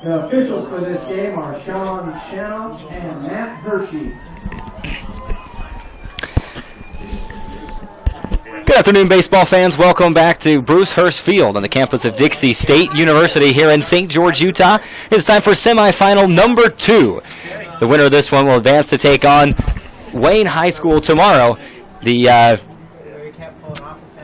The officials for this game are Sean Shannon and Matt Hershey. Good afternoon, baseball fans. Welcome back to Bruce Hurst Field on the campus of Dixie State University here in St. George, Utah. It's time for semifinal number 2. The winner of this one will advance to take on Wayne High School tomorrow.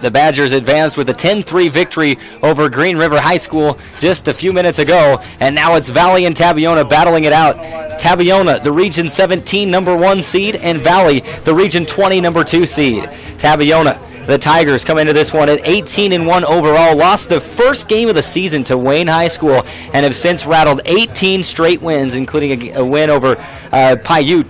The Badgers advanced with a 10-3 victory over Green River High School just a few minutes ago, and now it's Valley and Tabiona battling it out. Tabiona, the Region 17 number 1 seed, and Valley, the Region 20 number 2 seed. Tabiona, the Tigers, come into this one at 18-1 overall, lost the first game of the season to Wayne High School, and have since rattled 18 straight wins, including a win over Paiute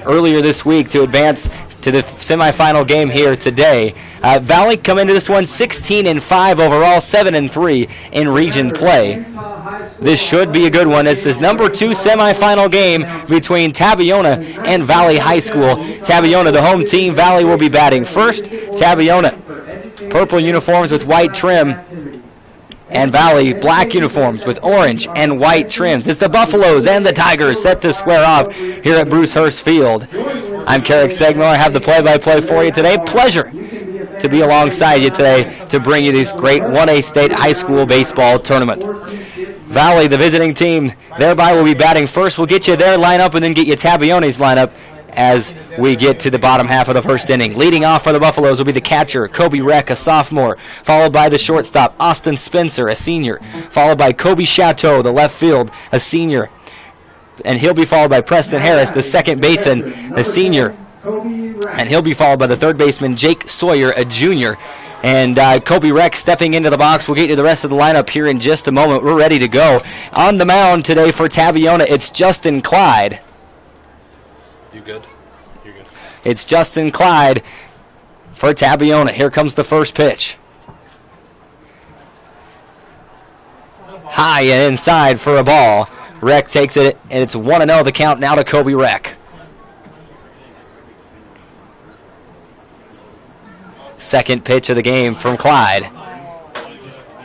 earlier this week to advance to the semifinal game here today. Valley come into this one 16-5 overall, 7-3 in region play. This should be a good one. It's this number 2 semifinal game between Tabiona and Valley High School. Tabiona, the home team. Valley will be batting first. Tabiona, purple uniforms with white trim, and Valley, black uniforms with orange and white trims. It's the Buffaloes and the Tigers set to square off here at Bruce Hurst Field. I'm Carrick Segmar. I have the play-by-play for you today. Pleasure to be alongside you today to bring you this great 1A State High School baseball tournament. Valley, the visiting team, thereby will be batting first. We'll get you their lineup and then get you Tabione's lineup as we get to the bottom half of the first inning. Leading off for the Buffaloes will be the catcher, Kobe Reck, a sophomore, followed by the shortstop, Austin Spencer, a senior, followed by Kobe Chateau, the left field, a senior, and he'll be followed by Preston Harris, the second baseman, a senior, and he'll be followed by the third baseman, Jake Sawyer, a junior. And Kobe Reck stepping into the box. We'll get you the rest of the lineup here in just a moment. We're ready to go. On the mound today for Tabiona, it's Justin Clyde. You good? You're good. It's Justin Clyde for Tabiona. Here comes the first pitch. High and inside for a ball. Reck takes it, and it's 1-0 the count now to Kobe Reck. Second pitch of the game from Clyde.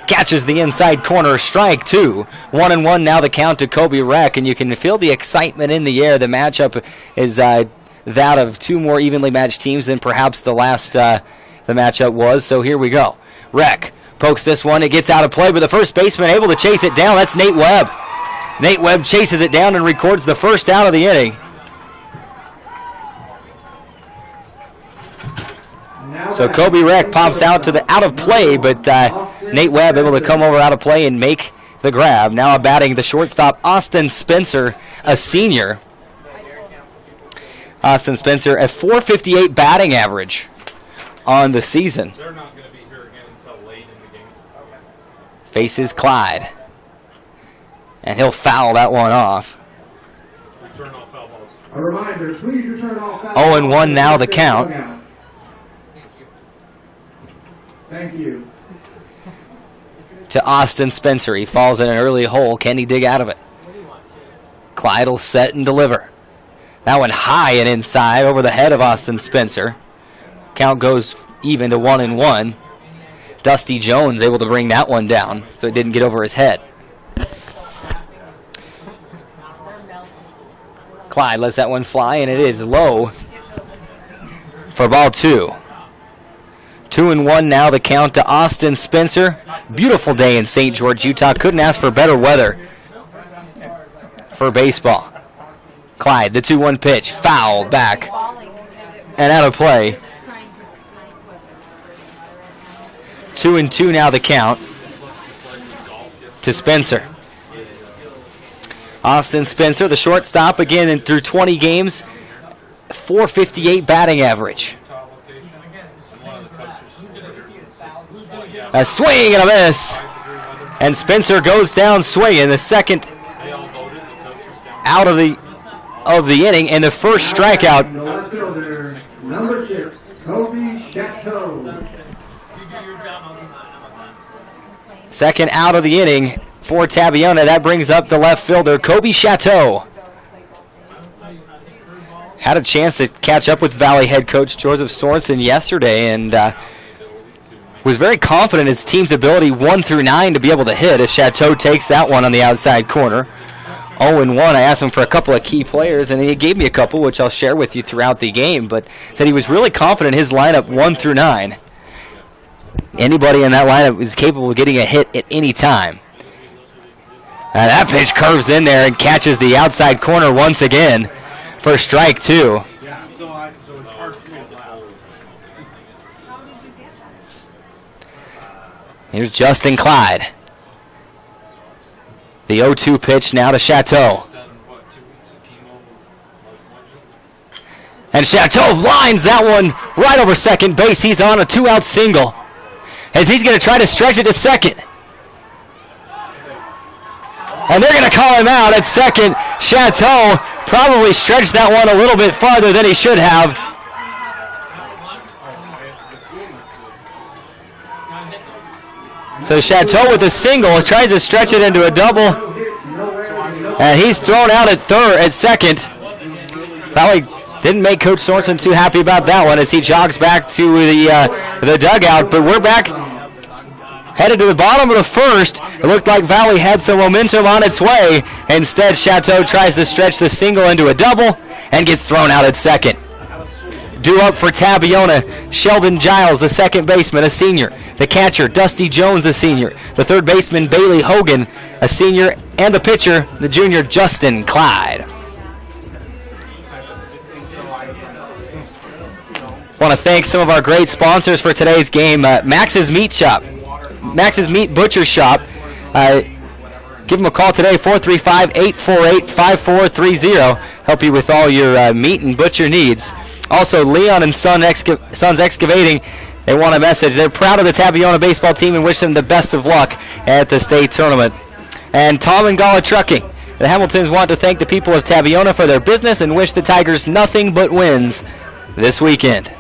Catches the inside corner, strike 2. 1-1 now the count to Kobe Reck, and you can feel the excitement in the air. The matchup is that of two more evenly matched teams than perhaps the last the matchup was. So here we go. Reck pokes this one. It gets out of play, but the first baseman able to chase it down. That's Nate Webb. Nate Webb chases it down and records the first out of the inning. So Kobe Reck pops out to the out of play, but Nate Webb able to come over out of play and make the grab. Now batting the shortstop, Austin Spencer, a senior. Austin Spencer, a .458 batting average on the season. They're not going to be here again until late in the game. Faces Clyde. And he'll foul that one off. Return all foul balls. A reminder, please return all foul balls. 0-1 now the count. Thank you. To Austin Spencer. He falls in an early hole. Can he dig out of it? Clyde will set and deliver. That one high and inside over the head of Austin Spencer. Count goes even to 1-1. Dusty Jones able to bring that one down so it didn't get over his head. Clyde lets that one fly, and it is low for ball 2. 2-1 now the count to Austin Spencer. Beautiful day in St. George, Utah. Couldn't ask for better weather for baseball. Clyde, the 2-1 pitch, foul back and out of play. 2-2 now the count to Spencer. Austin Spencer, the shortstop, again and through 20 games, .458 batting average. A swing and a miss. And Spencer goes down swinging. The second out of the inning and the first strikeout. Number 6, Kobe Chateau. Second out of the inning for Tabiona. That brings up the left fielder, Kobe Chateau. Had a chance to catch up with Valley head coach Joseph Sorensen yesterday and was very confident in his team's ability 1 through 9 to be able to hit as Chateau takes that one on the outside corner. 0-1. I asked him for a couple of key players, and he gave me a couple, which I'll share with you throughout the game, but said he was really confident in his lineup 1 through 9. Anybody in that lineup is capable of getting a hit at any time. And that pitch curves in there and catches the outside corner once again for strike 2. Yeah, so it's hard to say loud. Here's Justin Clyde. The 0-2 pitch now to Chateau. And Chateau lines that one right over second base. He's on a 2-out single as he's going to try to stretch it to second. And they're going to call him out at second. Chateau probably stretched that one a little bit farther than he should have. So Chateau with a single tries to stretch it into a double, and he's thrown out at second. Probably didn't make Coach Sorensen too happy about that one as he jogs back to the dugout. But we're back headed to the bottom of the first. It looked like Valley had some momentum on its way. Instead, Chateau tries to stretch the single into a double and gets thrown out at second. Due up for Tabiona, Sheldon Giles, the second baseman, a senior. The catcher, Dusty Jones, a senior. The third baseman, Bailey Hogan, a senior. And the pitcher, the junior, Justin Clyde. Want to thank some of our great sponsors for today's game. Max's Meat Shop, Max's Meat Butcher Shop. Give them a call today, 435-848-5430. Help you with all your meat and butcher needs. Also, Leon and Sons Excavating, they want a message. They're proud of the Tabiona baseball team and wish them the best of luck at the state tournament. And Tom and Gala Trucking. The Hamiltons want to thank the people of Tabiona for their business and wish the Tigers nothing but wins this weekend.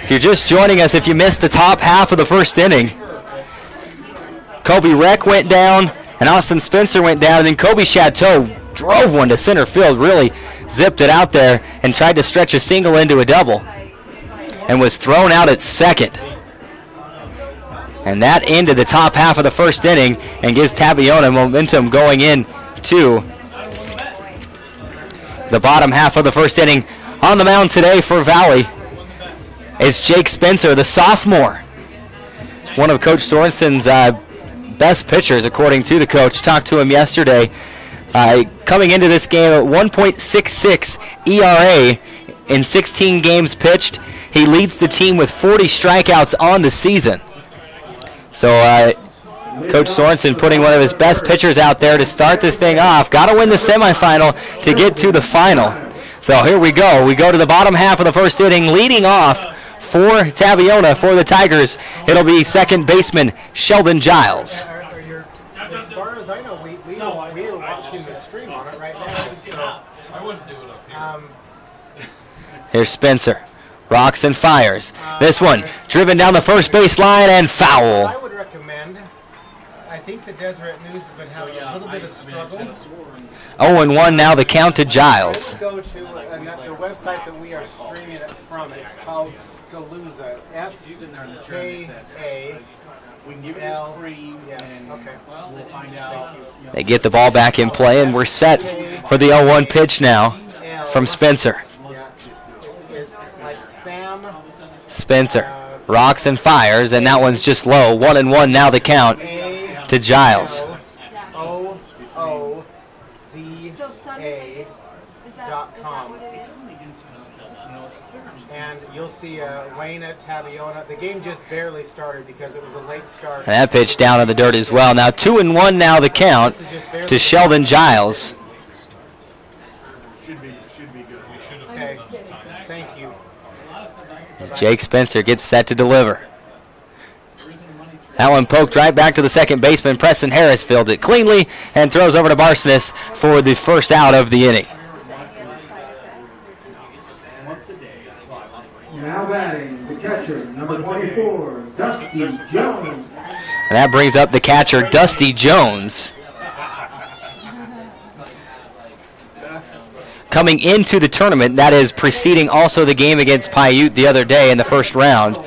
If you're just joining us, if you missed the top half of the first inning, Kobe Reck went down and Austin Spencer went down, and then Kobe Chateau drove one to center field, really zipped it out there and tried to stretch a single into a double and was thrown out at second. And that ended the top half of the first inning and gives Tabiona momentum going into the bottom half of the first inning. On the mound today for Valley, it's Jake Spencer, the sophomore, one of Coach Sorensen's best pitchers, according to the coach. Talked to him yesterday. Coming into this game at 1.66 ERA in 16 games pitched. He leads the team with 40 strikeouts on the season. So Coach Sorensen putting one of his best pitchers out there to start this thing off. Got to win the semifinal to get to the final. So here we go. We go to the bottom half of the first inning. Leading off for Tabiona, for the Tigers, it'll be second baseman Sheldon Giles. As far as I know, we are watching the stream on it right now. So, I wouldn't do it up here. Here's Spencer. Rocks and fires. This one driven down the first base line and foul. I would recommend, I think the Deseret News has been having a little bit of struggle. 0-1 now the count to Giles. I would go to the website that we are streaming it from. It's called Scaluzza. S-K-A. We can give it this cream, and okay. we'll find out. They get the ball back in play, and we're set for the 0-1 pitch now from Spencer. Yeah. It's like Sam. Spencer rocks and fires, and that one's just low. 1-1 now the count to Giles. OOZA.com. And you'll see Wayne at Tabiona. The game just barely started because it was a late start. And that pitch down in the dirt as well. Now 2-1 now the count to Sheldon Giles. Should be good. Okay, thank you. As Jake Spencer gets set to deliver. That one poked right back to the second baseman. Preston Harris fields it cleanly and throws over to Barsonis for the first out of the inning. Now batting, the catcher, number 24, Dusty Jones. And that brings up the catcher, Dusty Jones. Coming into the tournament, that is preceding also the game against Paiute the other day in the first round.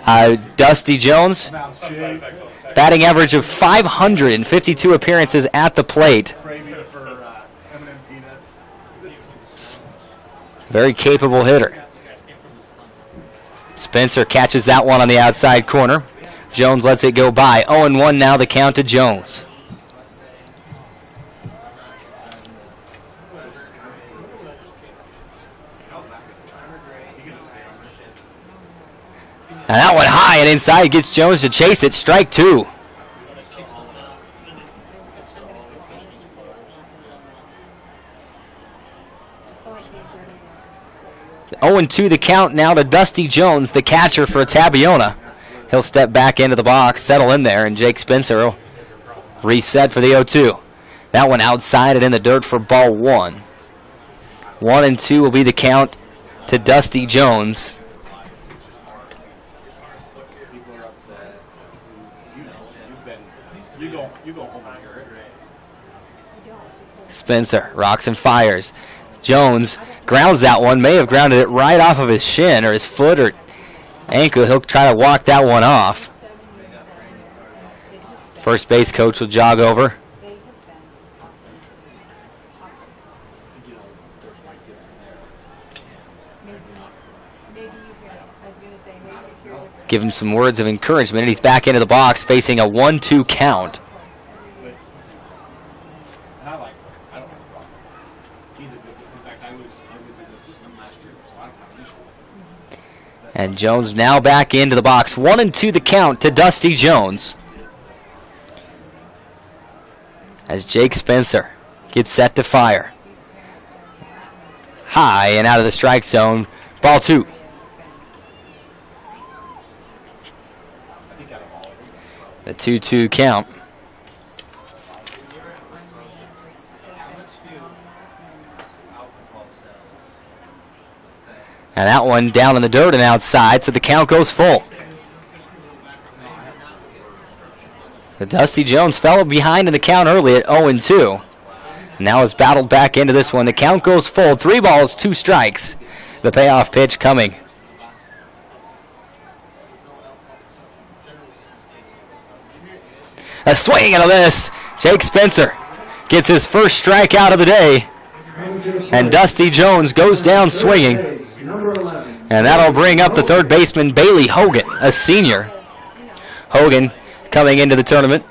Dusty Jones, batting average of 552 appearances at the plate. Very capable hitter. Spencer catches that one on the outside corner. Jones lets it go by. 0-1 now the count to Jones. And that one high and inside, gets Jones to chase it. Strike two. The 0-2 the count now to Dusty Jones, the catcher for Tabiona. He'll step back into the box, settle in there, and Jake Spencer will reset for the 0-2. That one outside and in the dirt for ball one. 1-2 will be the count to Dusty Jones. Spencer rocks and fires. Jones grounds that one. May have grounded it right off of his shin or his foot or ankle. He'll try to walk that one off. First base coach will jog over. Give him some words of encouragement, and he's back into the box facing a 1-2 count. And Jones now back into the box. 1-2 the count to Dusty Jones. As Jake Spencer gets set to fire. High and out of the strike zone. Ball two. The 2-2 count. And that one down in the dirt and outside, so the count goes full. The Dusty Jones fell behind in the count early at 0-2. Now has battled back into this one. The count goes full. 3 balls, 2 strikes. The payoff pitch coming. A swing and a miss. Jake Spencer gets his first strikeout of the day. And Dusty Jones goes down swinging. And that'll bring up the third baseman, Bailey Hogan, a senior. Hogan coming into the tournament.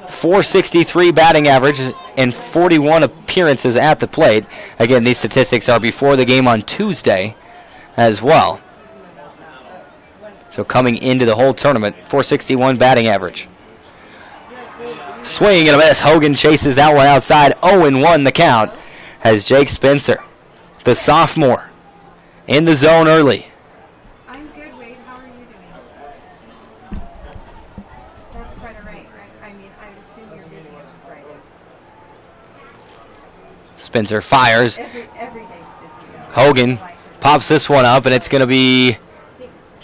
.463 batting average and 41 appearances at the plate. Again, these statistics are before the game on Tuesday as well. So coming into the whole tournament, .461 batting average. Swing and a miss. Hogan chases that one outside. 0-1 the count as Jake Spencer, the sophomore, in the zone early. I'm good, Wade. How are you doing? That's quite a rate, right? I mean, I assume you're busy on Friday. Spencer fires. Every day's busy. Hogan pops this one up, and it's going to be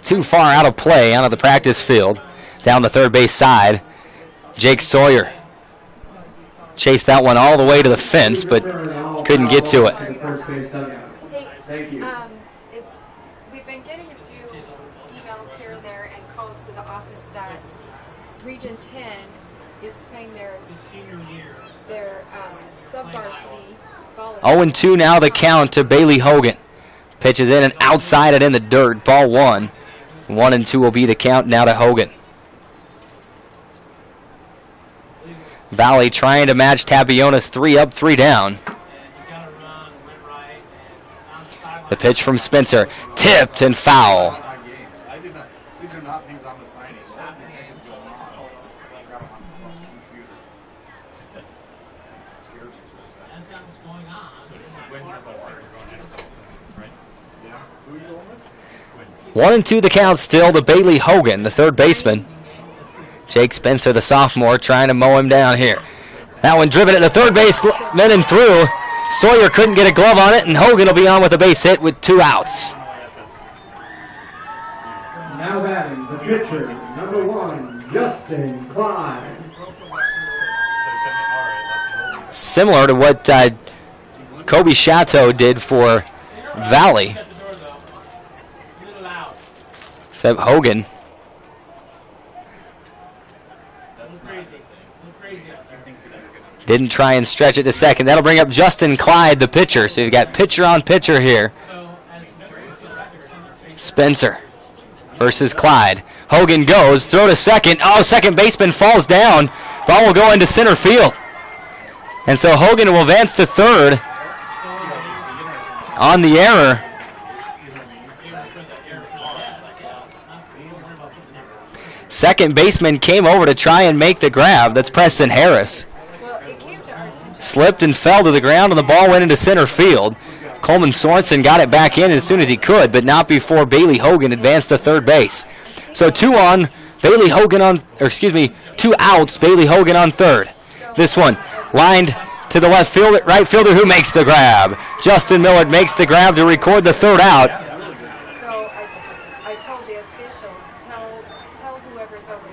too far out of play, out of the practice field, down the third base side. Jake Sawyer chased that one all the way to the fence, but couldn't get to it. Thank you. We've been getting a few emails here and there and calls to the office that Region 10 is playing their sub-varsity volleyball. 0-2 now the count to Bailey Hogan. Pitches in and outside and in the dirt. Ball one. 1-2 will be the count now to Hogan. Valley trying to match Tabiona's 3 up, 3 down. The pitch from Spencer, tipped and foul. These are not things on the sign. It's not the things going on. Grab it on the computer. That's not what's going on. When's the water going in? Right? Yeah. Who are you going with? 1-2 the count still to Bailey Hogan, the third baseman. Jake Spencer, the sophomore, trying to mow him down here. That one driven at the third base, men and through. Sawyer couldn't get a glove on it, and Hogan will be on with a base hit with 2 outs. Now batting, the pitcher, number 1, Justin Klein. Similar to what Kobe Chateau did for Valley. Except Hogan. Didn't try and stretch it to second. That'll bring up Justin Clyde, the pitcher. So you've got pitcher on pitcher here. Spencer versus Clyde. Hogan goes, throw to second. Oh, second baseman falls down. Ball will go into center field. And so Hogan will advance to third on the error. Second baseman came over to try and make the grab. That's Preston Harris. Well, it came to our attention. Slipped and fell to the ground, and the ball went into center field. Coleman Sorensen got it back in as soon as he could, but not before Bailey Hogan advanced to third base. So 2 on, Bailey Hogan on, or excuse me, 2 outs, Bailey Hogan on third. This one lined to the left fielder, right fielder who makes the grab. Justin Millard makes the grab to record the third out. So I told the officials, tell whoever's over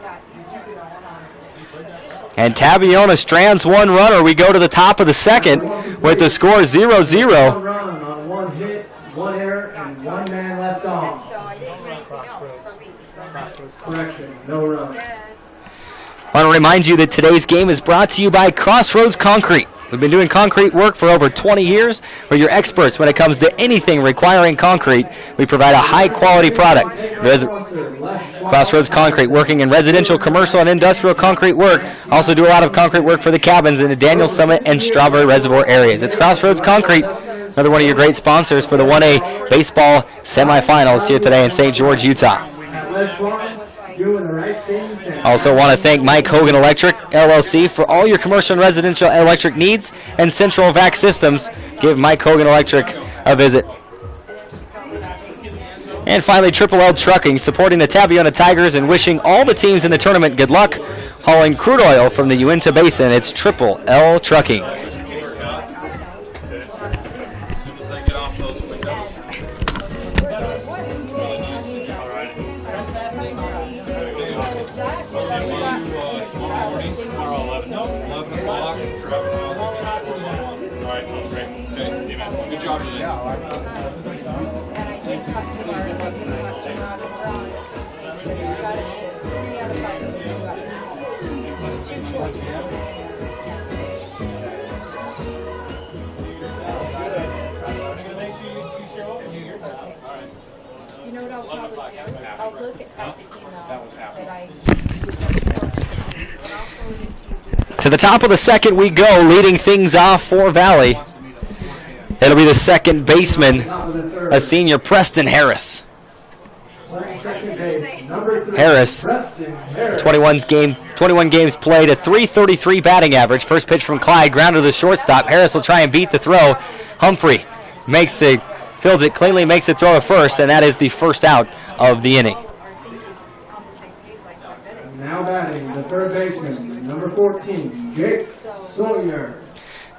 that he's officials. And Tabiona strands 1 runner. We go to the top of the second with the score 0-0. 1 run on 1 hit, 1 error, and 1 man left And on. so I didn't hear anything else for me. So Correction, no run. yes. I want to remind you that today's game is brought to you by Crossroads Concrete. We've been doing concrete work for over 20 years. We're your experts when it comes to anything requiring concrete. We provide a high-quality product. Crossroads Concrete, working in residential, commercial, and industrial concrete work. Also do a lot of concrete work for the cabins in the Daniel Summit and Strawberry Reservoir areas. It's Crossroads Concrete, another one of your great sponsors for the 1A baseball semifinals here today in St. George, Utah. Doing the right things. Also want to thank Mike Hogan Electric, LLC, for all your commercial and residential electric needs and central vac systems. Give Mike Hogan Electric a visit. And finally, Triple L Trucking, supporting the Tabiona Tigers and wishing all the teams in the tournament good luck. Hauling crude oil from the Uinta Basin, it's Triple L Trucking. You know what I'll probably do? I'll look at the email that I To the top of the second we go, leading things off for Valley. It'll be the second baseman, a senior, Preston Harris. Harris, 21 games played, a .333 batting average. First pitch from Clyde, ground to the shortstop. Harris will try and beat the throw. Humphrey fields it cleanly, makes the throw to first, and that is the first out of the inning. Now batting, the third baseman, number 14, Jake Sawyer.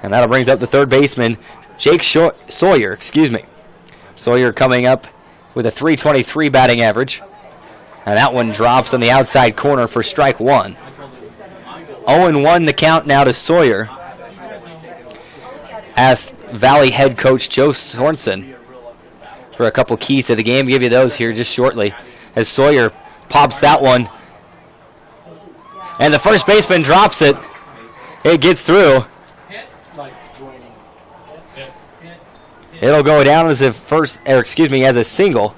And that'll brings up the third baseman, Jake Sawyer, Sawyer coming up with a .323 batting average. And that one drops on the outside corner for strike 1. 0-1 the count now to Sawyer. Asked Valley head coach Joe Sorensen for a couple keys to the game. Give you those here just shortly. As Sawyer pops that one. And the first baseman drops it. It gets through. It'll go down as a single.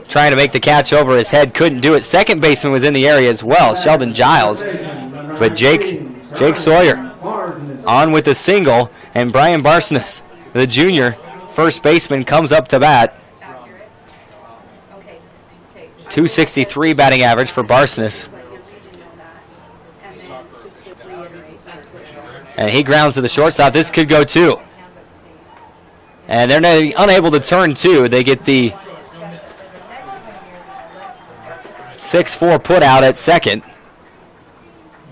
Trying to make the catch over his head, couldn't do it. Second baseman was in the area as well, Sheldon Giles. But Jake Sawyer on with the single, and Brian Barsness, the junior first baseman, comes up to bat. .263 batting average for Barsness. And he grounds to the shortstop. This could go 2. And they're unable to turn 2. They get the 6-4 put out at second.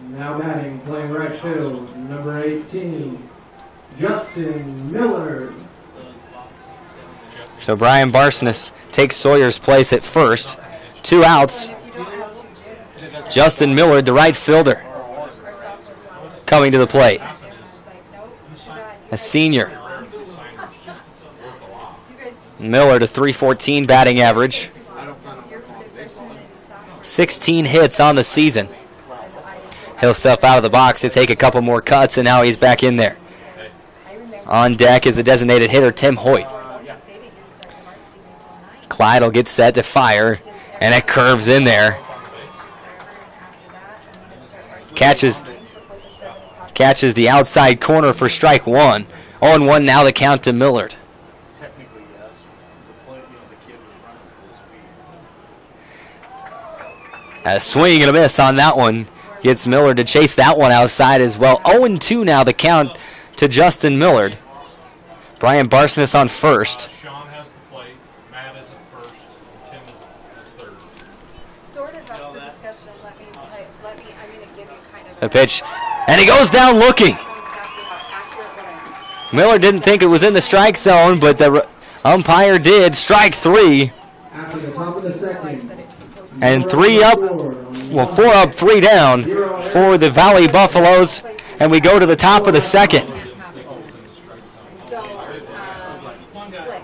Now batting, playing right field, number 18, Justin Miller. So Brian Barsness takes Sawyer's place at first. 2 outs. Justin Miller, the right fielder, coming to the plate. A senior. Miller to .314 batting average. 16 hits on the season. He'll step out of the box to take a couple more cuts, and now he's back in there. On deck is the designated hitter, Tim Hoyt. Clyde will get set to fire, and it curves in there. Catches the outside corner for strike one. 0-1 now the count to Millard. Technically, yes. The kid was running full speed. A swing and a miss on that one. Gets Millard to chase that one outside as well. 0-2 now the count to Justin Millard. Brian Barsness on first. Sean has the plate, Matt is at first, and Tim is at third. Sort of up for discussion. I'm going to give you kind of The pitch, and he goes down looking. exactly how accurate what I am. Miller didn't think it was in the strike zone, but the umpire did. Strike three. After the top of the second. And 3 up, well, 4 up, 3 down for the Valley Buffaloes. And we go to the top of the second. So, slick.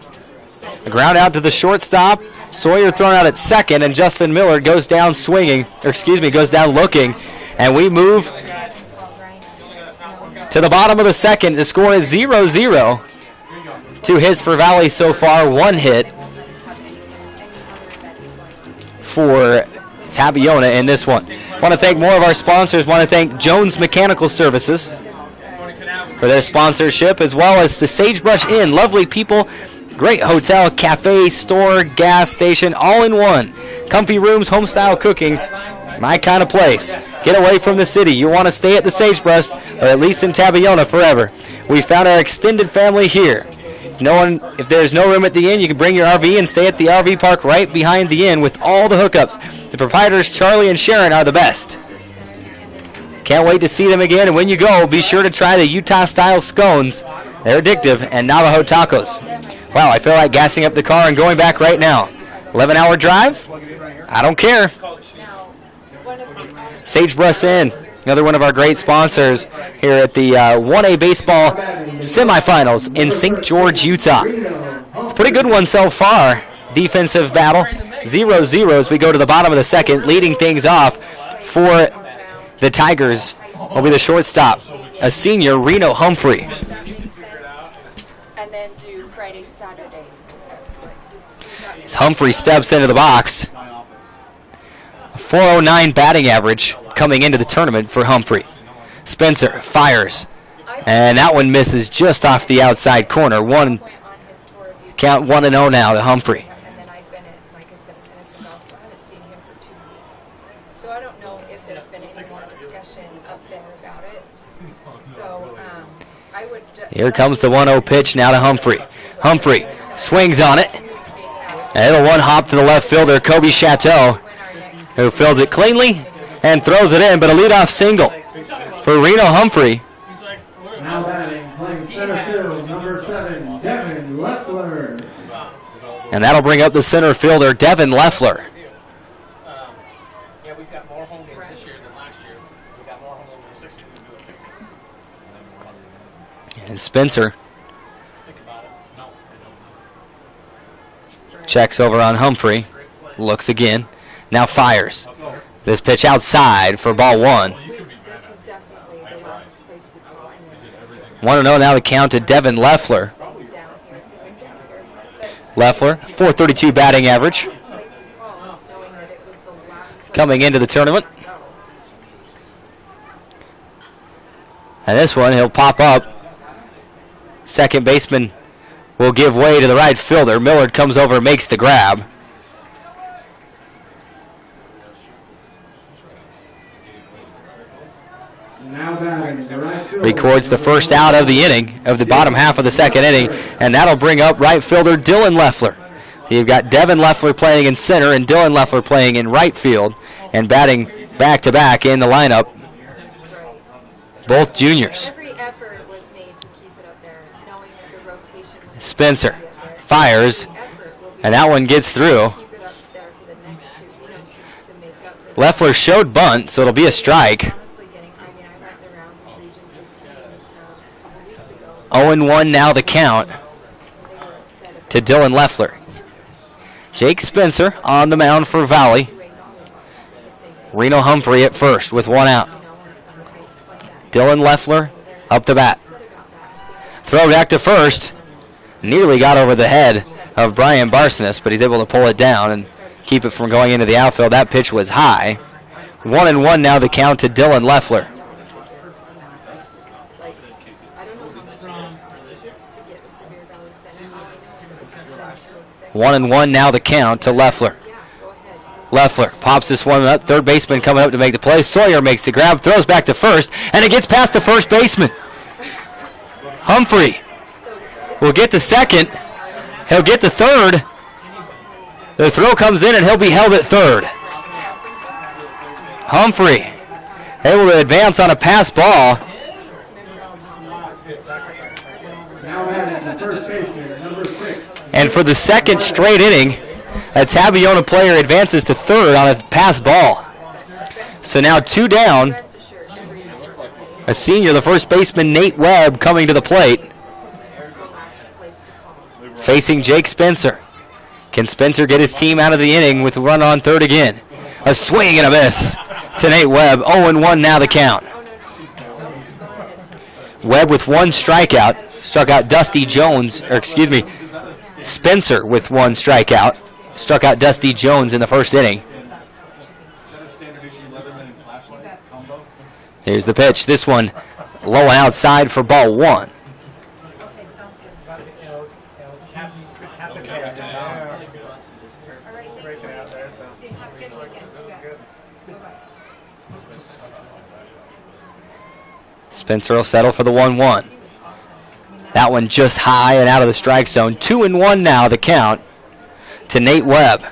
A ground out to the shortstop. Sawyer thrown out at second, and Justin Miller goes down goes down looking. And we move to the bottom of the second. The score is 0-0. 2 hits for Valley so far, 1 hit for Tabiona in this one. Want to thank more of our sponsors. Want to thank Jones Mechanical Services for their sponsorship, as well as the Sagebrush Inn. Lovely people, great hotel, cafe, store, gas station, all in one. Comfy rooms, home-style cooking, my kind of place. Get away from the city. You want to stay at the Sagebrush, or at least in Tabiona forever. We found our extended family here. If there's no room at the inn, you can bring your RV and stay at the RV park right behind the inn with all the hookups. The proprietors, Charlie and Sharon, are the best. Can't wait to see them again, and when you go, be sure to try the Utah-style scones. They're addictive, and Navajo tacos. Wow, I feel like gassing up the car and going back right now. 11-hour drive? I don't care. Sagebrush Inn, another one of our great sponsors here at the 1A Baseball Semifinals in St. George, Utah. It's a pretty good one so far. Defensive battle, 0-0 as we go to the bottom of the second. Leading things off for the Tigers will be the shortstop, a senior, Reno Humphrey. That makes sense. And then do Friday, Saturday. As Humphrey steps into the box. A 409 batting average coming into the tournament for Humphrey. Spencer fires, and that one misses just off the outside corner. Count 1-0 now to Humphrey. And then I've been at, like I said, tennis and golf, so I haven't seen him for 2 weeks. So I don't know if there's been any more discussion up there about it. So I would. Here comes the 1-0 pitch now to Humphrey. Humphrey swings on it. And it'll one hop to the left fielder, Kobe Chateau, who fields it cleanly and throws it in, but a leadoff single for Reno Humphrey. Now batting, playing center field, number 7, Devin Leffler. And that'll bring up the center fielder, Devin Leffler. Yeah, we've got more home games this year than last year. We've got more home games than 16 than we do at 15. And Spencer Think about it. No, I don't. checks over on Humphrey, looks again, now fires. This pitch outside for ball 1. This was definitely the last place we call it. 1-0 now the count to Devin Leffler. Down here, because I'm down here. Leffler, 432 batting average, Place we call, knowing that it was the last place coming into the tournament. to go. And this one, he'll pop up. Second baseman will give way to the right fielder. Millard comes over and makes the grab. Now batting, the right fielder. Records the first out of the inning, of the bottom half of the second inning, and that'll bring up right fielder Dylan Leffler. You've got Devin Leffler playing in center and Dylan Leffler playing in right field and batting back-to-back in the lineup. Both juniors. Every effort was made to keep it up there, knowing that the rotation was Spencer fires, effort will be and that one gets through. keep it up there for the next 2, to make up to Leffler showed bunt, so it'll be a strike. honestly getting, I went the rounds with Region 15 a couple weeks ago. 0-1 now the count They were upset about to Dylan Leffler. Jake Spencer on the mound for Valley. Reno Humphrey at first with one out. Dylan Leffler up to bat. Throw back to first. Nearly got over the head of Brian Barsonis, but he's able to pull it down and keep it from going into the outfield. That pitch was high. 1-1 now the count to Dylan Leffler. 1-1 now the count to Leffler. Leffler pops this one up. Third baseman coming up to make the play. Sawyer makes the grab, throws back to first, and it gets past the first baseman. Humphrey will get the second. He'll get the third. The throw comes in, and he'll be held at third. Humphrey able to advance on a pass ball. Now at the first baseman, number 6. And for the second straight inning, a Tabiona player advances to third on a pass ball. So now 2 down. A senior, the first baseman, Nate Webb, coming to the plate. Facing Jake Spencer. Can Spencer get his team out of the inning with a run on third again? A swing and a miss to Nate Webb. 0-1 now the count. Webb with 1 strikeout. Struck out Dusty Jones, Spencer with 1 strikeout. Struck out Dusty Jones in the first inning. Here's the pitch. This one low and outside for ball 1. Spencer will settle for the 1-1. That one just high and out of the strike zone. 2-1 now the count to Nate Webb.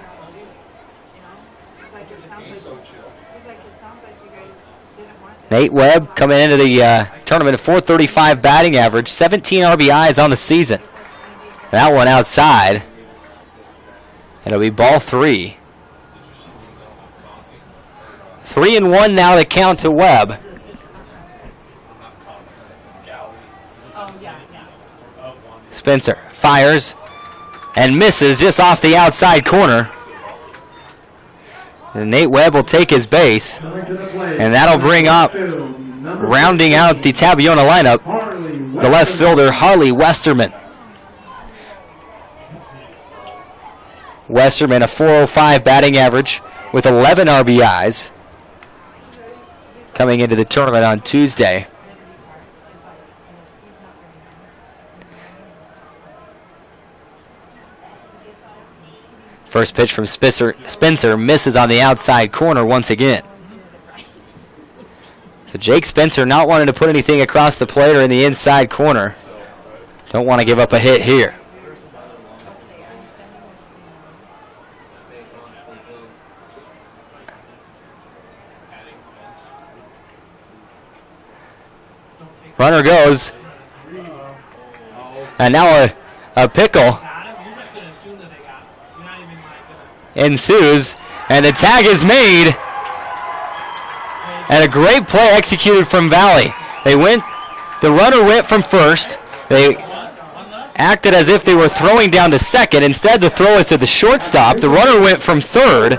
Nate Webb coming into the tournament at .435 batting average, 17 RBIs on the season. That one outside. It'll be ball 3. 3-1 now the count to Webb. Spencer fires and misses just off the outside corner. And Nate Webb will take his base, and that'll bring up, rounding out the Tabiona lineup, the left fielder Harley Westerman. Westerman, a .405 batting average with 11 RBIs, coming into the tournament on Tuesday. First pitch from Spencer misses on the outside corner once again. So Jake Spencer not wanting to put anything across the plate or in the inside corner. Don't want to give up a hit here. Runner goes. And now a pickle ensues, and the tag is made, and a great play executed from Valley. The runner went from first. They acted as if they were throwing down to second. Instead, the throw is to the shortstop. The runner went from third.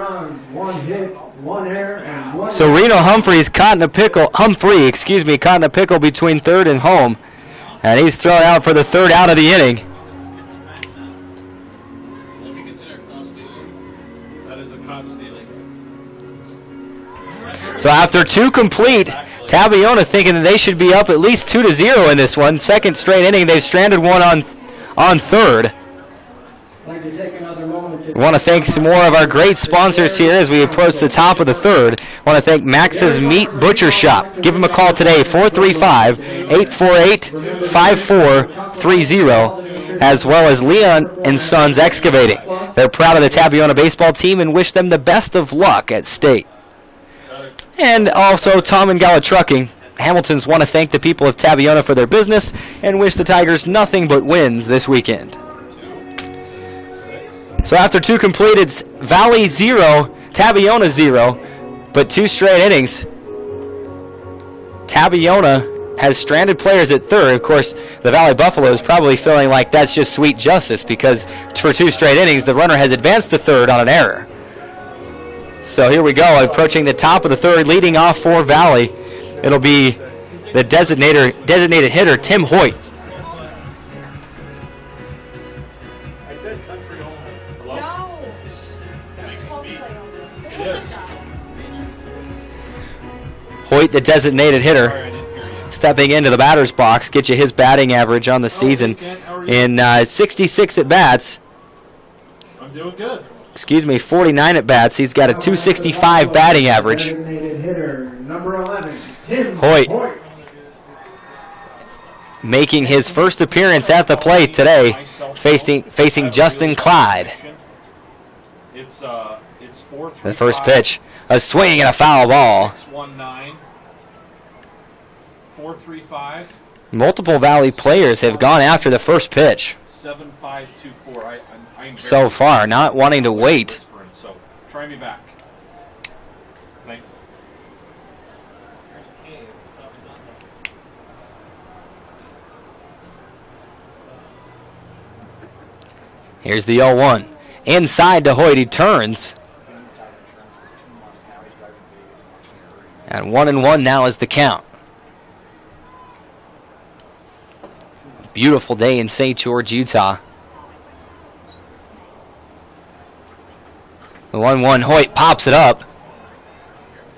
So Reno Humphrey's caught in a pickle. Caught in a pickle between third and home, and he's thrown out for the third out of the inning. So after 2 complete, Tabiona thinking that they should be up at least 2-0 in this one. Second straight inning, they've stranded one on third. We want to thank some more of our great sponsors here as we approach the top of the third. I want to thank Max's Meat Butcher Shop. Give them a call today, 435-848-5430, as well as Leon and Sons Excavating. They're proud of the Tabiona baseball team and wish them the best of luck at state. And also Tom and Gala Trucking. Hamiltons want to thank the people of Tabiona for their business and wish the Tigers nothing but wins this weekend. So after 2 completed, Valley 0, Tabiona 0, but 2 straight innings. Tabiona has stranded players at third. Of course, the Valley Buffalo is probably feeling like that's just sweet justice because for 2 straight innings, the runner has advanced to third on an error. So here we go, approaching the top of the third, leading off for Valley. It'll be the designated hitter, Tim Hoyt. I said country only. Hello? No. Hoyt, the designated hitter, Sorry, I didn't hear you. stepping into the batter's box, get you his batting average on the season in 66 at-bats. I'm doing good. 49 at-bats. He's got a 265 batting average. Designated hitter, number 11, Tim Hoyt. Making his first appearance at the plate today, facing Justin Clyde. It's 4-3-5. The first pitch, a swing and a foul ball. 6-1-9. 4-3-5. Multiple Valley players have gone after the first pitch 7-5-2-4. I'm so far, not wanting to wait. whispering, so try me back. Thanks. Here's the 0-1. Inside to Hoyt, he turns. And 1-1 now is the count. Beautiful day in St. George, Utah. The 1-1, Hoyt pops it up.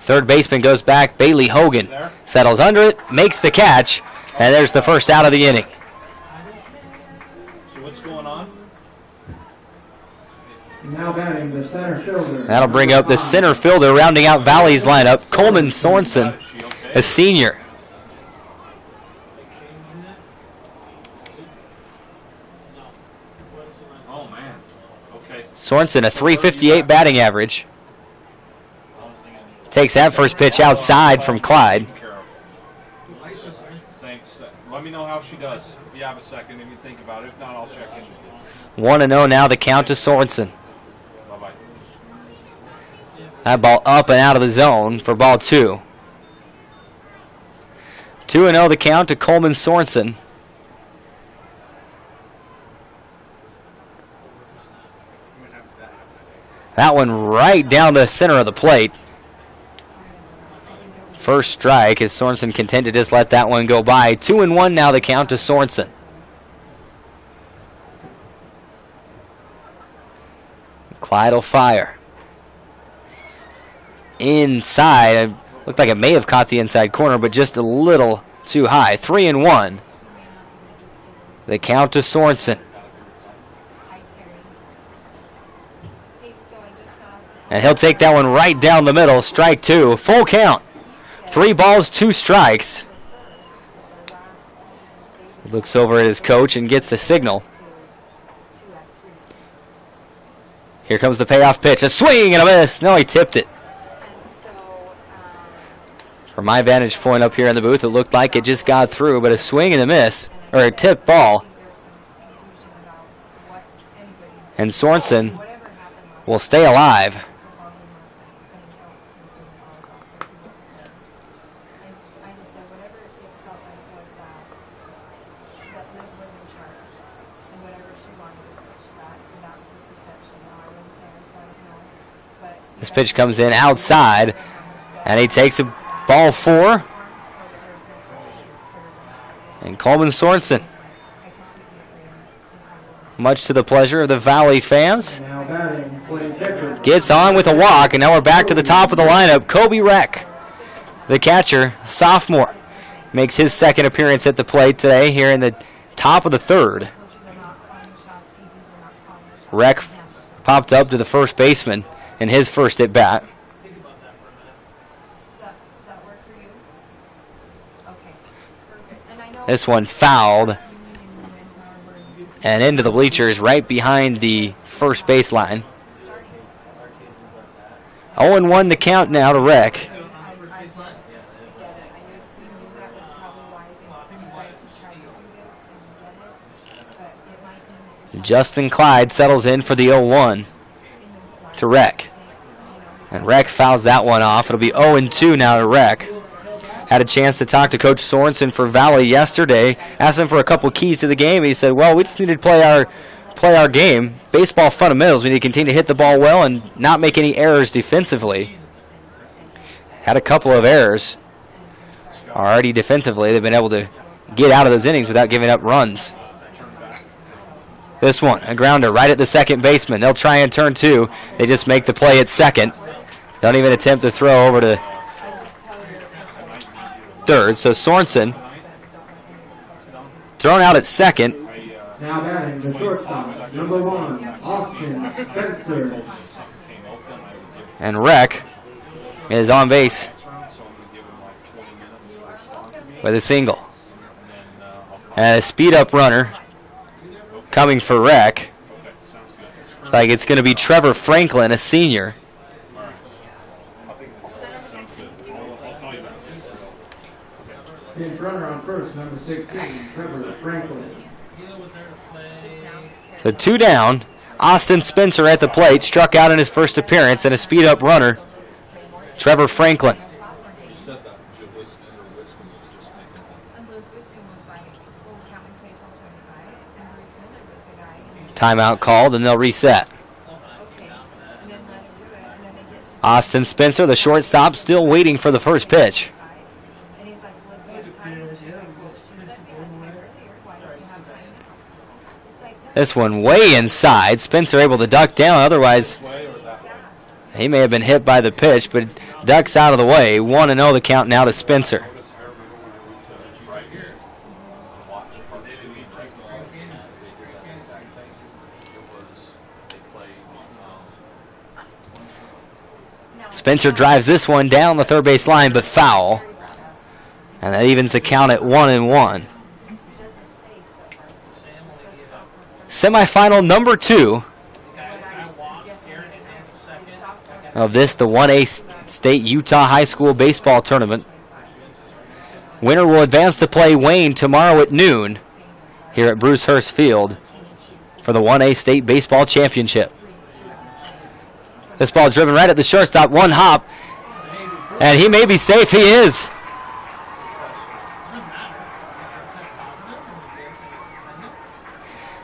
Third baseman goes back. Bailey Hogan settles under it, makes the catch, and there's the first out of the inning. So what's going on? Now batting the center fielder. That'll bring up the center fielder, rounding out Valley's lineup, Coleman Sorensen, a senior. Oh, man. Okay. Sorensen, a 358 batting average. Takes that first pitch outside from Clyde. Thanks. Let me know how she does. If you have a second and you think about it. If not, I'll check in. 1-0 now, the count to Sorensen. Bye-bye. That ball up and out of the zone for ball 2. 2-0 the count to Coleman Sorensen. That one right down the center of the plate. First strike as Sorensen content to just let that one go by. 2-1 now the count to Sorensen. Clyde will fire. Inside. Looked like it may have caught the inside corner, but just a little too high. 3-1. The count to Sorensen. And he'll take that one right down the middle. Strike 2. Full count. 3 balls, 2 strikes. Looks over at his coach and gets the signal. Here comes the payoff pitch. A swing and a miss. No, he tipped it. From my vantage point up here in the booth, it looked like it just got through, but a swing and a miss, or a tip ball. And Sorensen will stay alive. This pitch comes in outside, and he takes a ball 4. And Coleman Sorensen, much to the pleasure of the Valley fans, Now batting, playing catcher. gets on with a walk, and now we're back to the top of the lineup. Kobe Reck, the catcher, sophomore, makes his second appearance at the plate today here in the top of the third. Reck popped up to the first baseman in his first at bat. This one fouled and into the bleachers right behind the first baseline. 0-1 the count now to Reck. Justin Clyde settles in for the 0-1 to Reck. And Reck fouls that one off. It'll be 0-2 now to Reck. Had a chance to talk to Coach Sorensen for Valley yesterday. Asked him for a couple keys to the game. He said, well, we just need to play our play our game. Baseball fundamentals, we need to continue to hit the ball well and not make any errors defensively. Had a couple of errors already defensively. They've been able to get out of those innings without giving up runs. This one, a grounder right at the second baseman. They'll try and turn two. They just make the play at second. Don't even attempt to throw over to third. So Sorensen thrown out at second. Now batting the shortstop, number 1, Austin Spencer. And Reck is on base with a single. And a speed-up runner coming for Reck. It's like it's going to be Trevor Franklin, a senior. Pinch runner on first, number 16, Trevor Franklin. So 2 down. Austin Spencer at the plate, struck out in his first appearance, and a speed-up runner, Trevor Franklin. Timeout called, and they'll reset. Austin Spencer, the shortstop, still waiting for the first pitch. This one way inside. Spencer able to duck down. Otherwise, he may have been hit by the pitch, but ducks out of the way. 1-0 the count now to Spencer. Spencer drives this one down the third base line, but foul. And that evens the count at 1-1. Semifinal number 2 of this, the 1A State Utah High School Baseball Tournament. Winner will advance to play Wayne tomorrow at noon here at Bruce Hurst Field for the 1A State Baseball Championship. This ball driven right at the shortstop, one hop, and he may be safe. He is.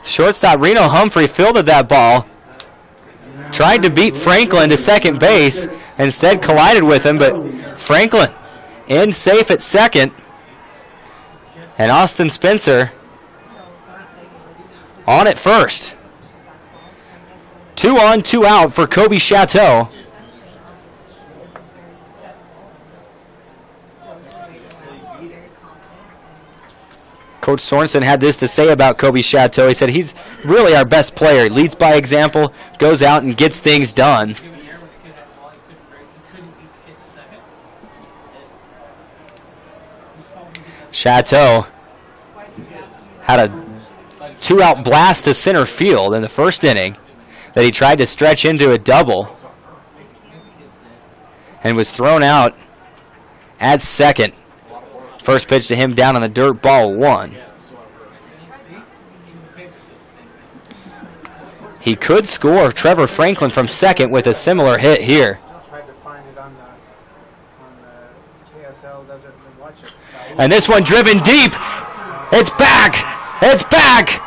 Shortstop Reno Humphrey fielded that ball, tried to beat Franklin to second base, instead collided with him, but Franklin in safe at second, and Austin Spencer on at first. 2 on, 2 out for Kobe Chateau. Coach Sorensen had this to say about Kobe Chateau. He said he's really our best player. He leads by example, goes out and gets things done. Chateau had a 2-out blast to center field in the first inning that he tried to stretch into a double and was thrown out at second. First pitch to him down on the dirt, ball 1. He could score Trevor Franklin from second with a similar hit here. And this one driven deep. It's back. It's back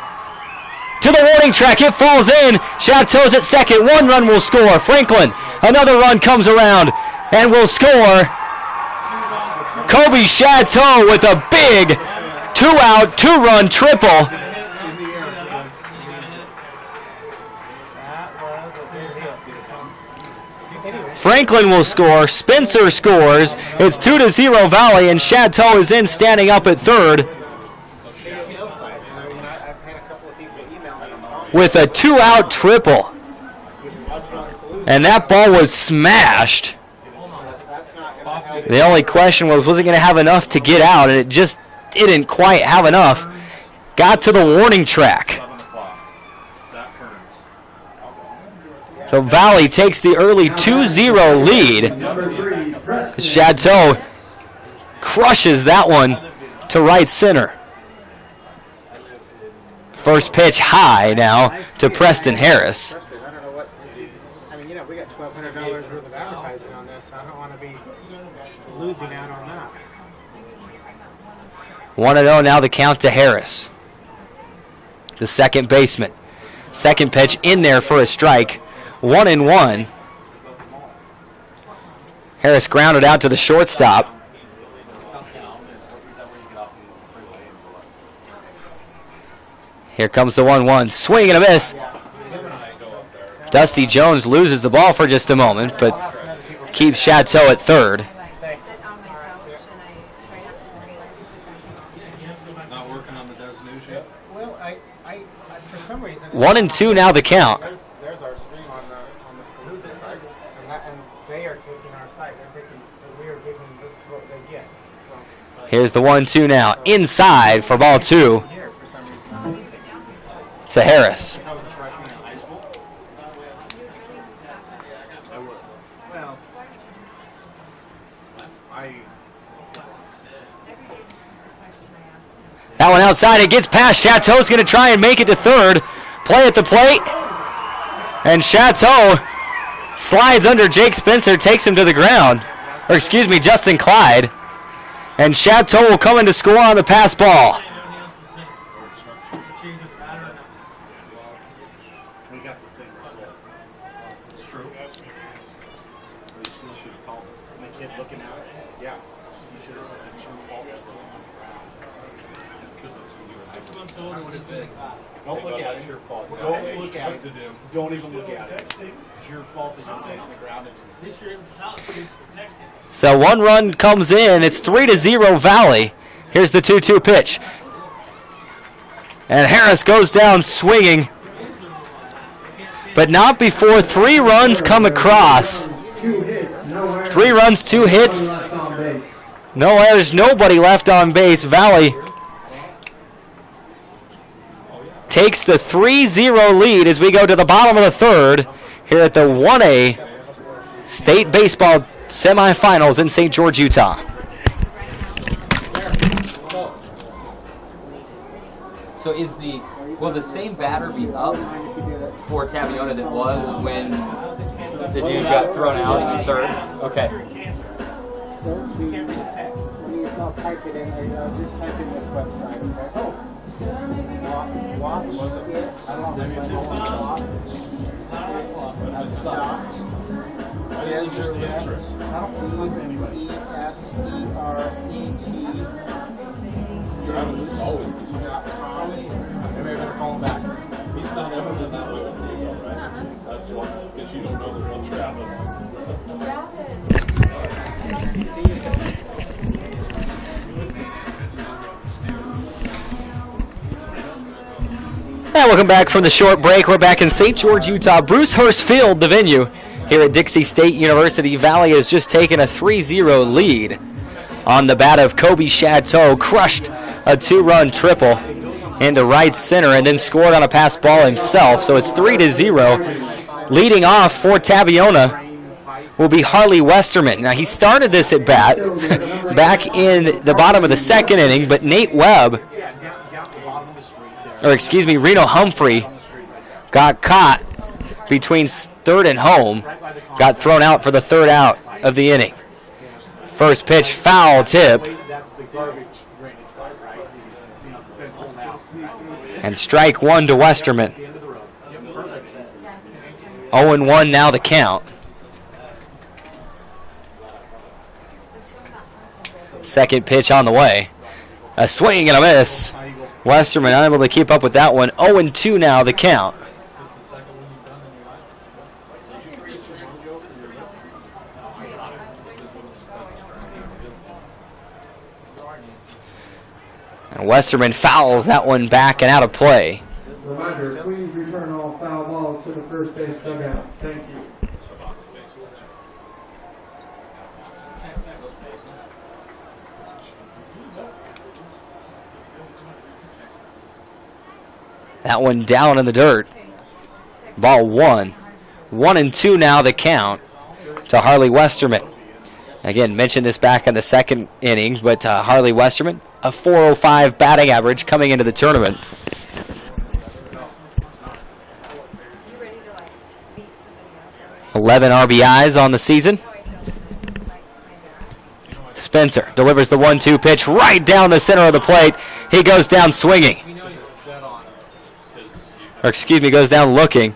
to the warning track. It falls in. Chateau's at second. 1 run will score. Franklin, another run comes around and will score. Kobe Chateau with a big 2-out, 2-run triple. Franklin will score. Spencer scores. It's 2-0 Valley, and Chateau is in standing up at third with a 2-out triple. And that ball was smashed. The only question was it going to have enough to get out, and it just didn't quite have enough. Got to the warning track. So Valley takes the early 2-0 lead. Chateau crushes that one to right center. First pitch high now to Preston Harris. We got $1,200 worth of advertising on this. I don't want to be losing out on that. 1-0 now the count to Harris, the second baseman. Second pitch in there for a strike. 1-1. Harris grounded out to the shortstop. Here comes the 1-1. Swing and a miss. Dusty Jones loses the ball for just a moment, but keeps Chateau at third. Not working on the Des News yet? Well, I for some reason. 1-2 now the count. There's our stream on the Scaluzzi side, and they are taking our side. They're taking, we are giving this is what they get. So Here's the 1-2 now. Inside for ball 2 here for some reason. to Harris. I was a freshman in high school. I would. Well, That one outside. It gets past. Chateau's going to try and make it to third. Play at the plate. And Chateau slides under Jake Spencer, takes him to the ground. Or excuse me, Justin Clyde. And Chateau will come in to score on the pass ball. We got the same result. It's true. We still should have called it. And the kid looking at it, yeah, you should have said the true fault. Because that's when you were 6 months old. I would have said, don't look at it. It's your fault. Don't look at it. Don't even look at it. It's your fault that you lay on the ground. This year, protected. So one run comes in. It's 3-0 Valley. Here's the 2-2 pitch. And Harris goes down swinging. But not before 3 runs come across. 2 hits, no errors. 3 runs, 2 hits. Left on base. No errors, nobody left on base. Valley takes the 3-0 lead as we go to the bottom of the third here at the 1A State Baseball Semifinals in St. George, Utah. So will the same batter be up for Tabiona that was when the dude got thrown out in third? Okay. Don't you text? Please, I'll type it in. Just type in this website. Okay? Watch it. I don't know. That's stopped. There's your ret. DESERET.com. Maybe I better call him back. He's not ever been that way with me, though, right? That's why, because you don't know the real And welcome back from the short break. We're back in St. George, Utah. Bruce Hurst Field, the venue here at Dixie State University. Valley has just taken a 3-0 lead on the bat of Kobe Chateau. Crushed a 2-run triple into right center and then scored on a pass ball himself. So it's 3-0. Leading off for Tabiona will be Harley Westerman. Now, he started this at bat back in the bottom of the second inning, but Nate Webb, or excuse me, Reno Humphrey, got caught between third and home, got thrown out for the third out of the inning. First pitch, foul tip. And strike 1 to Westerman. 0-1 now the count. Second pitch on the way. A swing and a miss. Westerman unable to keep up with that one. 0-2 now the count. And Westerman fouls that one back and out of play. Reminder, please return all foul balls to the first base dugout. Thank you. That one down in the dirt. Ball 1. 1-2 now the count to Harley Westerman. Again, mentioned this back in the second inning, but Harley Westerman, a .405 batting average coming into the tournament. You ready to beat somebody else? 11 RBIs on the season. Spencer delivers the 1-2 pitch right down the center of the plate. He goes down swinging. set on it because you or excuse me, goes down looking.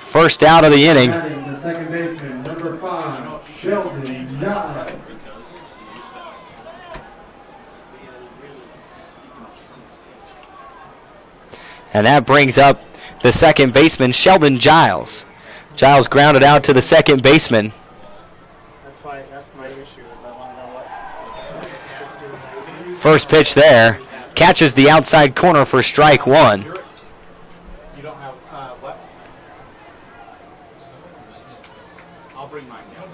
First out of the inning. Batting the second baseman, number 5, Sheldon Giles. And that brings up the second baseman, Sheldon Giles. Giles grounded out to the second baseman. That's my issue is I want to know what it's doing. First pitch there. Catches the outside corner for strike one. You don't have, what? I'll bring mine down.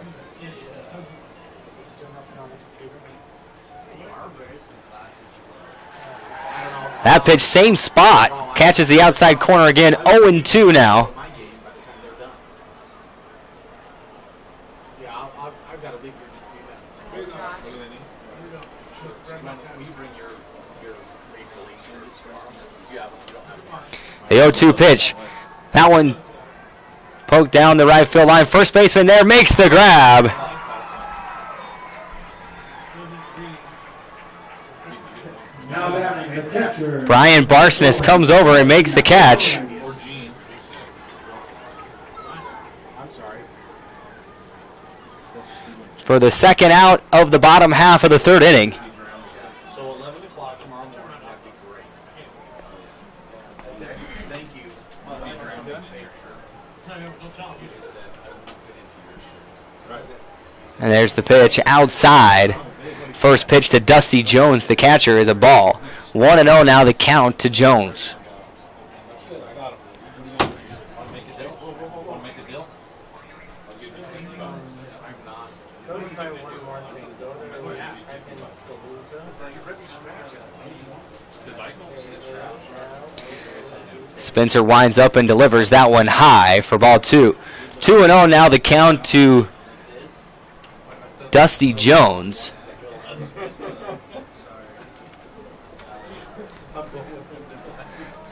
That pitch, same spot. Catches the outside corner again. 0-2 now. My game by the time they're done. Yeah, I've got to leave here in just a few minutes. What do they need? Will you bring your yeah, you don't have The 0-2 pitch. That one poked down the right field line. First baseman there makes the grab. Now batting the catcher. Brian Barsness comes over and makes the catch. I'm sorry. For the second out of the bottom half of the third inning. So 11 o'clock tomorrow morning, that'd be great. Thank you. And there's the pitch outside. First pitch to Dusty Jones, the catcher, is a ball. 1-0 now the count to Jones. That's good. I got him. Want to make a deal? Want to make a deal? I'll give you $50. I'm not. Go to try one more thing. Go to the Spencer winds up and delivers that one high for ball two. 2-0 now the count to Dusty Jones.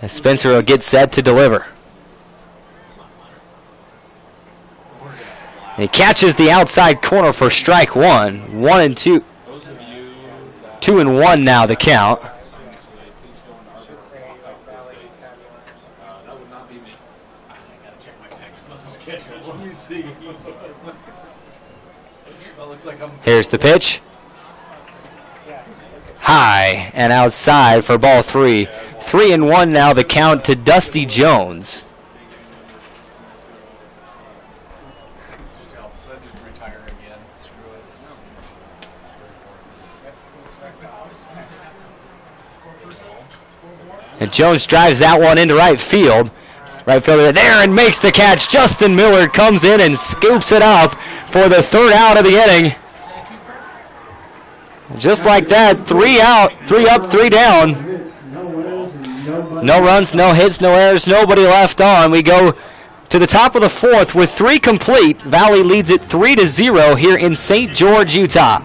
And Spencer will get set to deliver. And he catches the outside corner for strike one. 1-2. 2-1 now the count. Let me see. Looks like I'm Here's the pitch. High and outside for ball three. 3-1 now the count to Dusty Jones. And Jones drives that one into right field. Right fielder there and makes the catch. Justin Miller comes in and scoops it up for the third out of the inning. Just like that, 3 out, 3 up, 3 down. No runs, no hits, no errors, nobody left on. We go to the top of the fourth with 3 complete. Valley leads it 3-0 here in St. George, Utah.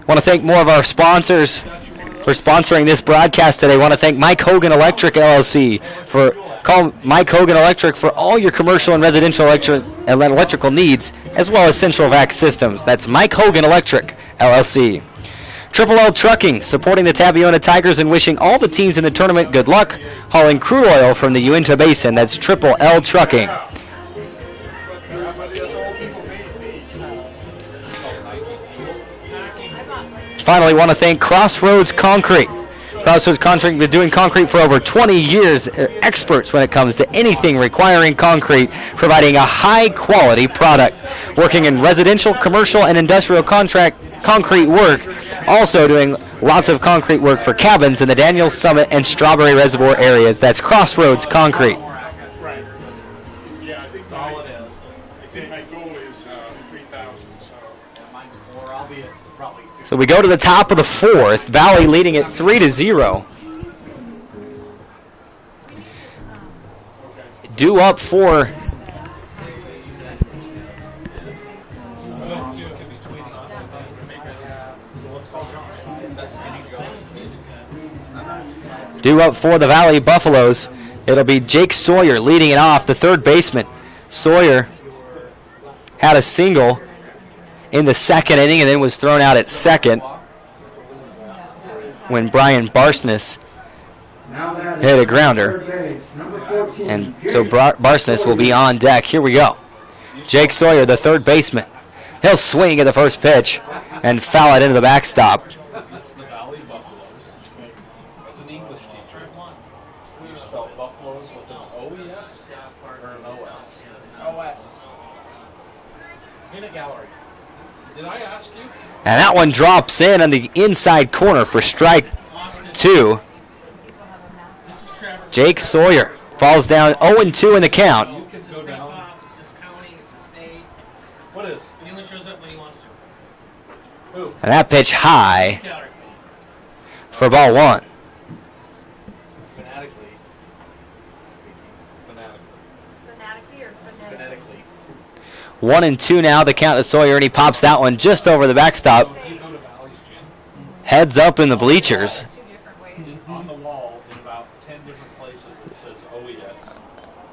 I want to thank more of our sponsors for sponsoring this broadcast today. I want to thank Mike Hogan Electric LLC for call Mike Hogan Electric for all your commercial and residential electrical needs, as well as Central Vac Systems. That's Mike Hogan Electric LLC. Triple L Trucking, supporting the Tabiona Tigers and wishing all the teams in the tournament good luck, hauling crude oil from the Uinta Basin. That's Triple L Trucking. Finally, want to thank Crossroads Concrete. Crossroads Concrete has been doing concrete for over 20 years. Experts when it comes to anything requiring concrete, providing a high-quality product. Working in residential, commercial, and industrial concrete work. Also doing lots of concrete work for cabins in the Daniels Summit and Strawberry Reservoir areas. That's Crossroads Concrete. That's right. Yeah, I think that's all it is. I think my goal is 3,000, so mine's 4. I'll be at probably 50. So we go to the top of the fourth. Valley leading it 3-0. Due up for Due up for the Valley Buffaloes, it'll be Jake Sawyer leading it off, the third baseman. Sawyer had a single in the second inning and then was thrown out at second when Brian Barsness hit a grounder. And so Barsness will be on deck. Here we go. Jake Sawyer, the third baseman. He'll swing at the first pitch and foul it into the backstop. It's the Valley Buffaloes. As an English teacher, will you spell buffaloes with an O-E-S or an O-S? OS. Peanut gallery. Did I ask you? And that one drops in on the inside corner for strike 2. Jake Sawyer falls down 0-2 in the count. It's his press box, it's his county, it's his state. What is? He only shows up when he wants to. Who? And that pitch high Gallery. for ball 1. Phonetically. Phonetically or phonetically? Phonetically. 1-2 now, the count to Sawyer, and he pops that one just over the backstop. You go to Valley's gym. Heads up in the bleachers. Two different ways. On the wall, in about 10 different places, it says OES,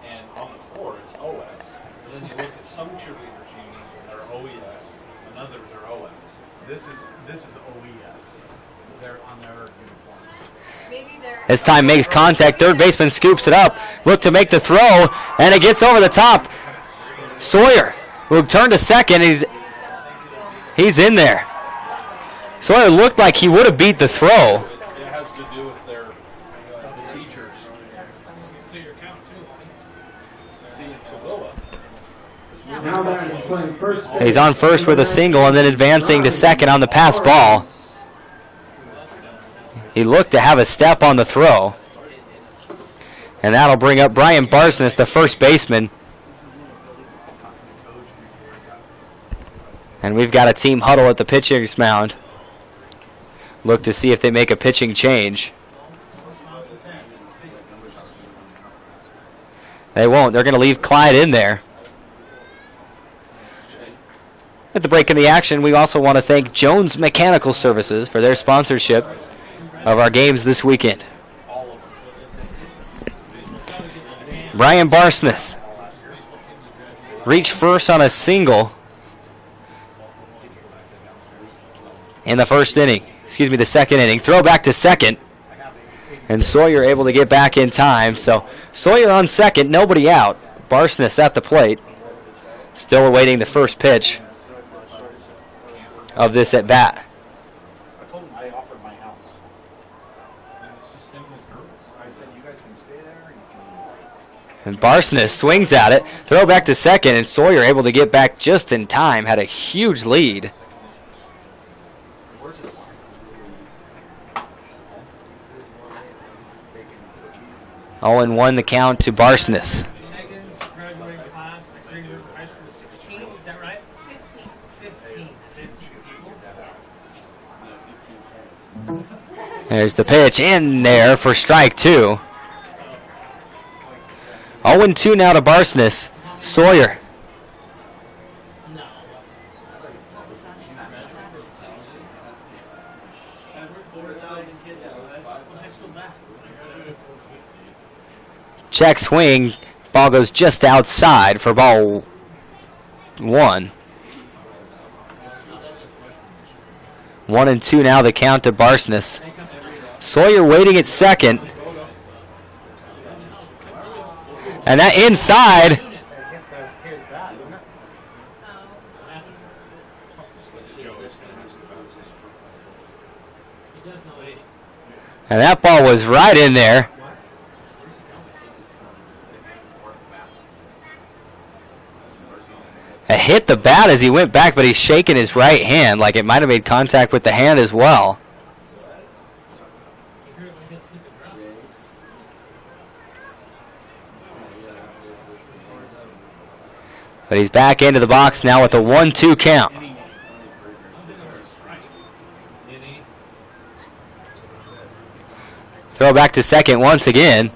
and on the floor, it's OS. And then you look at some cheerleaders' unis, and they're OES, and others are OS. This is OES. They're on their uniforms. Maybe they're. This time makes contact. Third baseman scoops it up. Look to make the throw, and it gets over the top. Sawyer will turn to second. He's in there. Sawyer looked like he would have beat the throw. It has to do with their the teachers. Clear count too. See, in Tooele, Now batting, playing first base. He's on first with a single and then advancing to second on the pass ball. He looked to have a step on the throw. And that'll bring up Brian Barsness, the first baseman. And we've got a team huddle at the pitcher's mound. Look to see if they make a pitching change. They won't. They're going to leave Clyde in there. At the break in the action, we also want to thank Jones Mechanical Services for their sponsorship of our games this weekend. Brian Barsness reached first on a single in the the second inning. Throw back to second. And Sawyer able to get back in time. So Sawyer on second, nobody out. Barsness at the plate. Still awaiting the first pitch of this at bat. I told him I offered my house. And it's just him and his girls. I said, you guys can stay there. You can. And Barsness swings at it. Throw back to second, and Sawyer able to get back just in time. Had a huge lead. 0-1 the count to Barsness. Megan's graduating class at Green River High School is 16, is that right? 15. 15. There's the pitch in there for strike 2. 0-2 now to Barsness. Sawyer. No. What high school's that? Check swing. Ball goes just outside for ball 1. 1-2 now the count to Barsness. Sawyer waiting at second. And that inside. And that ball was right in there. It hit the bat as he went back, but he's shaking his right hand like it might have made contact with the hand as well. But he's back into the box now with a 1-2 count. Throw back to second once again.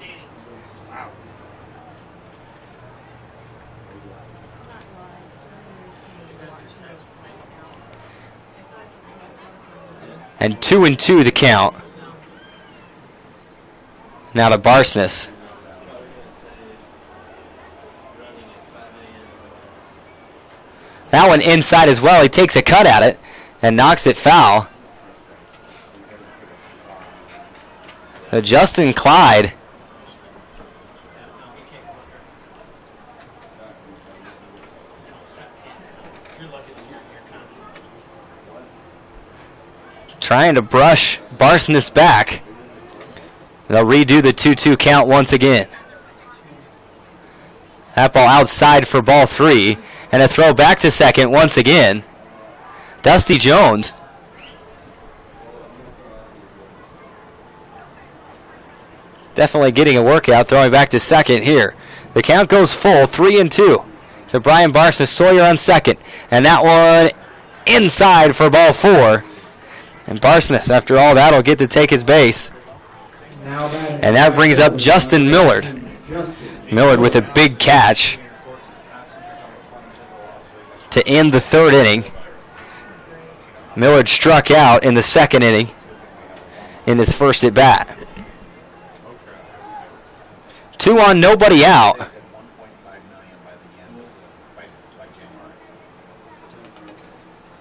And 2-2 the count. Now to Barsness. That one inside as well. He takes a cut at it and knocks it foul. So Justin Clyde trying to brush Barsness back. They'll redo the 2-2 count once again. That ball outside for ball 3. And a throw back to second once again. Dusty Jones. Definitely getting a workout, throwing back to second here. The count goes full, 3-2. So Brian Barsness, Sawyer on second. And that one inside for ball 4. And Barsness, after all that, will get to take his base. And that brings up Justin Millard. Millard with a big catch to end the 3rd inning. Millard struck out in the 2nd inning in his first at bat. 2 on, nobody out.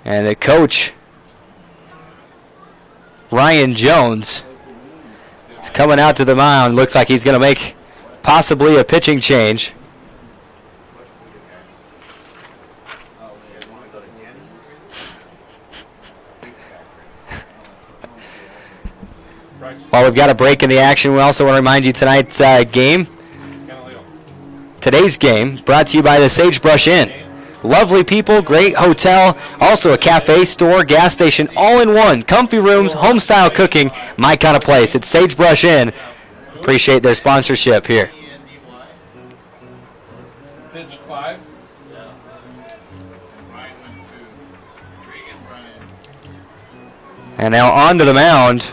And the coach, Ryan Jones, is coming out to the mound. Looks like he's going to make possibly a pitching change. While we've got a break in the action, we also want to remind you tonight's today's game, brought to you by the Sagebrush Inn. Lovely people, great hotel, also a cafe, store, gas station, all in one. Comfy rooms, home-style cooking, my kind of place. It's Sagebrush Inn. Appreciate their sponsorship here. Pitched 5. And now on to the mound.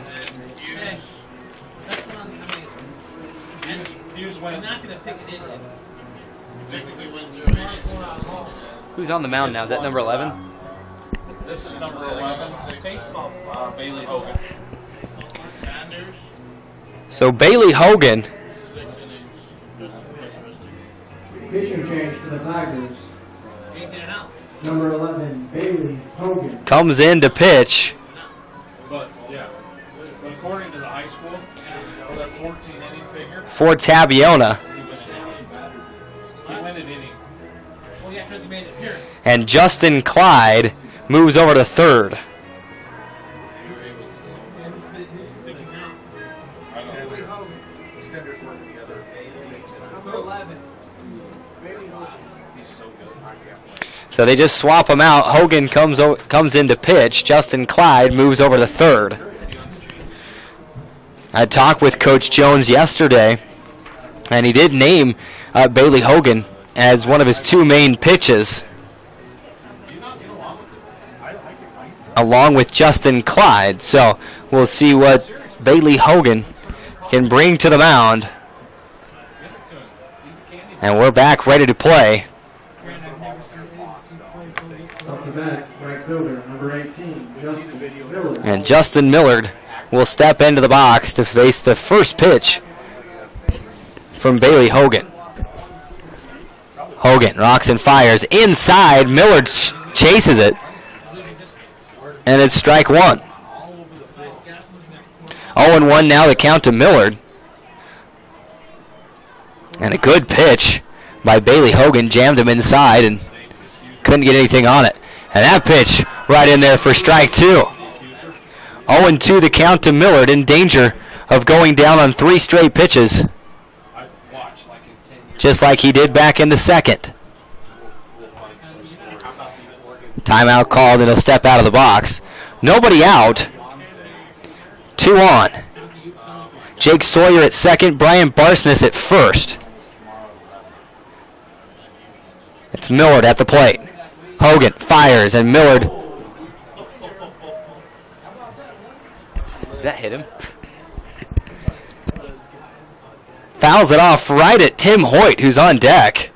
Who's on the mound now? Is that number 11? This is number 11. Bailey Hogan. So Bailey Hogan Pitching change for the Tigers. Number 11, Bailey Hogan. comes in to pitch. But, yeah. But according to the high school, that 14 inning figure, For Tabiona. he went an inning. Well, yeah, because he made it here. And Justin Clyde moves over to third. So they just swap him out. Hogan comes in to pitch. Justin Clyde moves over to third. I talked with Coach Jones yesterday, and he did name Bailey Hogan as one of his 2 main pitches, along with Justin Clyde. So we'll see what Bailey Hogan can bring to the mound. And we're back ready to play. Up the bat, right fielder, number 18, Justin Millard. And Justin Millard will step into the box to face the first pitch from Bailey Hogan. Hogan rocks and fires inside. Millard chases it. And it's strike 1. 0-1 now, the count to Millard. And a good pitch by Bailey Hogan. Jammed him inside and couldn't get anything on it. And that pitch right in there for strike 2. 0-2 the count to Millard, in danger of going down on 3 straight pitches, just like he did back in the 2nd. Timeout called, and he'll step out of the box. Nobody out. 2 on. Jake Sawyer at second, Brian Barsness at first. It's Millard at the plate. Hogan fires, and Millard. Did that hit him? Fouls it off right at Tim Hoyt, who's on deck.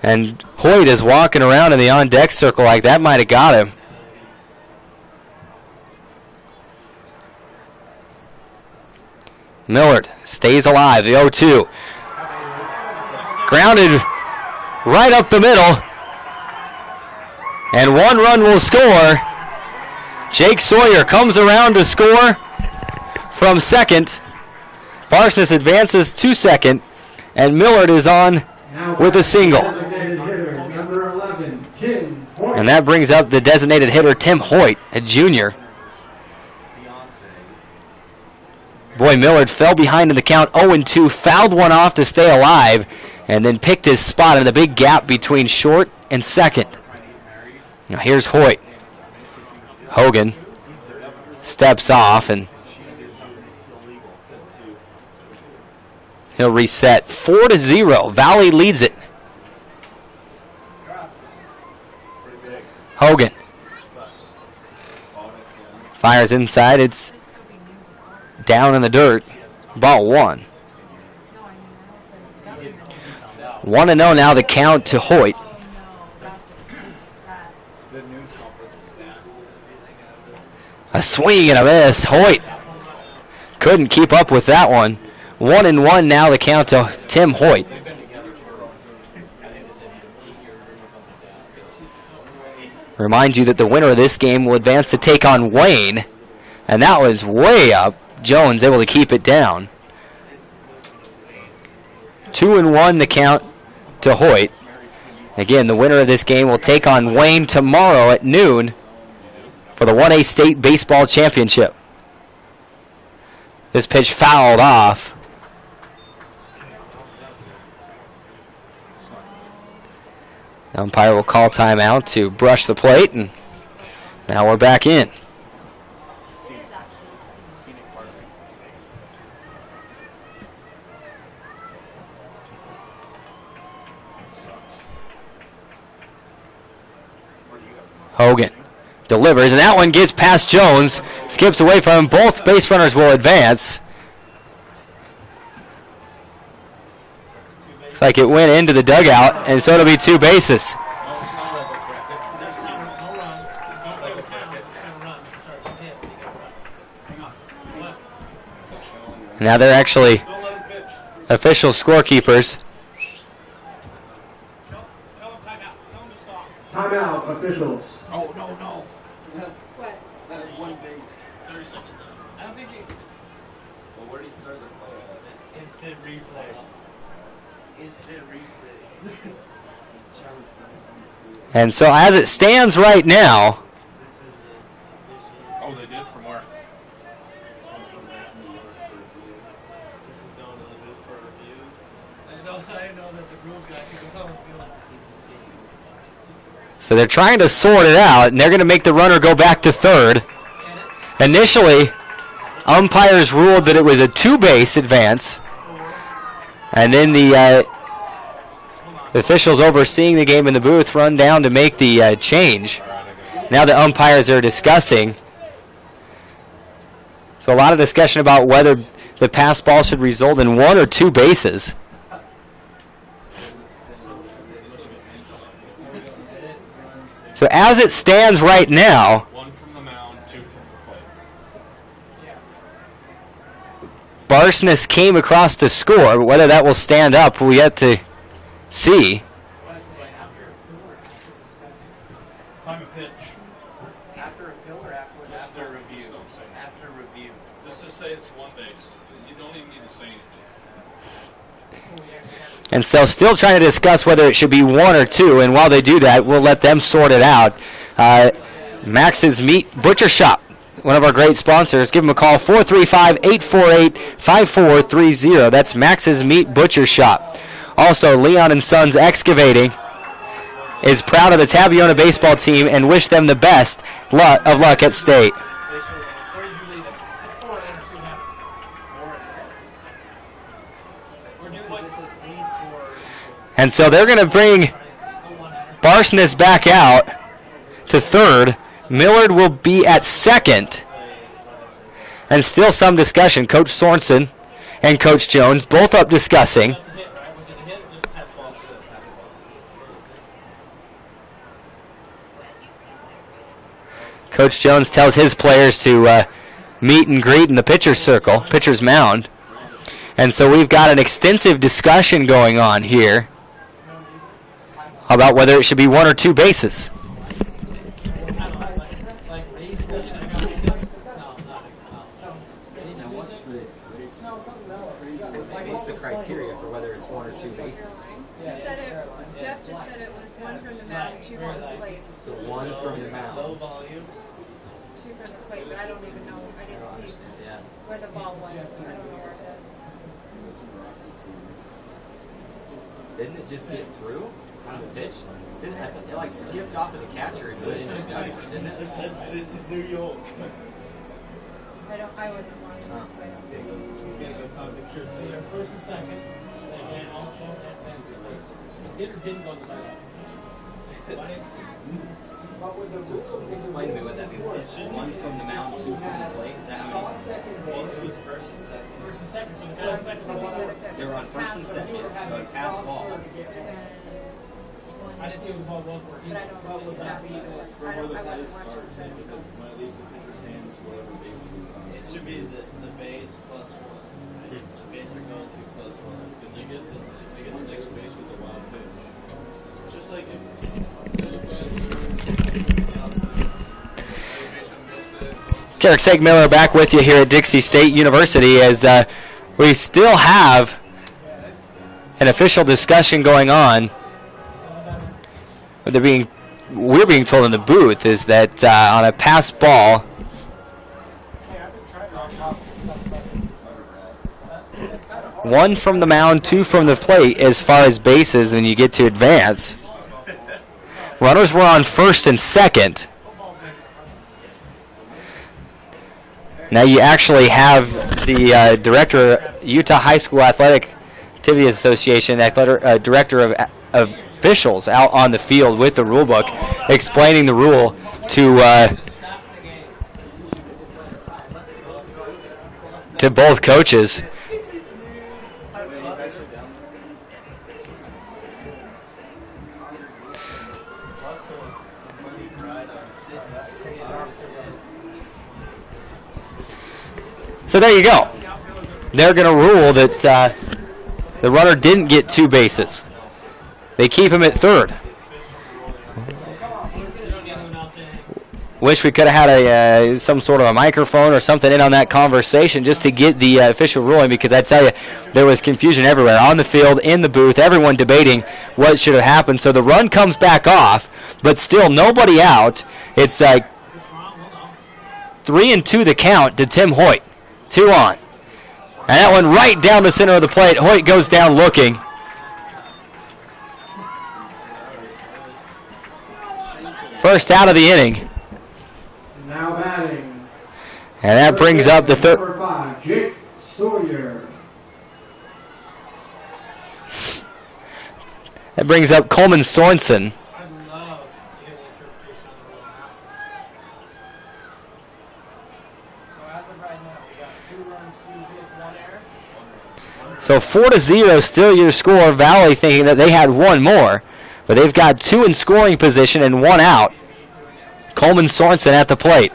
And Hoyt is walking around in the on-deck circle like that might have got him. Millard stays alive. The 0-2. Grounded right up the middle. And 1 run will score. Jake Sawyer comes around to score from second. Barsness advances to second. And Millard is on with a single. Designated hitter, number 11, Tim Hoyt. And that brings up the designated hitter, Tim Hoyt, a junior. Boy, Millard fell behind in the count 0-2, fouled one off to stay alive, and then picked his spot in the big gap between short and second. Now here's Hoyt. Hogan steps off, and he'll reset. 4-0. Valley leads it. Hogan fires inside. It's down in the dirt. Ball 1. 1-0 now the count to Hoyt. A swing and a miss. Hoyt couldn't keep up with that one. 1-1 now the count to Tim Hoyt. Remind you that the winner of this game will advance to take on Wayne. And that was way up. Jones able to keep it down. 2-1 the count to Hoyt. Again, the winner of this game will take on Wayne tomorrow at noon for the 1A State Baseball Championship. This pitch fouled off. The umpire will call timeout to brush the plate, and now we're back in. Hogan delivers, and that one gets past Jones. Skips away from him. Both base runners will advance. Looks like it went into the dugout, and so it'll be 2 bases. Now they're actually official scorekeepers. Timeout, officials. Oh, no, no. What? That is 1 base. 30 seconds. I don't think it. Well, where do you start the play at? Instant replay. Instant replay. And so as it stands right now, Oh, they did from where? This is going to the booth for review. I know that the rules guy can go home and feel. so they're trying to sort it out, and they're going to make the runner go back to third. Initially, umpires ruled that it was a 2-base advance, and then the officials overseeing the game in the booth run down to make the change. Now the umpires are discussing. So a lot of discussion about whether the pass ball should result in 1 or 2 bases. So as it stands right now, 1 from the mound, 2 from the plate. Barsness came across to score, but whether that will stand up, we have to see. Time of pitch. After a pill or after what? Just their review. After review. Let's just say it's 1 base. You don't even need to say anything. And so still trying to discuss whether it should be 1 or 2, and while they do that, we'll let them sort it out. Max's Meat Butcher Shop, one of our great sponsors. Give them a call, 435-848-5430. That's Max's Meat Butcher Shop. Also, Leon & Sons Excavating is proud of the Tabiona baseball team and wish them the best of luck at state. Where did you leave it? It's 4 and see what happens. 4 and We're doing this is 8-4. And so they're going to bring Barsness back out to third. Millard will be at second. And still some discussion. Coach Sorensen and Coach Jones both up discussing. Was it a hit or just a pass ball? Coach Jones tells his players to meet and greet in the pitcher's circle, pitcher's mound. And so we've got an extensive discussion going on here about whether it should be 1 or 2 bases. What's the criteria for whether it's 1 or 2 bases? Jeff just said it was 1 from the mound, 2 from the plate. So 1 from the mound. 2 from the plate, but I don't even know. I didn't see where the ball was. I don't know where it is. Didn't it just get through on the pitch? Didn't it? It like skipped off of the catcher and put it in the dugout, didn't it? They said it's in New York. I wasn't watching it, so I don't think. First and second, and then also that hitter didn't go to the left. Explain to me what that means. 1 from the mound, 2 from the plate. Is that how many? First and second, so the guy on second was They were on first and second, so it passed ball. I didn't see what the ball was where he But I don't know if that's what it was. I wasn't watching the second. It should be the base plus 1. The base are going to plus 1 because they get the next base with the wild pitch. Just like if Carrick Seg-Miller back with you here at Dixie State University as we still have an official discussion going on. What we're being told in the booth is that on a pass ball, one from the mound, 2 from the plate as far as bases, and you get to advance. Runners were on first and second. Now you actually have the director, Utah High School Athletic Activities Association, director of officials out on the field with the rule book, explaining the rule to both coaches. So there you go. They're going to rule that the runner didn't get 2 bases. They keep him at third. Wish we could have had some sort of a microphone or something in on that conversation just to get the official ruling, because I tell you, there was confusion everywhere. On the field, in the booth, everyone debating what should have happened. So the run comes back off, but still nobody out. It's 3-2 the count to Tim Hoyt. 2 on. And that one right down the center of the plate. Hoyt goes down looking. First out of the inning. Now batting. And that brings up the third. Number 5, Jake Sawyer. That brings up Coleman Sorensen. So 4-0 still your score. Valley thinking that they had 1 more, but they've got 2 in scoring position and 1 out. Coleman Sorensen at the plate.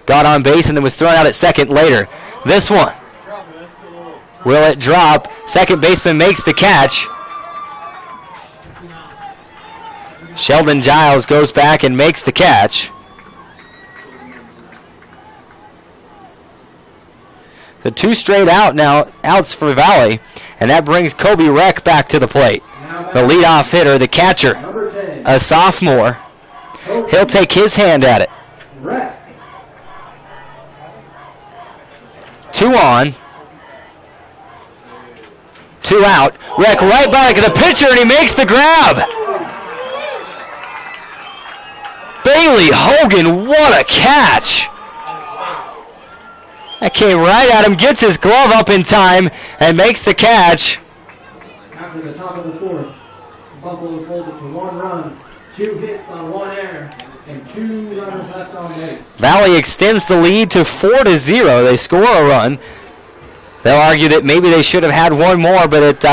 Got on base and then was thrown out at second later. This one. Will it drop? Second baseman makes the catch. Sheldon Giles goes back and makes the catch. So 2 straight outs for Valley, and that brings Kobe Reck back to the plate. The leadoff hitter, the catcher, a sophomore. He'll take his hand at it. 2 on. 2 out. Reck right back at the pitcher, and he makes the grab. Bailey Hogan, what a catch. That came right at him, gets his glove up in time, and makes the catch. After the top of the 4th, Buffaloes hold it to 1 run, 2 hits on 1 error, and 2 runners left on base. Valley extends the lead to 4-0. They score a run. They'll argue that maybe they should have had 1 more, but it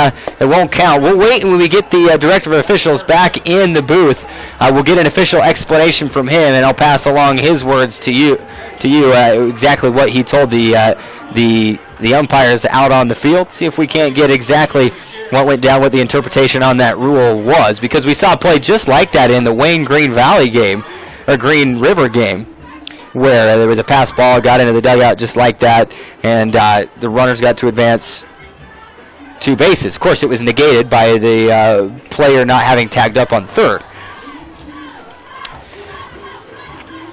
won't count. We'll wait when we get the director of officials back in the booth. We'll get an official explanation from him, and I'll pass along his words to you exactly what he told the the umpires out on the field, see if we can't get exactly what went down, what the interpretation on that rule was, because we saw a play just like that in the Wayne Green Valley game, or Green River game, where there was a pass ball, got into the dugout just like that, and the runners got to advance 2 bases. Of course, it was negated by the player not having tagged up on third.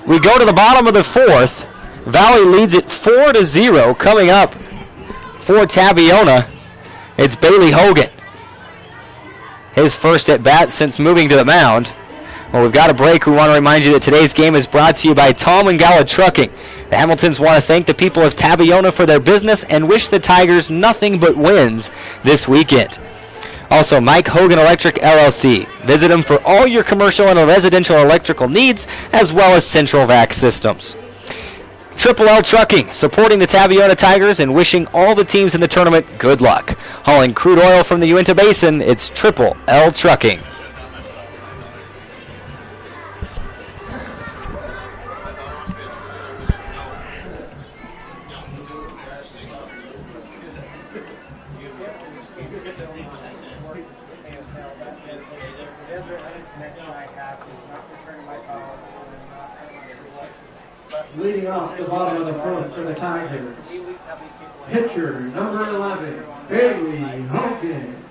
We go to the bottom of the 4th. Valley leads it 4-0. Coming up for Tabiona, it's Bailey Hogan. His first at bat since moving to the mound. Well, we've got a break. We want to remind you that today's game is brought to you by Tom and Gala Trucking. The Hamiltons want to thank the people of Tabiona for their business and wish the Tigers nothing but wins this weekend. Also, Mike Hogan Electric LLC. Visit them for all your commercial and residential electrical needs, as well as central vac systems. Triple L Trucking, supporting the Tabiona Tigers and wishing all the teams in the tournament good luck. Hauling crude oil from the Uinta Basin, it's Triple L Trucking. Leading off the bottom of the 4th for the Tigers. Pitcher number 11, Bailey Hogan.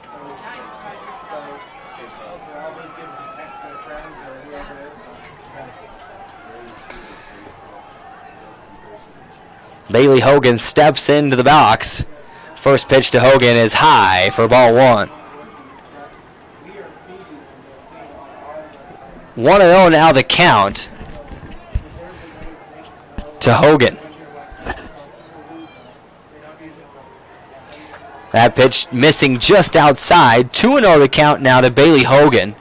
Bailey Hogan steps into the box. First pitch to Hogan is high for ball 1. 1-0 now the count to Hogan. That pitch missing just outside. 2-0 the count now to Bailey Hogan.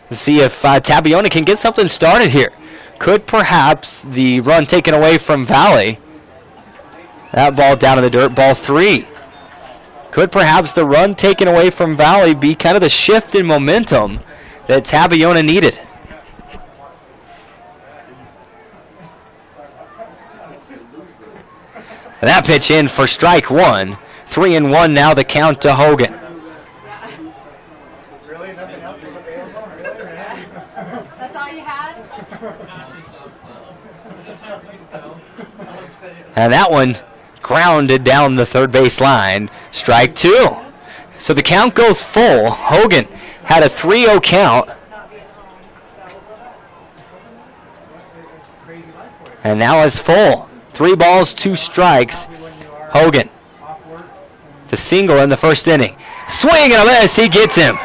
Let's see if Tabiona can get something started here. Could perhaps the run taken away from Valley, that ball down in the dirt, ball 3. Could perhaps the run taken away from Valley be kind of the shift in momentum that Tabiona needed? And that pitch in for strike 1. 3-1 now the count to Hogan. That's all you had? And that one grounded down the third base line. Strike 2. So the count goes full. Hogan had a 3-0 count. And now it's full. 3 balls, 2 strikes. Hogan, the single in the first inning. Swing and a miss. He gets him.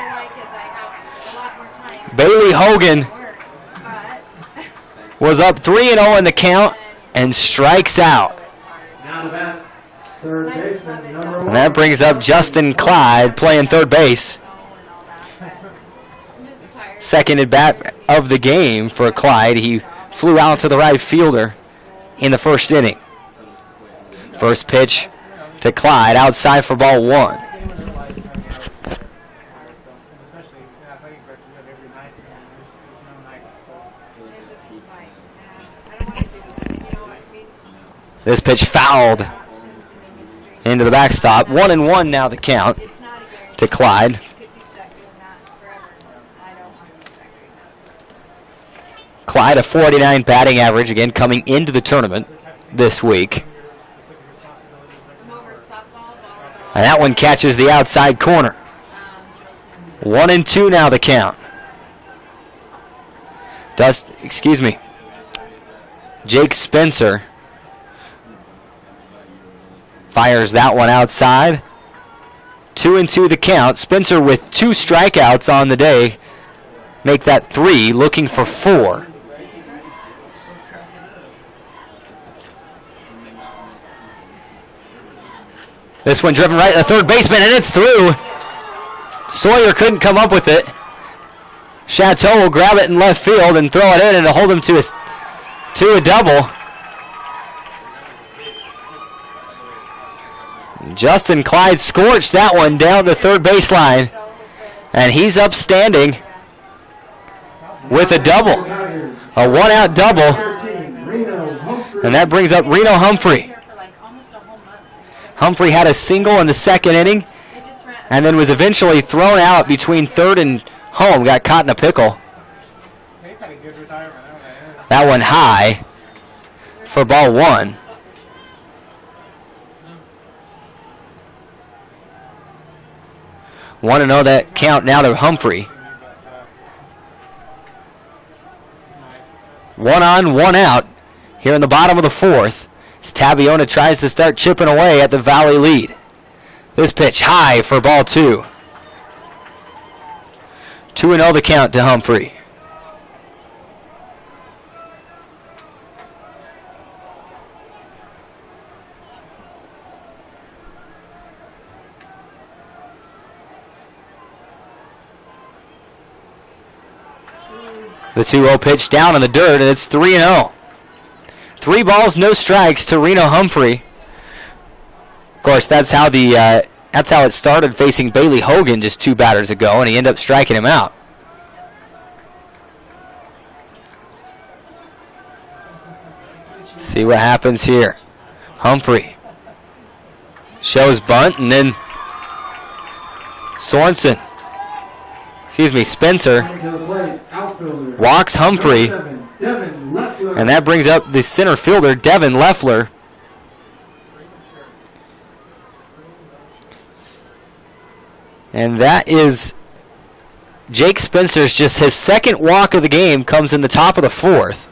Bailey Hogan was up 3-0 in the count and strikes out. Now to bat, third baseman number 1. And that brings up Justin Clyde playing third base. Second at bat of the game for Clyde. He flew out to the right fielder in the first inning. First pitch to Clyde outside for ball 1. This pitch fouled into the backstop. 1-1 now the count to Clyde. Clyde, a 49 batting average, again coming into the tournament this week. And that one catches the outside corner. 1-2 now the count. Jake Spencer fires that one outside. 2-2 the count. Spencer with 2 strikeouts on the day. Make that 3, looking for 4. This one driven right at the third baseman, and it's through. Sawyer couldn't come up with it. Chateau will grab it in left field and throw it in and hold him to a double. Justin Clyde scorched that one down the third baseline, and he's upstanding with a double, a 1-out double, and that brings up Reno Humphrey. Humphrey had a single in the second inning and then was eventually thrown out between third and home. Got caught in a pickle. They've had a good retirement, haven't they? That one high for ball 1. Want to know that count now to Humphrey. 1 on, 1 out here in the bottom of the 4th as Tabiona tries to start chipping away at the Valley lead. This pitch high for ball 2. 2-0 the count to Humphrey. The 2-0 pitch down in the dirt, and it's 3-0. 3 balls, no strikes to Reno Humphrey. Of course, that's how it started, facing Bailey Hogan just 2 batters ago, and he ended up striking him out. See what happens here. Humphrey shows bunt, and then Spencer walks Humphrey, and that brings up the center fielder, Devin Leffler. And that is Jake Spencer's just his second walk of the game, comes in the top of the 4th.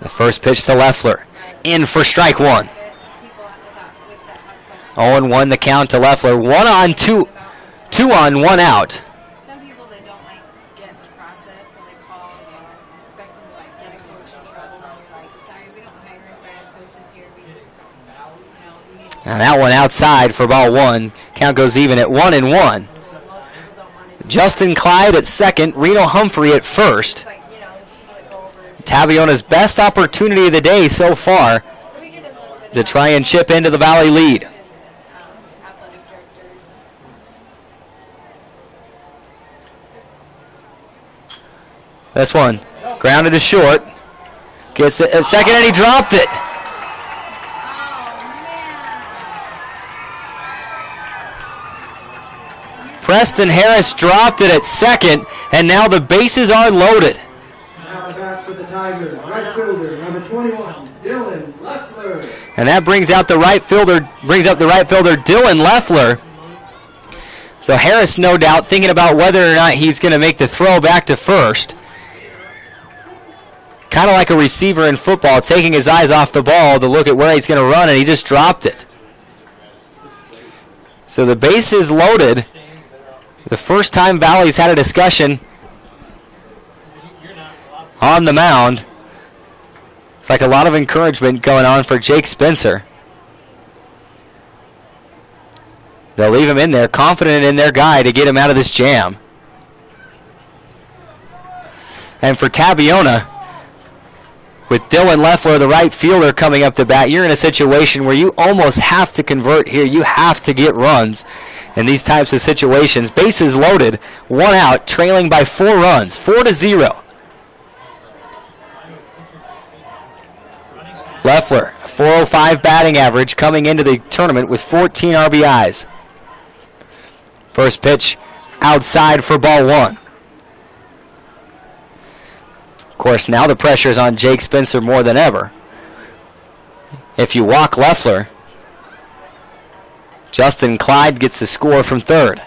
The first pitch to Leffler, in for strike 1. 0-1 the count to Leffler. 1 on, 2 on, 1 out. Some people, they don't like get the process, so they call expecting to like get a coach in trouble, and they're like, sorry, we don't hire coaches here. We just, we need. And that one outside for ball 1. Count goes even at 1-1. Justin Clyde at second, Reno Humphrey at first. Tabiona's best opportunity of the day so far to try and chip into the Valley lead. This one grounded to short. Gets it at second, and he dropped it. Preston Harris dropped it at second, and now the bases are loaded. Now back for the Tigers, right fielder, number 21, Dylan Leffler. And that brings up the right fielder, Dylan Leffler. So Harris, no doubt, thinking about whether or not he's going to make the throw back to first. Kind of like a receiver in football, taking his eyes off the ball to look at where he's going to run, and he just dropped it. So the base is loaded. The first time Valley's had a discussion on the mound. It's like a lot of encouragement going on for Jake Spencer. They'll leave him in there, confident in their guy to get him out of this jam. And for Tabiona, with Dylan Leffler, the right fielder, coming up to bat, you're in a situation where you almost have to convert here. You have to get runs in these types of situations. Bases loaded, 1 out, trailing by 4 runs, 4-0. Leffler, 405 batting average, coming into the tournament with 14 RBIs. First pitch outside for ball 1. Of course, now the pressure is on Jake Spencer more than ever. If you walk Leffler, Justin Clyde gets the score from third.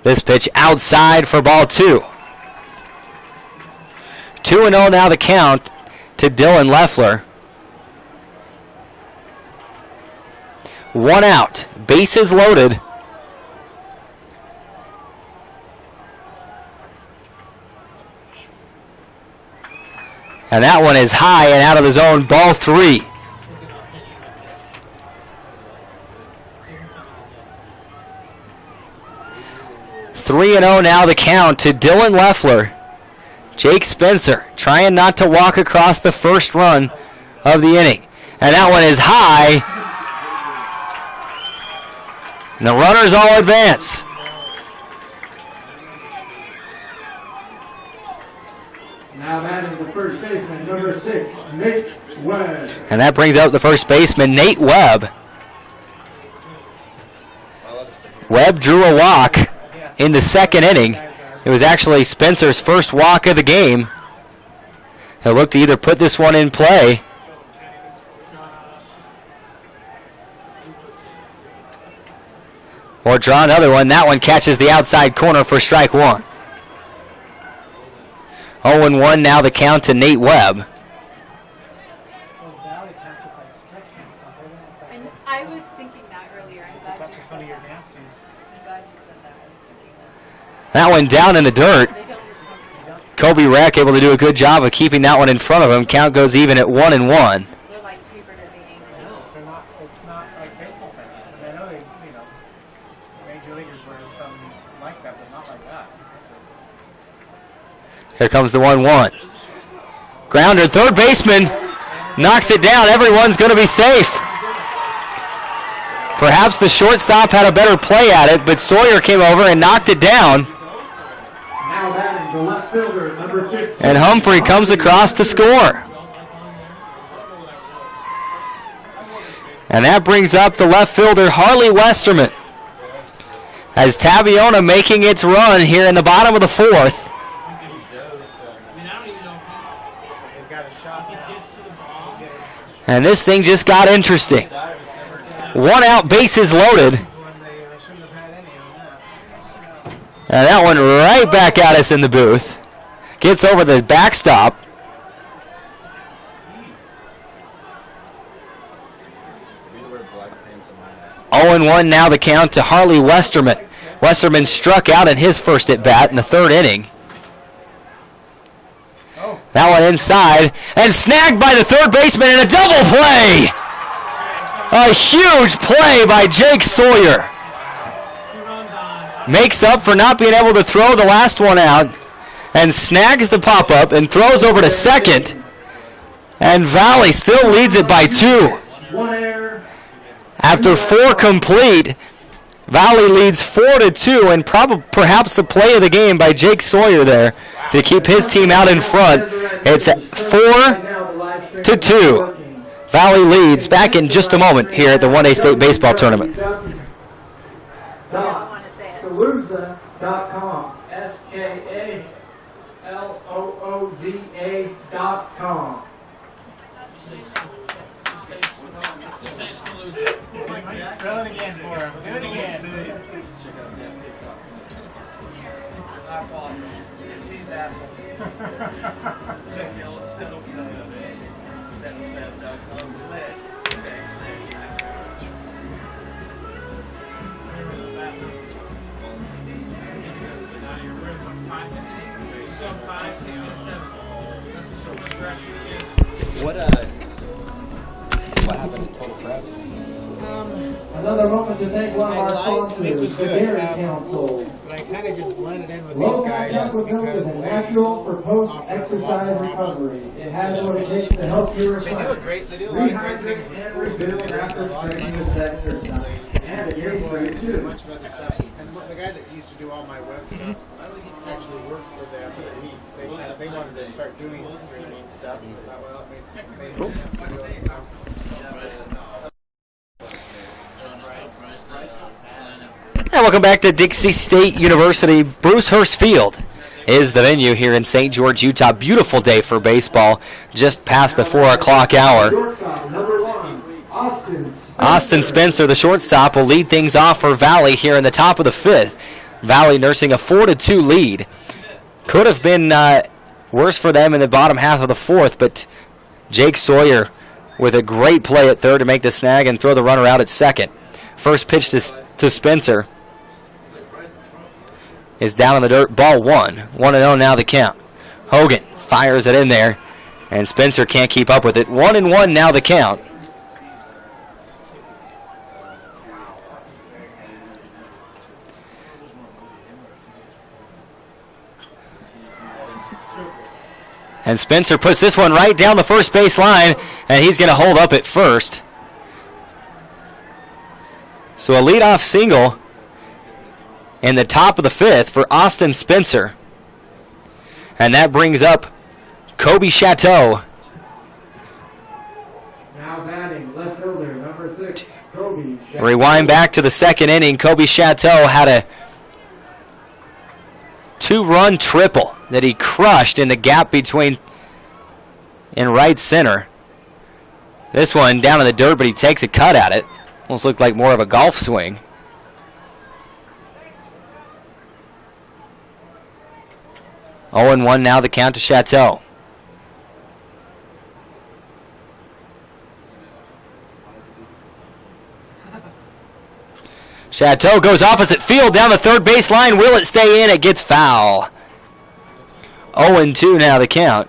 This pitch outside for ball 2. 2-0 now the count to Dylan Leffler. 1 out, bases loaded. And that one is high and out of the zone, ball 3. Three and 0 now the count to Dylan Leffler. Jake Spencer trying not to walk across the first run of the inning. And that one is high. And the runners all advance. Now batting the first baseman, number 6, Nate Webb. And that brings out the first baseman, Nate Webb. Webb drew a walk in the second inning. It was actually Spencer's first walk of the game. He'll look to either put this one in play or draw another one. That one catches the outside corner for strike one. 0-1 now the count to Nate Webb. And I was thinking that earlier. I'm glad you said that. I'm glad you said that. I was thinking that. That one down in the dirt. They don't respond. Kobe Reck able to do a good job of keeping that one in front of him. Count goes even at 1-1. They're like tapered at the angle. No, they're not. It's not like baseball fans. I mean, I know they, major leaguers wear something like that, but not like that. Here comes the 1-1. Grounder, third baseman knocks it down. Everyone's going to be safe. Perhaps the shortstop had a better play at it, but Sawyer came over and knocked it down. Now batting the left fielder, number 15. And Humphrey comes across to score. And that brings up the left fielder, Harley Westerman. As Tabiona making its run here in the bottom of the fourth. And this thing just got interesting. One out, bases loaded. And that one right back at us in the booth. Gets over the backstop. Oh, 0-1 now the count to Harley Westerman. Westerman struck out in his first at bat in the third inning. That one inside and snagged by the third baseman in a double play. A huge play by Jake Sawyer. Makes up for not being able to throw the last one out and snags the pop-up and throws over to second. And Valley still leads it by 2. After 4 complete, Valley leads 4-2, and perhaps the play of the game by Jake Sawyer there to keep his team out in front. It's 4-2. Valley leads. Back in just a moment here at the 1A State Baseball Tournament. Skalooza.com. SKALOOZA.com. Spell it again for him. Do it again. It's these assholes. Check out What happened to Total Preps? Another moment to thank one of our It sponsors, was the good. Dairy Council. But I kind of just blended in with Low these fat guys chocolate milk because is a natural for post-exercise recovery. It has what it takes to help you they do a recover. great, they do a lot of great Rehydrate things with and schools. rebuild They after do a lot of strenuous money. exercise. And it tastes A great too. bunch of other stuff. And the guy that used to do all my web stuff actually worked for them. But they wanted to start doing streaming stuff. So that well, it made sense to do it. And welcome back to Dixie State University. Brucehurst Field is the venue here in St. George, Utah. Beautiful day for baseball, just past the 4 o'clock hour. Shortstop, number 1, Austin Spencer, the shortstop, will lead things off for Valley here in the top of the 5th. Valley nursing a 4-2 lead. Could have been worse for them in the bottom half of the 4th, but Jake Sawyer with a great play at third to make the snag and throw the runner out at second. First pitch to Spencer is down in the dirt, ball 1. 1-0 now the count. Hogan fires it in there, and Spencer can't keep up with it. 1-1 now the count. And Spencer puts this one right down the first base line, and he's going to hold up at first. So a leadoff single in the top of the 5th for Austin Spencer. And that brings up Kobe Chateau. Now batting, left fielder, number 6, Kobe Chateau. Rewind back to the 2nd inning. Kobe Chateau had a 2-run triple that he crushed in the gap between and right center. This one down in the dirt, but he takes a cut at it. Almost looked like more of a golf swing. Oh, 0-1 now the count to Chateau. Chateau goes opposite field down the third base line. Will it stay in? It gets foul. 0-2 now the count.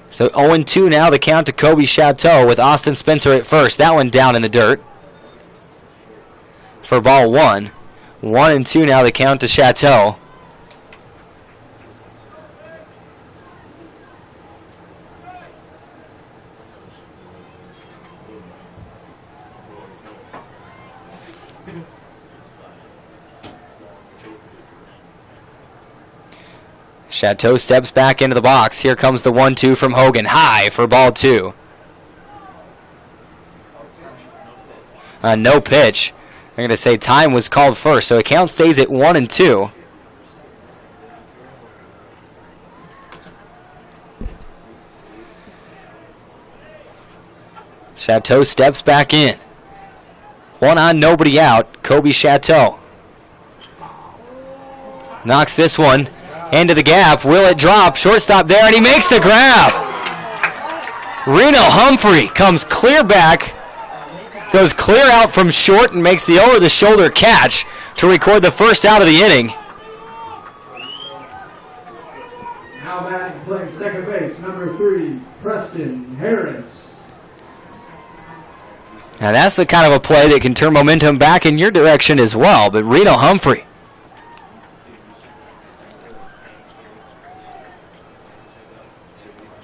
So 0-2 now the count to Kobe Chateau with Austin Spencer at first. That one down in the dirt for ball 1. 1-2 now the count to Chateau. Chateau steps back into the box. Here comes the 1-2 from Hogan. High for ball 2. No pitch. I'm going to say time was called first, so the count stays at 1-2. Chateau steps back in. 1 on, nobody out. Kobe Chateau knocks this one into the gap. Will it drop? Shortstop there, and he makes the grab. Reno Humphrey comes clear back, goes clear out from short, and makes the over-the-shoulder catch to record the first out of the inning. Now batting, playing second base, number 3, Preston Harris. Now that's the kind of a play that can turn momentum back in your direction as well, but Reno Humphrey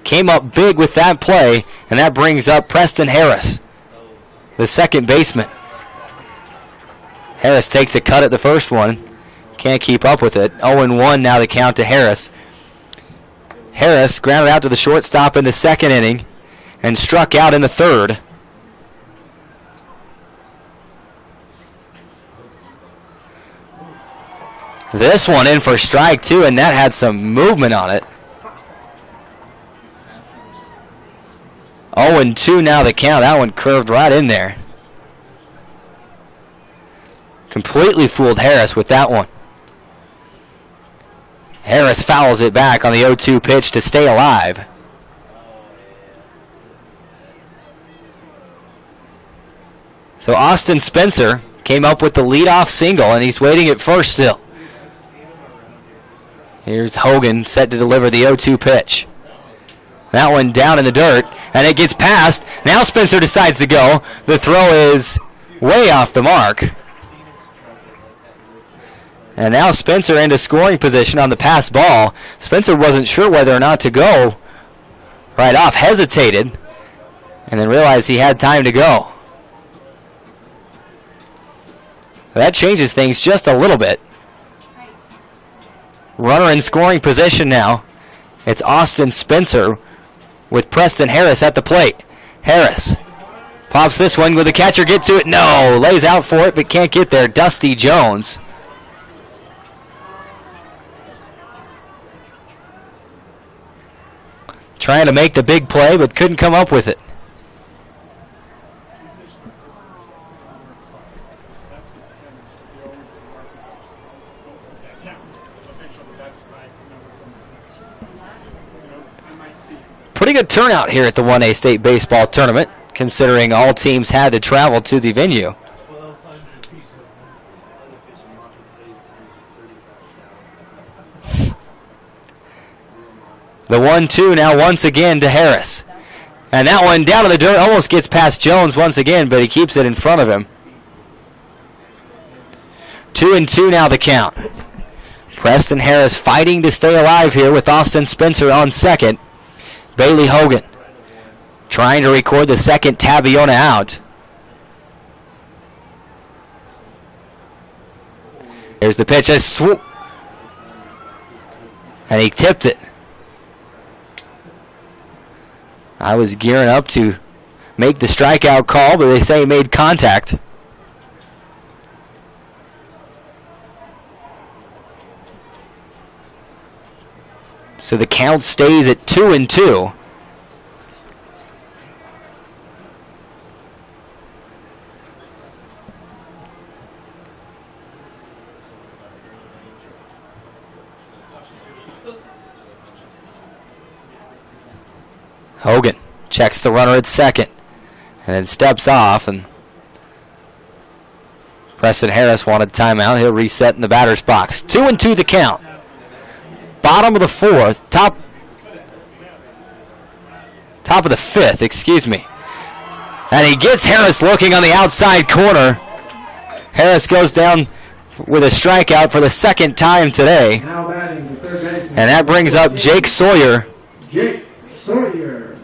came up big with that play, and that brings up Preston Harris, the second baseman. Harris takes a cut at the first one. Can't keep up with it. 0-1 now the count to Harris. Harris grounded out to the shortstop in the second inning and struck out in the third. This one in for strike two, and that had some movement on it. 0-2 now the count. That one curved right in there. Completely fooled Harris with that one. Harris fouls it back on the 0-2 pitch to stay alive. So Austin Spencer came up with the leadoff single, and he's waiting at first still. Here's Hogan set to deliver the 0-2 pitch. That one down in the dirt, and it gets past. Now Spencer decides to go. The throw is way off the mark. And now Spencer into scoring position on the pass ball. Spencer wasn't sure whether or not to go right off, hesitated, and then realized he had time to go. That changes things just a little bit. Runner in scoring position now. It's Austin Spencer with Preston Harris at the plate. Harris pops this one. Will the catcher get to it? No. Lays out for it, but can't get there. Dusty Jones. Trying to make the big play, but couldn't come up with it. Pretty good turnout here at the 1A State Baseball Tournament, considering all teams had to travel to the venue. The 1-2 now once again to Harris. And that one down to the dirt, almost gets past Jones once again, but he keeps it in front of him. 2-2 now the count. Preston Harris fighting to stay alive here with Austin Spencer on second. Bailey Hogan trying to record the second Tabiona out. Here's the pitch, a swoop. And he tipped it. I was gearing up to make the strikeout call, but they say he made contact. So the count stays at 2-2. Hogan checks the runner at second and then steps off, and Preston Harris wanted timeout. He'll reset in the batter's box. 2-2 the count. Bottom of the fourth, top of the fifth, excuse me. And he gets Harris looking on the outside corner. Harris goes down with a strikeout for the second time today. Now batting the third baseman. And that brings up Jake Sawyer. Jake Sawyer.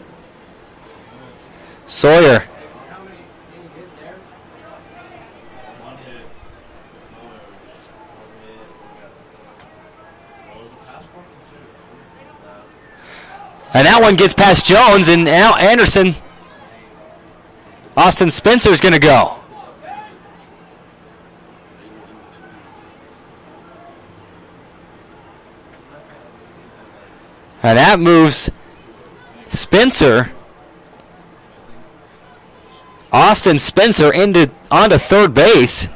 Sawyer and that one gets past Jones, and now Anderson. Austin Spencer's going to go. And that moves Spencer, Austin Spencer, onto third base.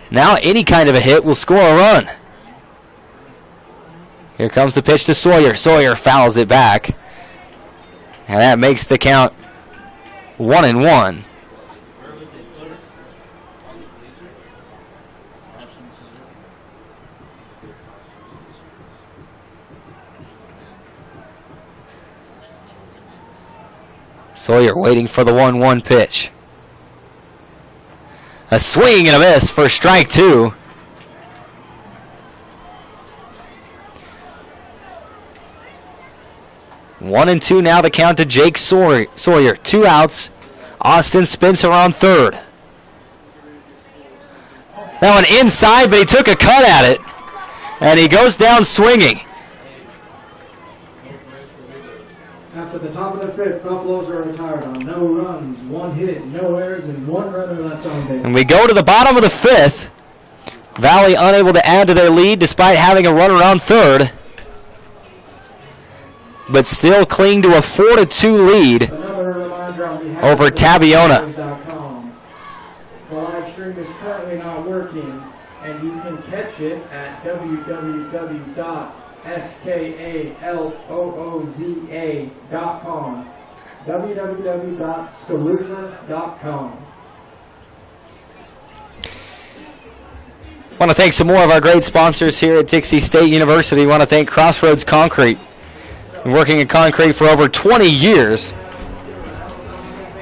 Now any kind of a hit will score a run. Here comes the pitch to Sawyer. Sawyer fouls it back. And that makes the count 1-1. Sawyer waiting for the 1-1 pitch. A swing and a miss for strike two. One and two now the count to Jake Sawyer. 2 outs. Austin Spencer on third. That one inside, but he took a cut at it. And he goes down swinging. After the top of the fifth, Buffaloes are retired on no runs, 1 hit, no errors, and 1 runner left on base. And we go to the bottom of the fifth. Valley unable to add to their lead despite having a runner on third, but still cling to a 4-2 lead over Tabiona. The live stream is currently not working, and you can catch it at www.skalooza.com. www.skalooza.com. I want to thank some more of our great sponsors here at Dixie State University. I want to thank Crossroads Concrete. Been working in concrete for over 20 years.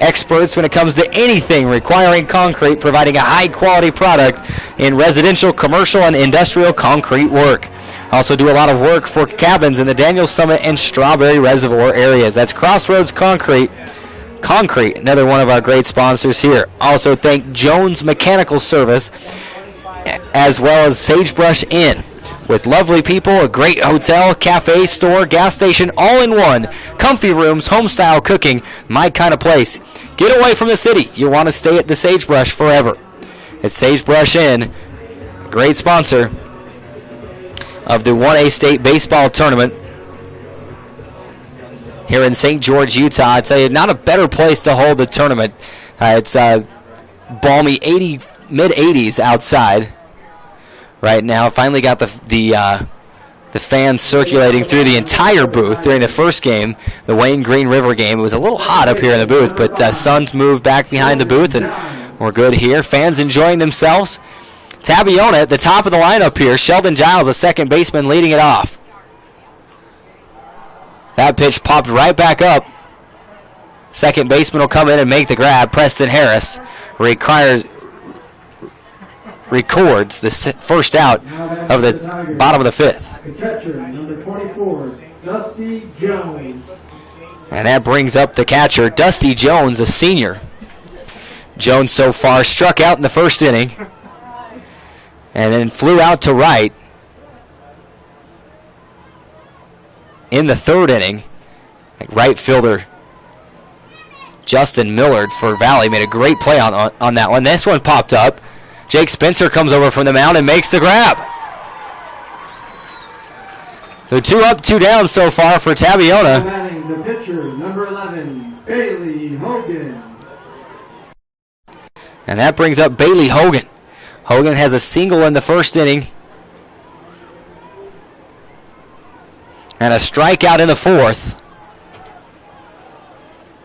Experts when it comes to anything requiring concrete, providing a high-quality product in residential, commercial, and industrial concrete work. Also do a lot of work for cabins in the Daniel Summit and Strawberry Reservoir areas. That's Crossroads Concrete. Concrete, another one of our great sponsors here. Also thank Jones Mechanical Service, as well as Sagebrush Inn. With lovely people, a great hotel, cafe, store, gas station, all in one. Comfy rooms, home-style cooking, my kind of place. Get away from the city. You want to stay at the Sagebrush forever. It's Sagebrush Inn, a great sponsor of the 1A State Baseball Tournament here in St. George, Utah. I'd say not a better place to hold the tournament. It's balmy mid-80s outside right now. Finally got the fans circulating through the entire booth during the first game, the Wayne Green River game. It was a little hot up here in the booth, but Suns moved back behind the booth, and we're good here. Fans enjoying themselves. Tabiona at the top of the lineup here. Sheldon Giles, a second baseman, leading it off. That pitch popped right back up. Second baseman will come in and make the grab. Preston Harris records the first out of the bottom of the fifth. The catcher, number 24, Dusty Jones. And that brings up the catcher, Dusty Jones, a senior. Jones so far struck out in the first inning and then flew out to right in the third inning. Right fielder Justin Millard for Valley made a great play on that one. This one popped up. Jake Spencer comes over from the mound and makes the grab. So 2 up, 2 down so far for Tabiona. Batting the pitcher, number 11, Bailey Hogan. And that brings up Bailey Hogan. Hogan has a single in the first inning and a strikeout in the fourth.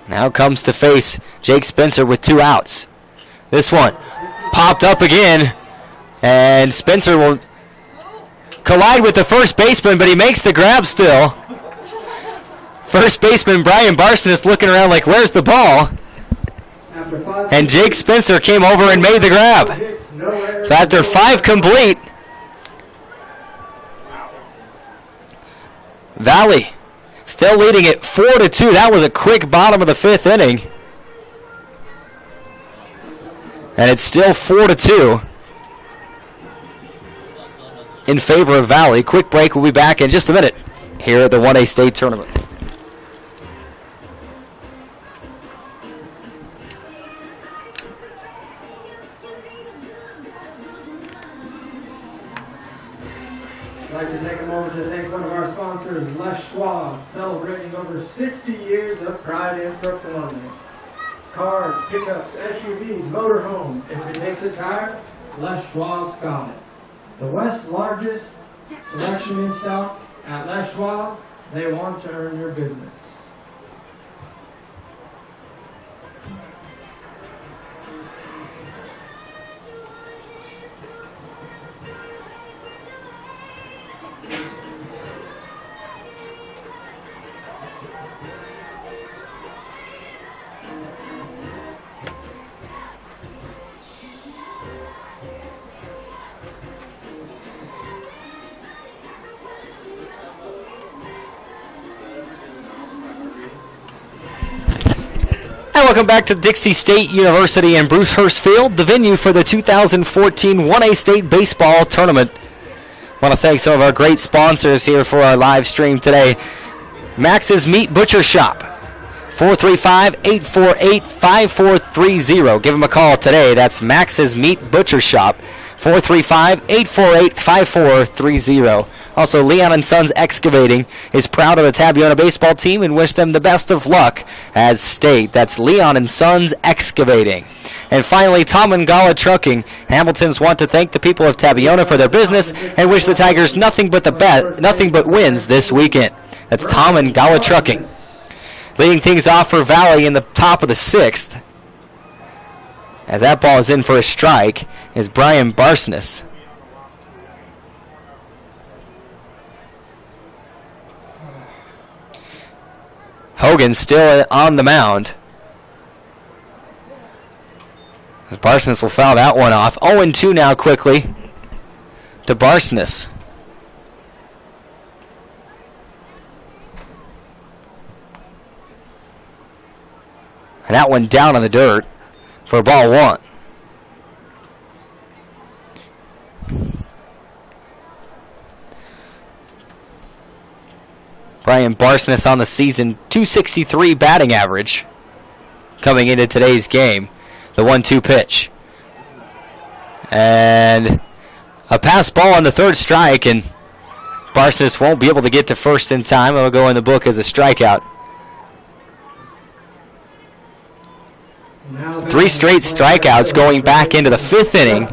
Now comes to face Jake Spencer with 2 outs. This one popped up again, and Spencer will collide with the first baseman, but he makes the grab still. First baseman Brian Barson is looking around like, where's the ball? And Jake Spencer came over and made the grab. So after 5 complete, Valley still leading it 4-2. That was a quick bottom of the fifth inning. And it's still 4-2 in favor of Valley. Quick break. We'll be back in just a minute here at the 1A state tournament. I'd like to take a moment to thank one of our sponsors, Les Schwab, celebrating over 60 years of pride in performance. Cars, pickups, SUVs, motorhome. If it makes it tired, Les Schwab's got it. The West's largest selection in stock at Les Schwab. They want to earn your business. Welcome back to Dixie State University and Bruce Hurst Field, the venue for the 2014 1A State Baseball Tournament. I want to thank some of our great sponsors here for our live stream today. Max's Meat Butcher Shop, 435-848-5430. Give them a call today. That's Max's Meat Butcher Shop, 435-848-5430. Also, Leon & Sons Excavating is proud of the Tabiona baseball team and wish them the best of luck at state. That's Leon & Sons Excavating. And finally, Tom and Gala Trucking. Hamiltons want to thank the people of Tabiona for their business and wish the Tigers nothing but wins this weekend. That's Tom and Gala Trucking. Leading things off for Valley in the top of the sixth, as that ball is in for a strike, is Brian Barsness. Hogan still on the mound. Barsness will foul that one off. 0-2 now quickly to Barsness. And that one down on the dirt for ball 1. Brian Barsness on the season, .263 batting average coming into today's game. The 1-2 pitch. And a pass ball on the third strike, and Barsness won't be able to get to first in time. It'll go in the book as a strikeout. 3 straight strikeouts going back into the 5th inning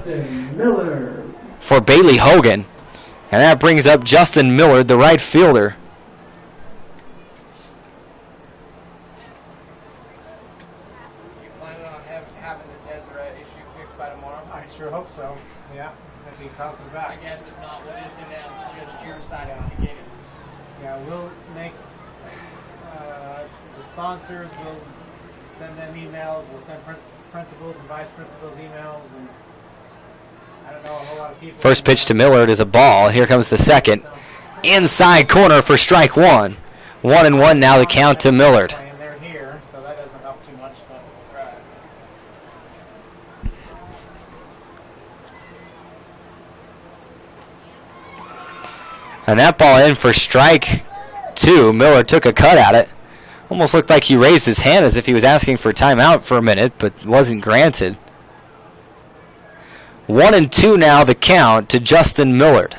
for Bailey Hogan. And that brings up Justin Millard, the right fielder. Sure hope so. Yeah, if he calls me back. I guess if not, what is to now? It's just your side of the game. Yeah, we'll make The sponsors will send them emails. We'll send principals and vice principals emails, and I don't know, a whole lot of people. First pitch to Millard is a ball. Here comes the second. Inside corner for strike one. 1-1 now the count to Millard. They're here, so that doesn't help too much, but And that ball in for strike two. Miller took a cut at it. Almost looked like he raised his hand as if he was asking for timeout for a minute, but wasn't granted. 1-2 now the count to Justin Millard.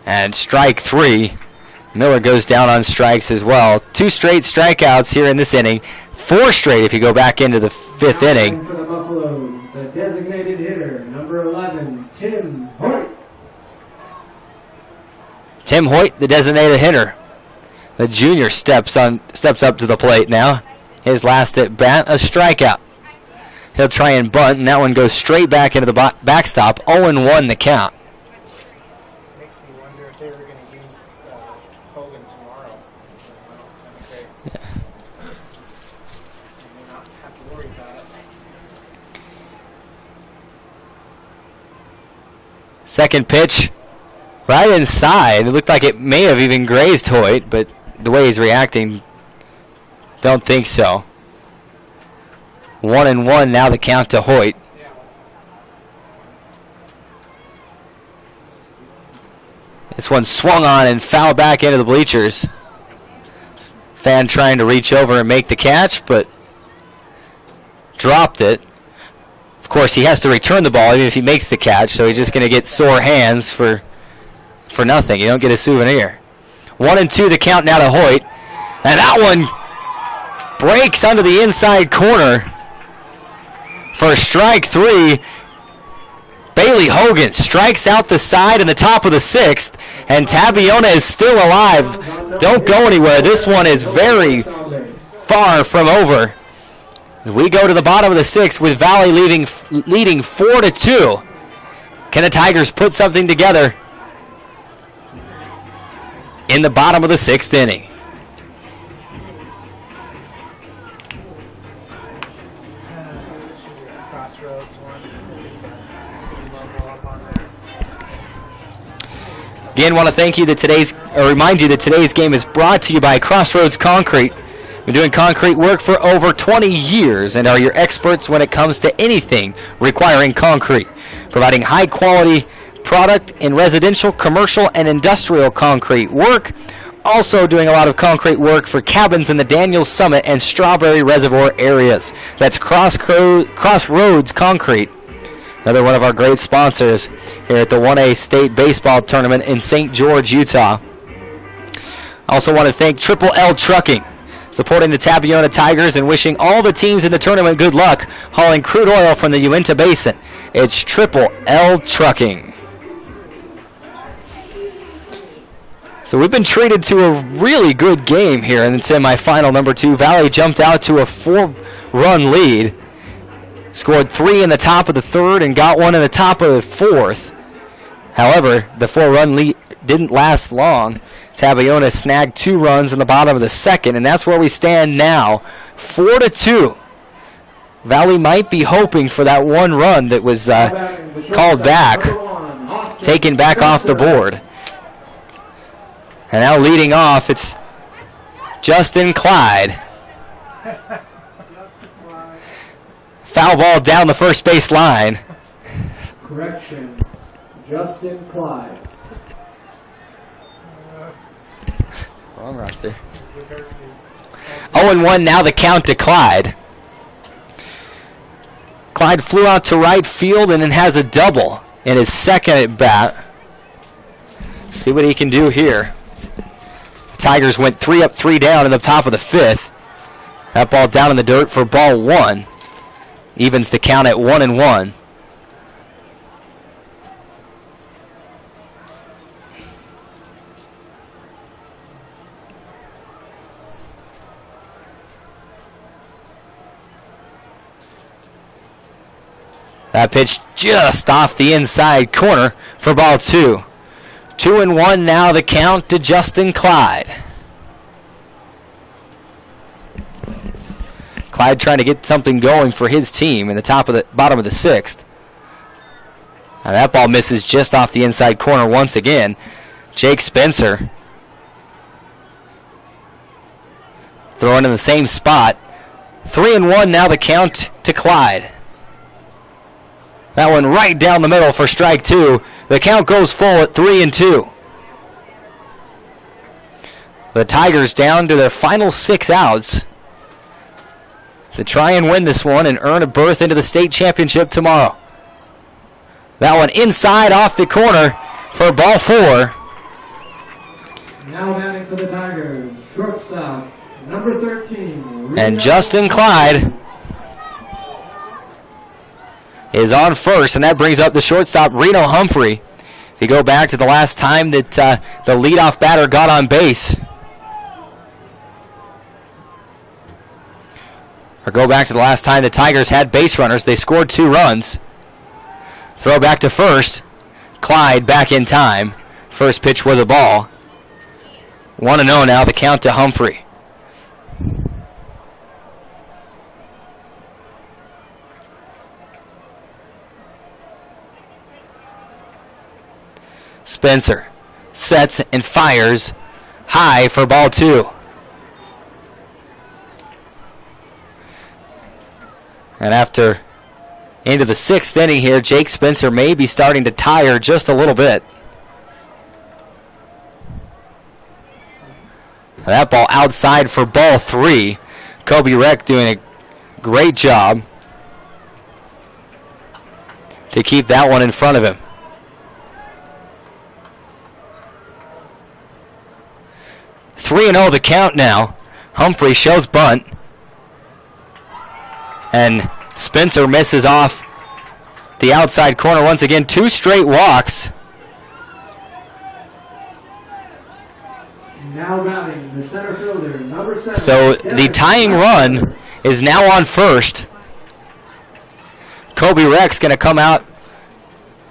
And strike three. Miller goes down on strikes as well. 2 straight strikeouts here in this inning. 4 straight if you go back into the 5th inning. For the Buffaloes, the designated hitter, number 11, Tim Hoyt. Tim Hoyt, the designated hitter. The junior steps up to the plate now. His last at bat, a strikeout. He'll try and bunt, and that one goes straight back into the backstop. 0-1 the count. makes me wonder if they were going to use Hogan tomorrow. Okay. May not have to worry about it. Second pitch, right inside. It looked like it may have even grazed Hoyt, but the way he's reacting, don't think so. 1-1 now the count to Hoyt. This one swung on and fouled back into the bleachers. Fan trying to reach over and make the catch, but dropped it. Of course, he has to return the ball even if he makes the catch, so he's just going to get sore hands for nothing. You don't get a souvenir. 1-2 the count now to Hoyt. And that one breaks under the inside corner for strike three. Bailey Hogan strikes out the side in the top of the 6th, and Tabiona is still alive. Don't go anywhere. This one is very far from over. We go to the bottom of the 6th with Valley leading 4-2. Can the Tigers put something together in the bottom of the 6th inning? Crossroads one. Logo up on there. Again, want to remind you that today's game is brought to you by Crossroads Concrete. Been doing concrete work for over 20 years and are your experts when it comes to anything requiring concrete, providing high quality product in residential, commercial, and industrial concrete work. Also doing a lot of concrete work for cabins in the Daniels Summit and Strawberry Reservoir areas. That's Crossroads Concrete. Another one of our great sponsors here at the 1A State Baseball Tournament in St. George, Utah. Also want to thank Triple L Trucking, supporting the Tabiona Tigers and wishing all the teams in the tournament good luck hauling crude oil from the Uinta Basin. It's Triple L Trucking. So we've been treated to a really good game here in the semifinal number 2. Valley jumped out to a 4-run lead. Scored 3 in the top of the 3rd and got 1 in the top of the 4th. However, the 4-run lead didn't last long. Tabiona snagged 2 runs in the bottom of the 2nd, and that's where we stand now, 4-2. Valley might be hoping for that 1 run that was called back, taken back off the board. And now leading off, it's Justin Clyde. Foul ball down the first base line. Correction, Justin Clyde. Wrong roster. 0-1 now the count to Clyde. Clyde flew out to right field and then has a double in his second at bat. See what he can do here. The Tigers went 3 up, 3 down in the top of the 5th. That ball down in the dirt for ball 1. Evens the count at 1-1. That pitch just off the inside corner for ball 2. 2-1 now the count to Justin Clyde. Clyde trying to get something going for his team in the bottom of the 6th. Now that ball misses just off the inside corner once again. Jake Spencer throwing in the same spot. 3-1 now the count to Clyde. That one right down the middle for strike 2. The count goes full at 3-2. The Tigers down to their final 6 outs to try and win this one and earn a berth into the state championship tomorrow. That one inside off the corner for ball 4. Now batting for the Tigers, shortstop, number 13. And Justin Clyde is on first, and that brings up the shortstop, Reno Humphrey. If you go back to the last time that the leadoff batter got on base, or go back to the last time the Tigers had base runners, they scored 2 runs. Throw back to first. Clyde back in time. First pitch was a ball. 1-0 now, the count to Humphrey. Spencer sets and fires high for ball 2. And after into the 6th inning here, Jake Spencer may be starting to tire just a little bit. That ball outside for ball 3. Kobe Reck doing a great job to keep that one in front of him. 3-0 the count now. Humphrey shows bunt. And Spencer misses off the outside corner once again. 2 straight walks. Now batting the center fielder, number 7. So the tying run is now on first. Kobe Reck's going to come out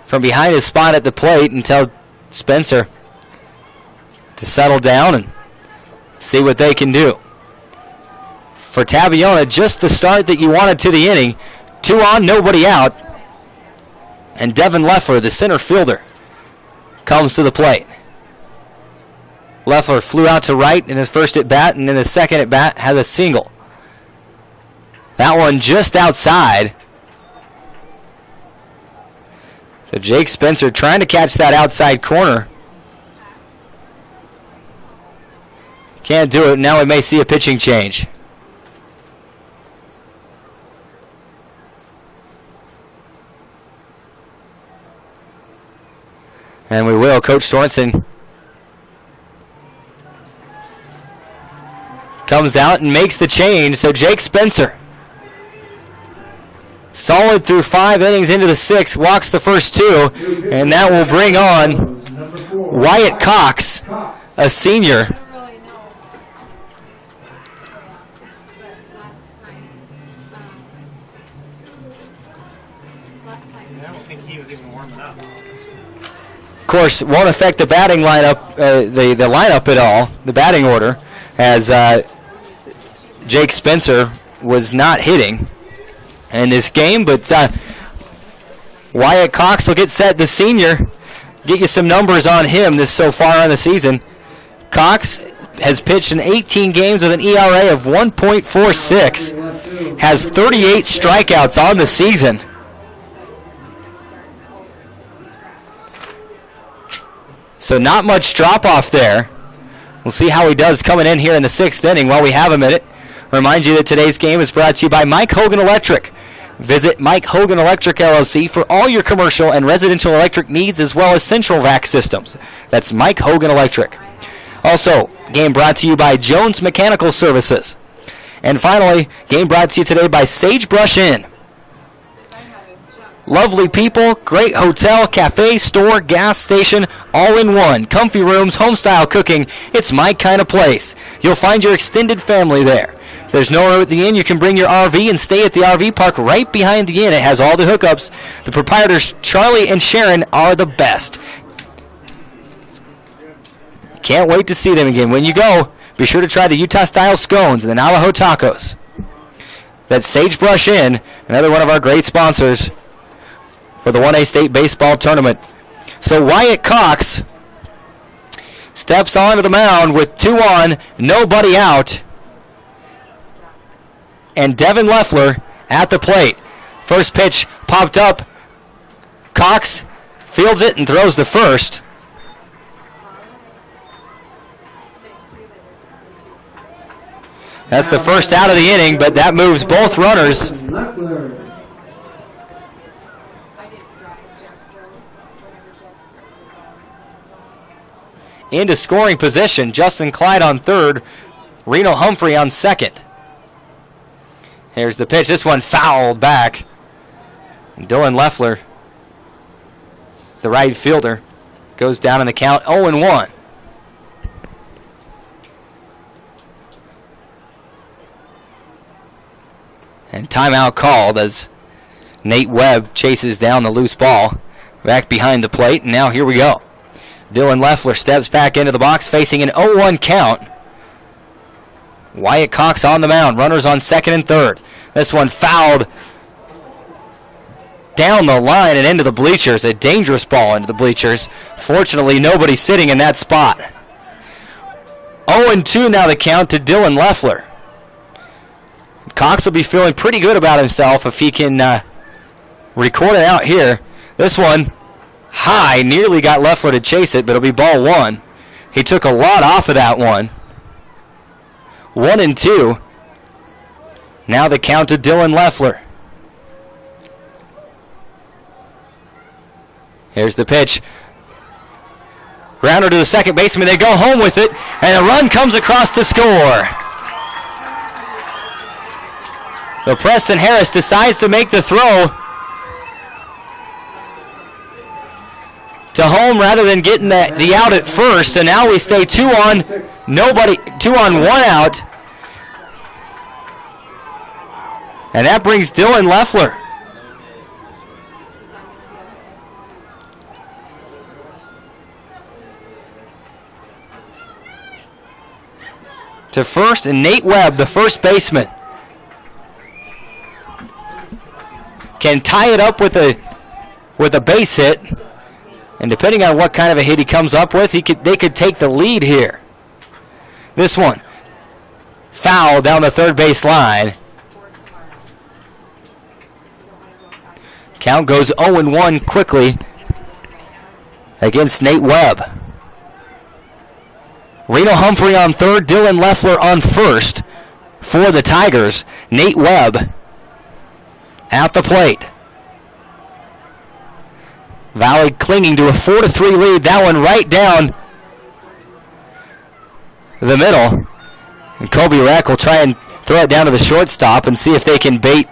from behind his spot at the plate and tell Spencer to settle down and see what they can do. For Tabiona, just the start that you wanted to the inning. 2 on, nobody out. And Devin Leffler, the center fielder, comes to the plate. Leffler flew out to right in his first at-bat, and in his second at-bat had a single. That one just outside. So Jake Spencer trying to catch that outside corner. Can't do it. Now we may see a pitching change. And we will. Coach Sorensen comes out and makes the change. So Jake Spencer, solid through 5 innings into the 6th, walks the first 2, and that will bring on Wyatt Cox, a senior. Of course, won't affect the batting lineup, the lineup at all, the batting order, as Jake Spencer was not hitting in this game. But Wyatt Cox will get set, the senior. Get you some numbers on him this so far on the season. Cox has pitched in 18 games with an ERA of 1.46, has 38 strikeouts on the season. So not much drop-off there. We'll see how he does coming in here in the 6th inning while we have a minute. Remind you that today's game is brought to you by Mike Hogan Electric. Visit Mike Hogan Electric LLC for all your commercial and residential electric needs, as well as central vac systems. That's Mike Hogan Electric. Also, game brought to you by Jones Mechanical Services. And finally, game brought to you today by Sagebrush Inn. Lovely people, great hotel, cafe, store, gas station, all in one. Comfy rooms, home-style cooking. It's my kind of place. You'll find your extended family there. there's no room at the inn, you can bring your RV and stay at the RV park right behind the inn. It has all the hookups. The proprietors, Charlie and Sharon, are the best. Can't wait to see them again. When you go, be sure to try the Utah-style scones and the Navajo tacos. That's Sagebrush Inn, another one of our great sponsors for the 1A State Baseball Tournament. So Wyatt Cox steps onto the mound with 2 on, nobody out. And Devin Leffler at the plate. First pitch popped up. Cox fields it and throws to first. That's the first out of the inning, but that moves both runners. Leffler. Into scoring position. Justin Clyde on third. Reno Humphrey on second. Here's the pitch. This one fouled back. And Dylan Leffler, the right fielder, goes down in the count 0-1. And timeout called as Nate Webb chases down the loose ball back behind the plate. And now here we go. Dylan Leffler steps back into the box facing an 0-1 count. Wyatt Cox on the mound. Runners on second and third. This one fouled down the line and into the bleachers. A dangerous ball into the bleachers. Fortunately, nobody sitting in that spot. 0-2 now the count to Dylan Leffler. Cox will be feeling pretty good about himself if he can record it out here. This one high, nearly got Leffler to chase it, but it'll be ball 1. He took a lot off of that one. 1-2. Now the count to Dylan Leffler. Here's the pitch. Grounder to the second baseman. They go home with it, and a run comes across to score. So Preston Harris decides to make the throw to home rather than getting the out at first. So now we stay 2 on, 1 out. And that brings Dylan Leffler to first, and Nate Webb, the first baseman, can tie it up with a base hit. And depending on what kind of a hit he comes up with, they could take the lead here. This one foul down the third base line. Count goes 0-1 quickly against Nate Webb. Reno Humphrey on third, Dylan Leffler on first for the Tigers. Nate Webb at the plate. Valley clinging to a 4-3 lead. That one right down the middle. And Kobe Rack will try and throw it down to the shortstop and see if they can bait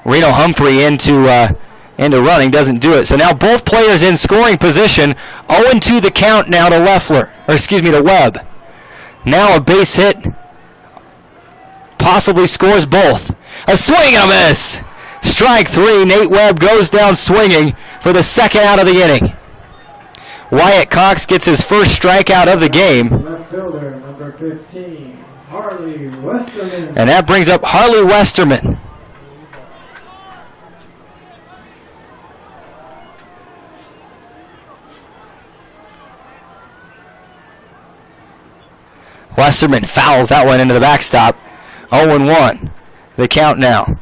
Reno Humphrey into running. Doesn't do it. So now both players in scoring position. 0-2 the count now to Webb. Now a base hit. Possibly scores both. A swing and a miss. Strike 3. Nate Webb goes down swinging for the second out of the inning. Wyatt Cox gets his first strikeout of the game. Left fielder, number 15, Harley Westerman. And that brings up Harley Westerman. Westerman fouls that one into the backstop. 0-1. The count now.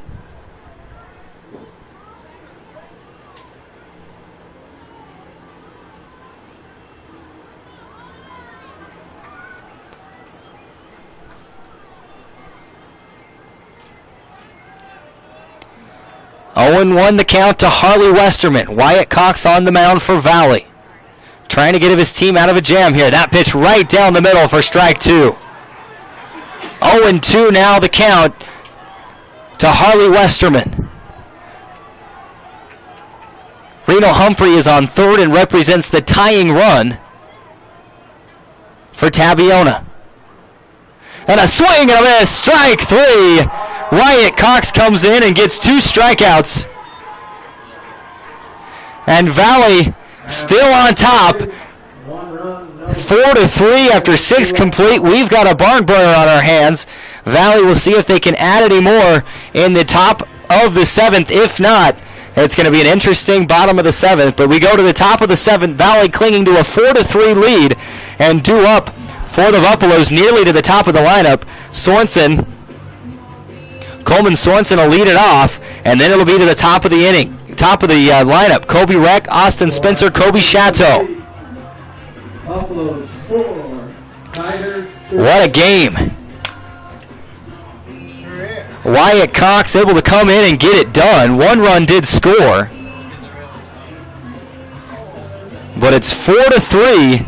The count to Harley Westerman. Wyatt Cox on the mound for Valley. Trying to get his team out of a jam here. That pitch right down the middle for strike 2. 0-2 now the count to Harley Westerman. Reno Humphrey is on third and represents the tying run for Tabiona. And a swing and a miss. Strike 3. Wyatt Cox comes in and gets 2 strikeouts. And Valley still on top. 4-3 after 6 complete. We've got a barn burner on our hands. Valley will see if they can add any more in the top of the 7th. If not, it's going to be an interesting bottom of the 7th. But we go to the top of the 7th. Valley clinging to a 4-3 lead and due up for the Buffaloes nearly to the top of the lineup. Coleman Sorensen will lead it off, and then it'll be to the top of the inning. Top of the lineup. Kobe Reck, Austin Spencer, Kobe Chateau. Buffaloes 4, Tigers 3. What a game. Wyatt Cox able to come in and get it done. 1 run did score. But it's 4-3.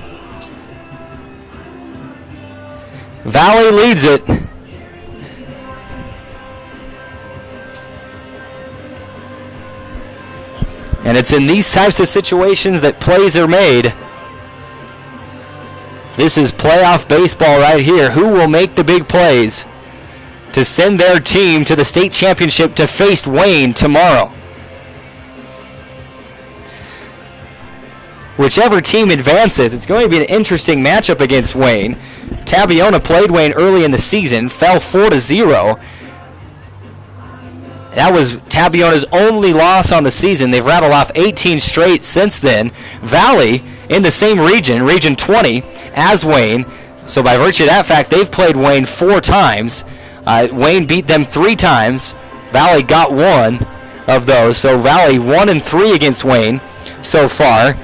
Valley leads it. And it's in these types of situations that plays are made. This is playoff baseball right here. Who will make the big plays to send their team to the state championship to face Wayne tomorrow? Whichever team advances, it's going to be an interesting matchup against Wayne. Tabiona played Wayne early in the season, fell 4-0. That was Tabiona's only loss on the season. They've rattled off 18 straight since then. Valley in the same region, Region 20, as Wayne. So by virtue of that fact, they've played Wayne 4 times. Wayne beat them 3 times. Valley got 1 of those. So Valley 1-3 against Wayne so far.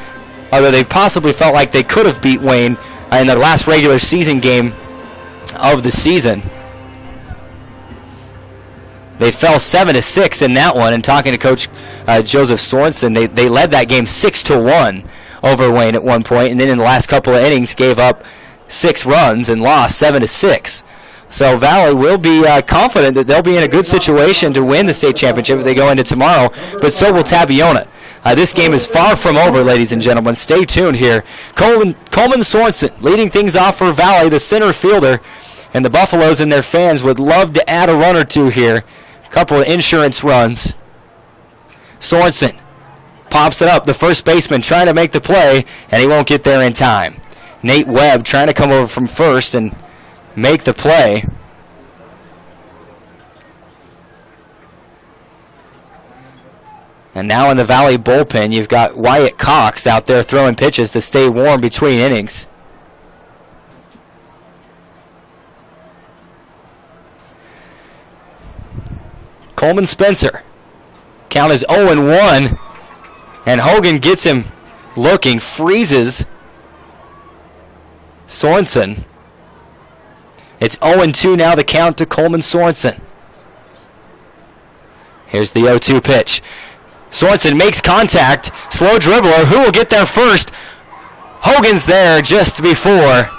Although they possibly felt like they could have beat Wayne in their last regular season game of the season. They fell 7-6 in that one. And talking to Coach Joseph Sorensen, they led that game 6-1 over Wayne at one point, and then in the last couple of innings gave up 6 runs and lost 7-6. So Valley will be confident that they'll be in a good situation to win the state championship if they go into tomorrow, but so will Tabiona. This game is far from over, ladies and gentlemen. Stay tuned here. Coleman Sorensen leading things off for Valley, the center fielder, and the Buffaloes and their fans would love to add a run or two here. A couple of insurance runs. Sorensen pops it up. The first baseman trying to make the play, and he won't get there in time. Nate Webb trying to come over from first and make the play. And now in the Valley bullpen, you've got Wyatt Cox out there throwing pitches to stay warm between innings. Coleman Spencer. Count is 0-1. And Hogan gets him looking, freezes Sorensen. It's 0-2 now, the count to Coleman Sorensen. Here's the 0-2 pitch. Sorensen makes contact. Slow dribbler. Who will get there first? Hogan's there just before.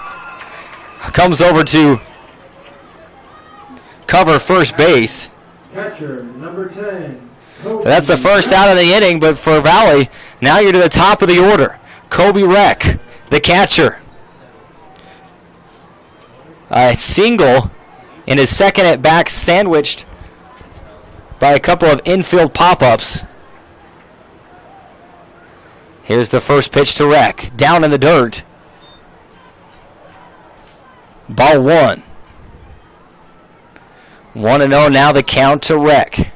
Comes over to cover first base. Catcher, number 10. So that's the first out of the inning, but for Valley, now you're to the top of the order. Kobe Reck, the catcher. A single in his second at bat, sandwiched by a couple of infield pop-ups. Here's the first pitch to Reck, down in the dirt. Ball 1. 1-0 now, the count to Reck.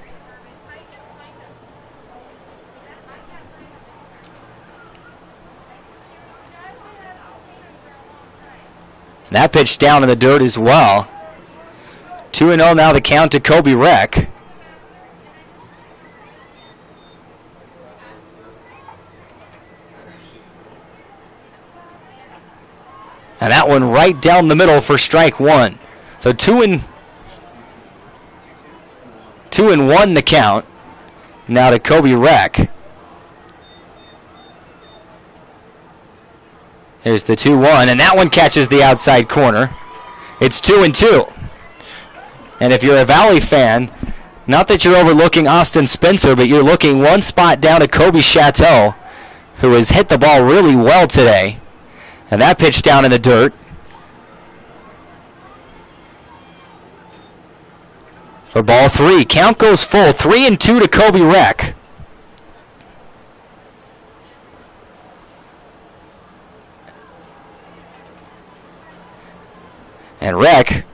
That pitch down in the dirt as well. 2-0 now, the count to Kobe Reck. And that one right down the middle for strike 1. So 2-1 the count. Now to Kobe Reck. Here's the 2-1, and that one catches the outside corner. It's 2-2. And if you're a Valley fan, not that you're overlooking Austin Spencer, but you're looking one spot down to Kobe Chateau, who has hit the ball really well today. And that pitch down in the dirt. For ball 3, count goes full. 3-2 to Kobe Rec. And Rec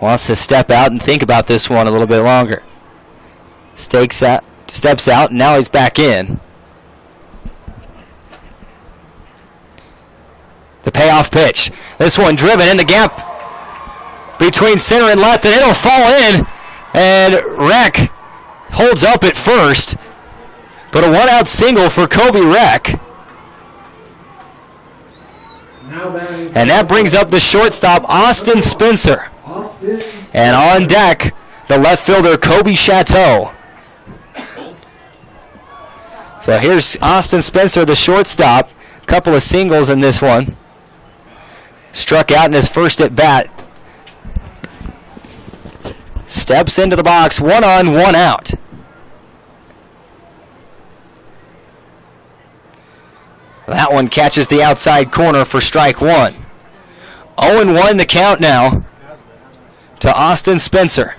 wants to step out and think about this one a little bit longer. Steps out, and now he's back in. The payoff pitch. This one driven in the gap between center and left, and it'll fall in. And Rec holds up at first, but a one-out single for Kobe Rec. And that brings up the shortstop, Austin Spencer. And on deck, the left fielder, Kobe Chateau. So here's Austin Spencer, the shortstop. A couple of singles in this one. Struck out in his first at bat. Steps into the box, 1 on, 1 out. That one catches the outside corner for strike 1. 0-1 the count now to Austin Spencer.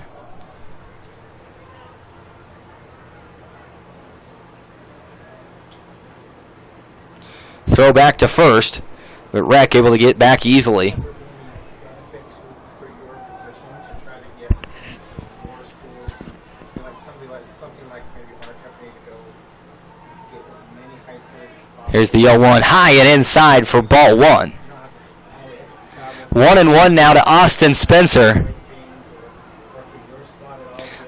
Throw back to first, but Rec able to get back easily. Here's the 0-1 high and inside for ball 1. 1-1 now to Austin Spencer.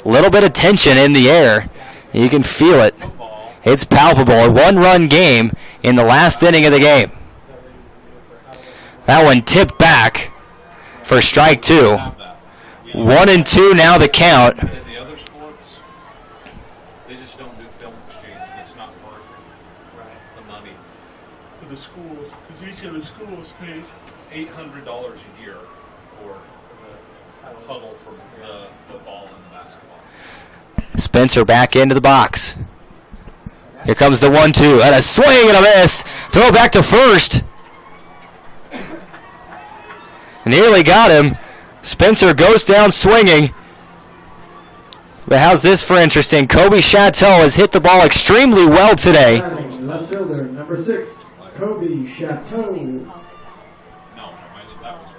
A little bit of tension in the air. You can feel it. It's palpable. A 1-run game in the last inning of the game. That one tipped back for strike 2. 1-2 now the count. The other sports, they just don't do film exchange. It's not worth the money for the schools, because each of the schools pays $800 a year for the huddle for the football and the basketball. Spencer back into the box. Here comes the 1-2 and a swing and a miss. Throw back to first. Nearly got him. Spencer goes down swinging. But how's this for interesting? Kobe Chateau has hit the ball extremely well today. Left fielder, number 6, Kobe Chateau. No, that was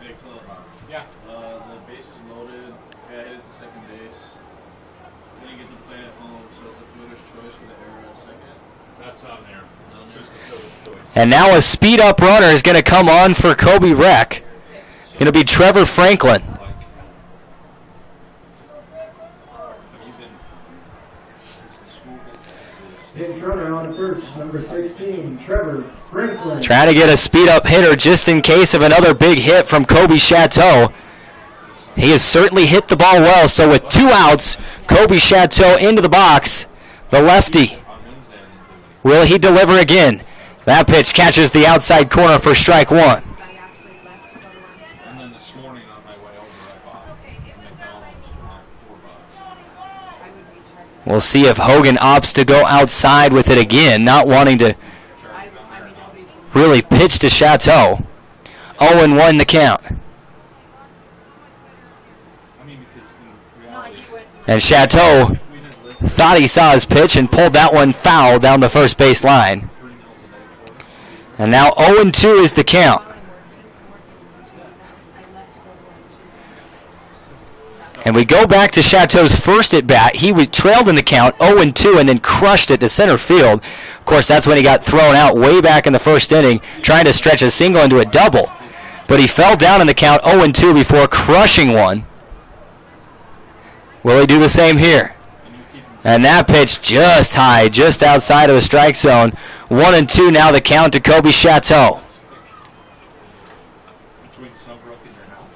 Hey, Clint. yeah. The base is loaded. Yeah, hit it to second base. We didn't get to play at home, so it's a fielder's choice for the error at second. That's on there. It's just a fielder's choice. And now a speed-up runner is going to come on for Kobe Rec. Going to be Trevor Franklin. Hit runner on first, number 16, Trevor Franklin. Trying to get a speed-up hitter just in case of another big hit from Kobe Chateau. He has certainly hit the ball well, so with 2 outs, Kobe Chateau into the box. The lefty. Will he deliver again? That pitch catches the outside corner for strike 1. And then this morning on my way over, I bought McDonald's for like $4. We'll see if Hogan opts to go outside with it again, not wanting to really pitch to Chateau. 0-1 the count. And Chateau thought he saw his pitch and pulled that one foul down the first base line. And now 0-2 is the count. And we go back to Chateau's first at bat. He was trailed in the count 0-2 and then crushed it to center field. Of course, that's when he got thrown out way back in the first inning, trying to stretch a single into a double. But he fell down in the count 0-2 before crushing one. Will he do the same here? And that pitch just high, just outside of the strike zone. 1-2 now the count to Kobe Chateau. Between Sunbrook and your house?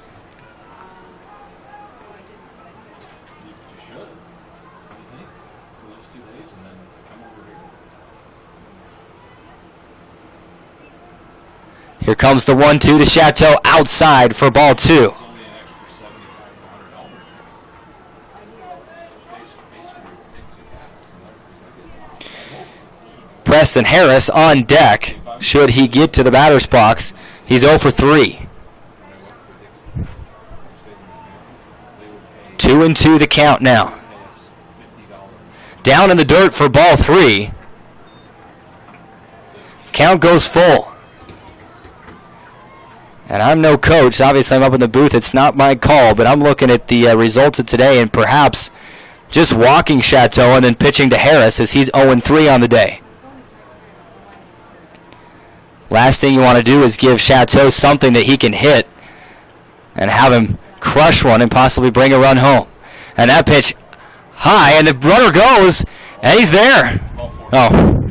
You should. What do you think? For those 2 days and then come over here. Here comes the 1-2 to Chateau outside for ball 2. It's only an extra $75 to $100. Preston Harris on deck. Should he get to the batter's box, he's 0 for 3. 2-2 the count now. Down in the dirt for ball 3. Count goes full. And I'm no coach. Obviously, I'm up in the booth. It's not my call, but I'm looking at the results of today and perhaps just walking Chateau and then pitching to Harris as he's 0-3 on the day. Last thing you want to do is give Chateau something that he can hit and have him crush one and possibly bring a run home. And that pitch high, and the runner goes, and he's there. Oh,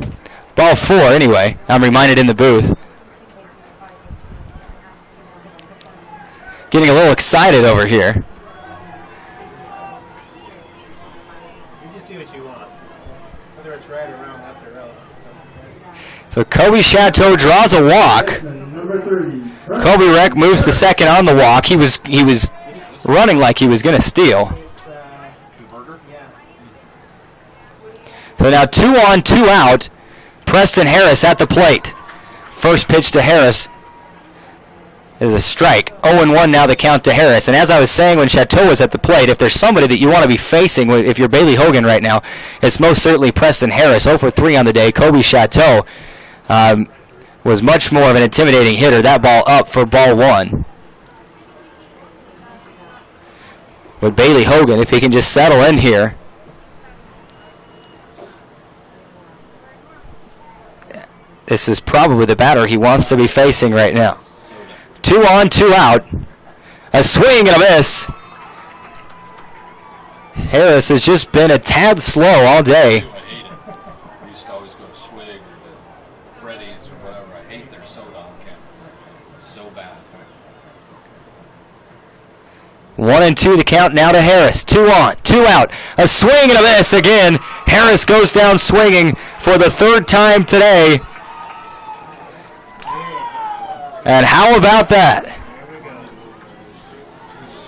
ball 4 anyway. I'm reminded in the booth. Getting a little excited over here. You just do what you want. Whether it's right or wrong, that's irrelevant. So Kobe Chateau draws a walk. Number 30. Kobe Reck moves to second on the walk. He was running like he was going to steal. So now 2 on, 2 out. Preston Harris at the plate. First pitch to Harris is a strike. 0-1 now the count to Harris. And as I was saying when Chateau was at the plate, if there's somebody that you want to be facing, if you're Bailey Hogan right now, it's most certainly Preston Harris. 0-3 on the day. Kobe Chateau was much more of an intimidating hitter. That ball up for ball 1. But Bailey Hogan, if he can just settle in here. This is probably the batter he wants to be facing right now. 2 on, 2 out. A swing and a miss. Harris has just been a tad slow all day. I hate it. I used to always go to Swig or to Freddy's or whatever. I hate their soda on campus. It's so bad. 1-2 the count now to Harris. 2 on, 2 out. A swing and a miss again. Harris goes down swinging for the 3rd time today. And how about that?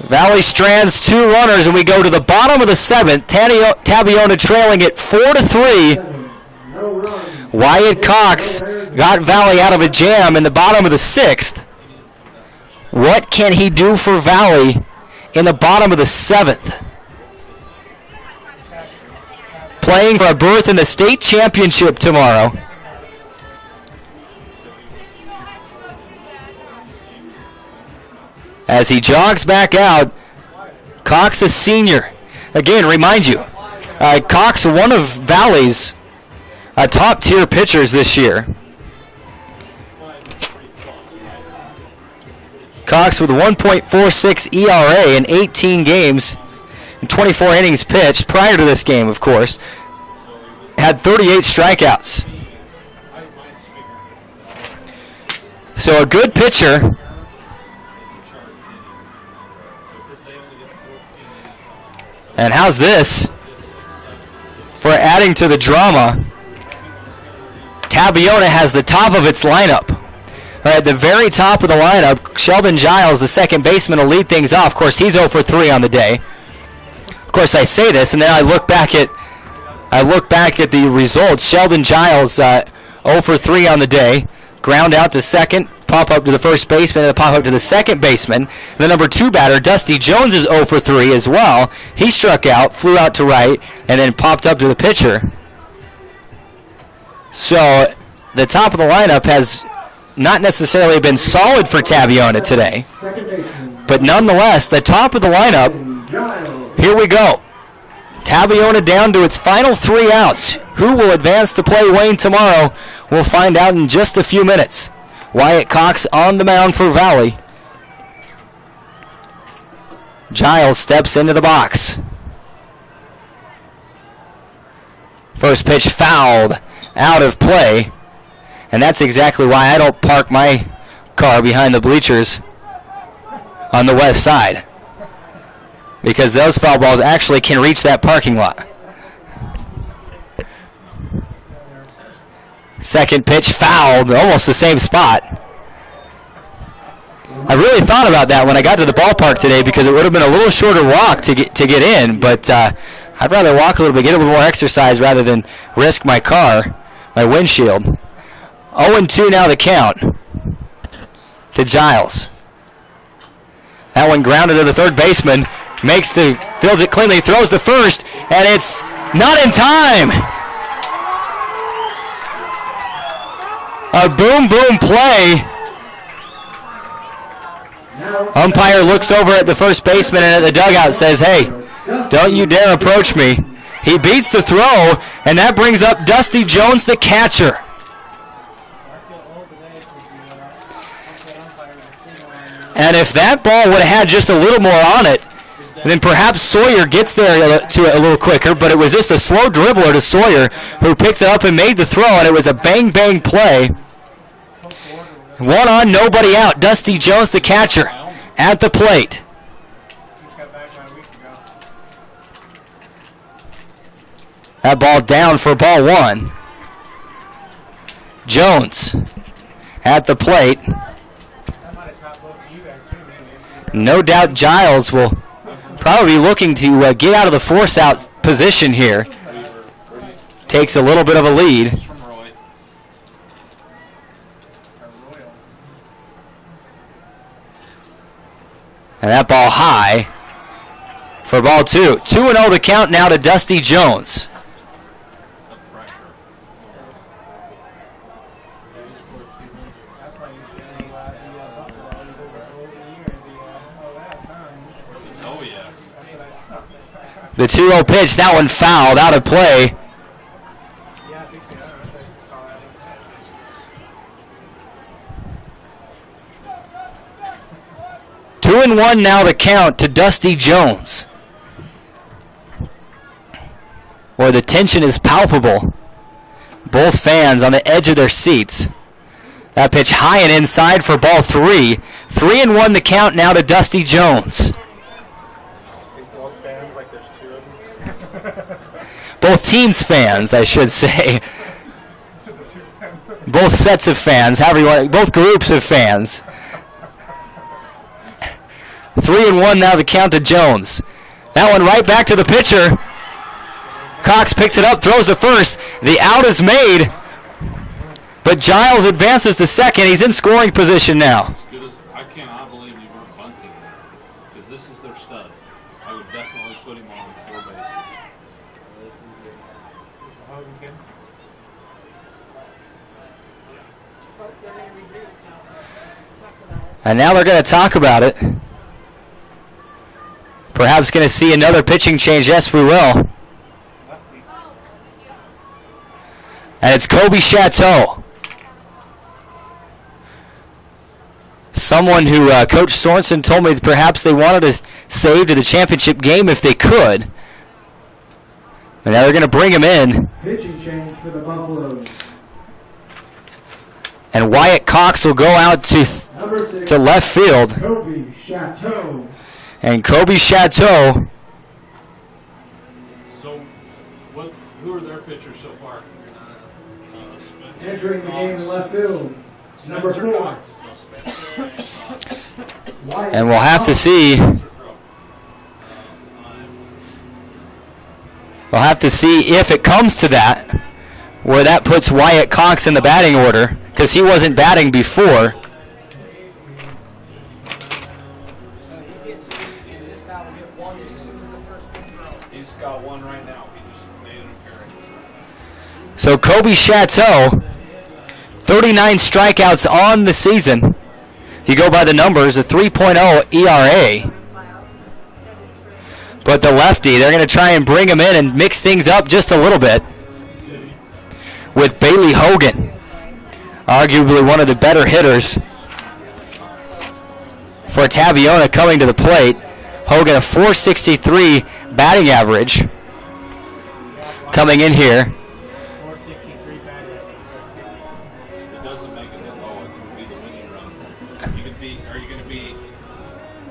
Valley strands 2 runners, and we go to the bottom of the 7th. Tabiona trailing it 4-3. Wyatt Cox got Valley out of a jam in the bottom of the 6th. What can he do for Valley in the bottom of the 7th? Playing for a berth in the state championship tomorrow. As he jogs back out, Cox, a senior. Again, remind you, Cox, one of Valley's top-tier pitchers this year. Cox with 1.46 ERA in 18 games and 24 innings pitched prior to this game, of course. Had 38 strikeouts. So a good pitcher. And how's this for adding to the drama? Tabiona has the top of its lineup. Right at the very top of the lineup, Sheldon Giles, the second baseman, will lead things off. Of course, he's 0-3 on the day. Of course, I say this, and then I look back at the results. Sheldon Giles 0-3 on the day. Ground out to second. Pop up to the first baseman, and the pop up to the second baseman. The number 2 batter, Dusty Jones, is 0-3 as well. He struck out, flew out to right, and then popped up to the pitcher. So the top of the lineup has not necessarily been solid for Tabiona today. But nonetheless, the top of the lineup, here we go. Tabiona down to its final 3 outs. Who will advance to play Wayne tomorrow? We'll find out in just a few minutes. Wyatt Cox on the mound for Valley. Giles steps into the box. First pitch fouled out of play. And that's exactly why I don't park my car behind the bleachers on the west side. Because those foul balls actually can reach that parking lot. Second pitch fouled, almost the same spot. I really thought about that when I got to the ballpark today because it would have been a little shorter walk to get in, but I'd rather walk a little bit, get a little more exercise rather than risk my car, my windshield. 0-2 now the count to Giles. That one grounded to the third baseman. fields it cleanly, throws the first, and it's not in time. A boom, boom play. Umpire looks over at the first baseman and at the dugout, says, hey, don't you dare approach me. He beats the throw, and that brings up Dusty Jones, the catcher. And if that ball would have had just a little more on it, then perhaps Sawyer gets there to it a little quicker, but it was just a slow dribbler to Sawyer who picked it up and made the throw, and it was a bang-bang play. 1 on, nobody out. Dusty Jones, the catcher, at the plate. That ball down for ball 1. Jones at the plate. No doubt Giles will probably be looking to get out of the force-out position here. Takes a little bit of a lead. And that ball high for ball 2. 2-0 the count now to Dusty Jones. The 2-0 pitch, that one fouled, out of play. Two and one now the count to Dusty Jones. Where the tension is palpable. Both fans on the edge of their seats. That pitch high and inside for ball 3. 3-1 the count now to Dusty Jones. Both teams' fans, I should say. Both sets of fans, however you want, both groups of fans. 3-1 now the count to Jones. That one right back to the pitcher. Cox picks it up, throws the first. The out is made, but Giles advances to second. He's in scoring position now. I cannot believe you weren't bunting there, because this is their stud. I would definitely put him on 4 bases. And now they're going to talk about it. Perhaps going to see another pitching change. Yes, we will. And it's Kobe Chateau. Someone who Coach Sorensen told me that perhaps they wanted to save to the championship game if they could. And now they're going to bring him in. Pitching change for the Buffaloes. And Wyatt Cox will go out to left field. Kobe Chateau. And Kobe Chateau. So, who are their pitchers so far? Entering the game in left field. Number 4. And we'll have to see. We'll have to see if it comes to that, where that puts Wyatt Cox in the batting order, because he wasn't batting before. He's got one right now. He just made an appearance. So Kobe Chateau, 39 strikeouts on the season. If you go by the numbers, a 3.0 ERA. But the lefty, they're going to try and bring him in and mix things up just a little bit with Bailey Hogan, arguably one of the better hitters for Tabiona coming to the plate. Hogan, a .463 batting average coming in here. It doesn't make it that low. It could be the winning run. Are you going to be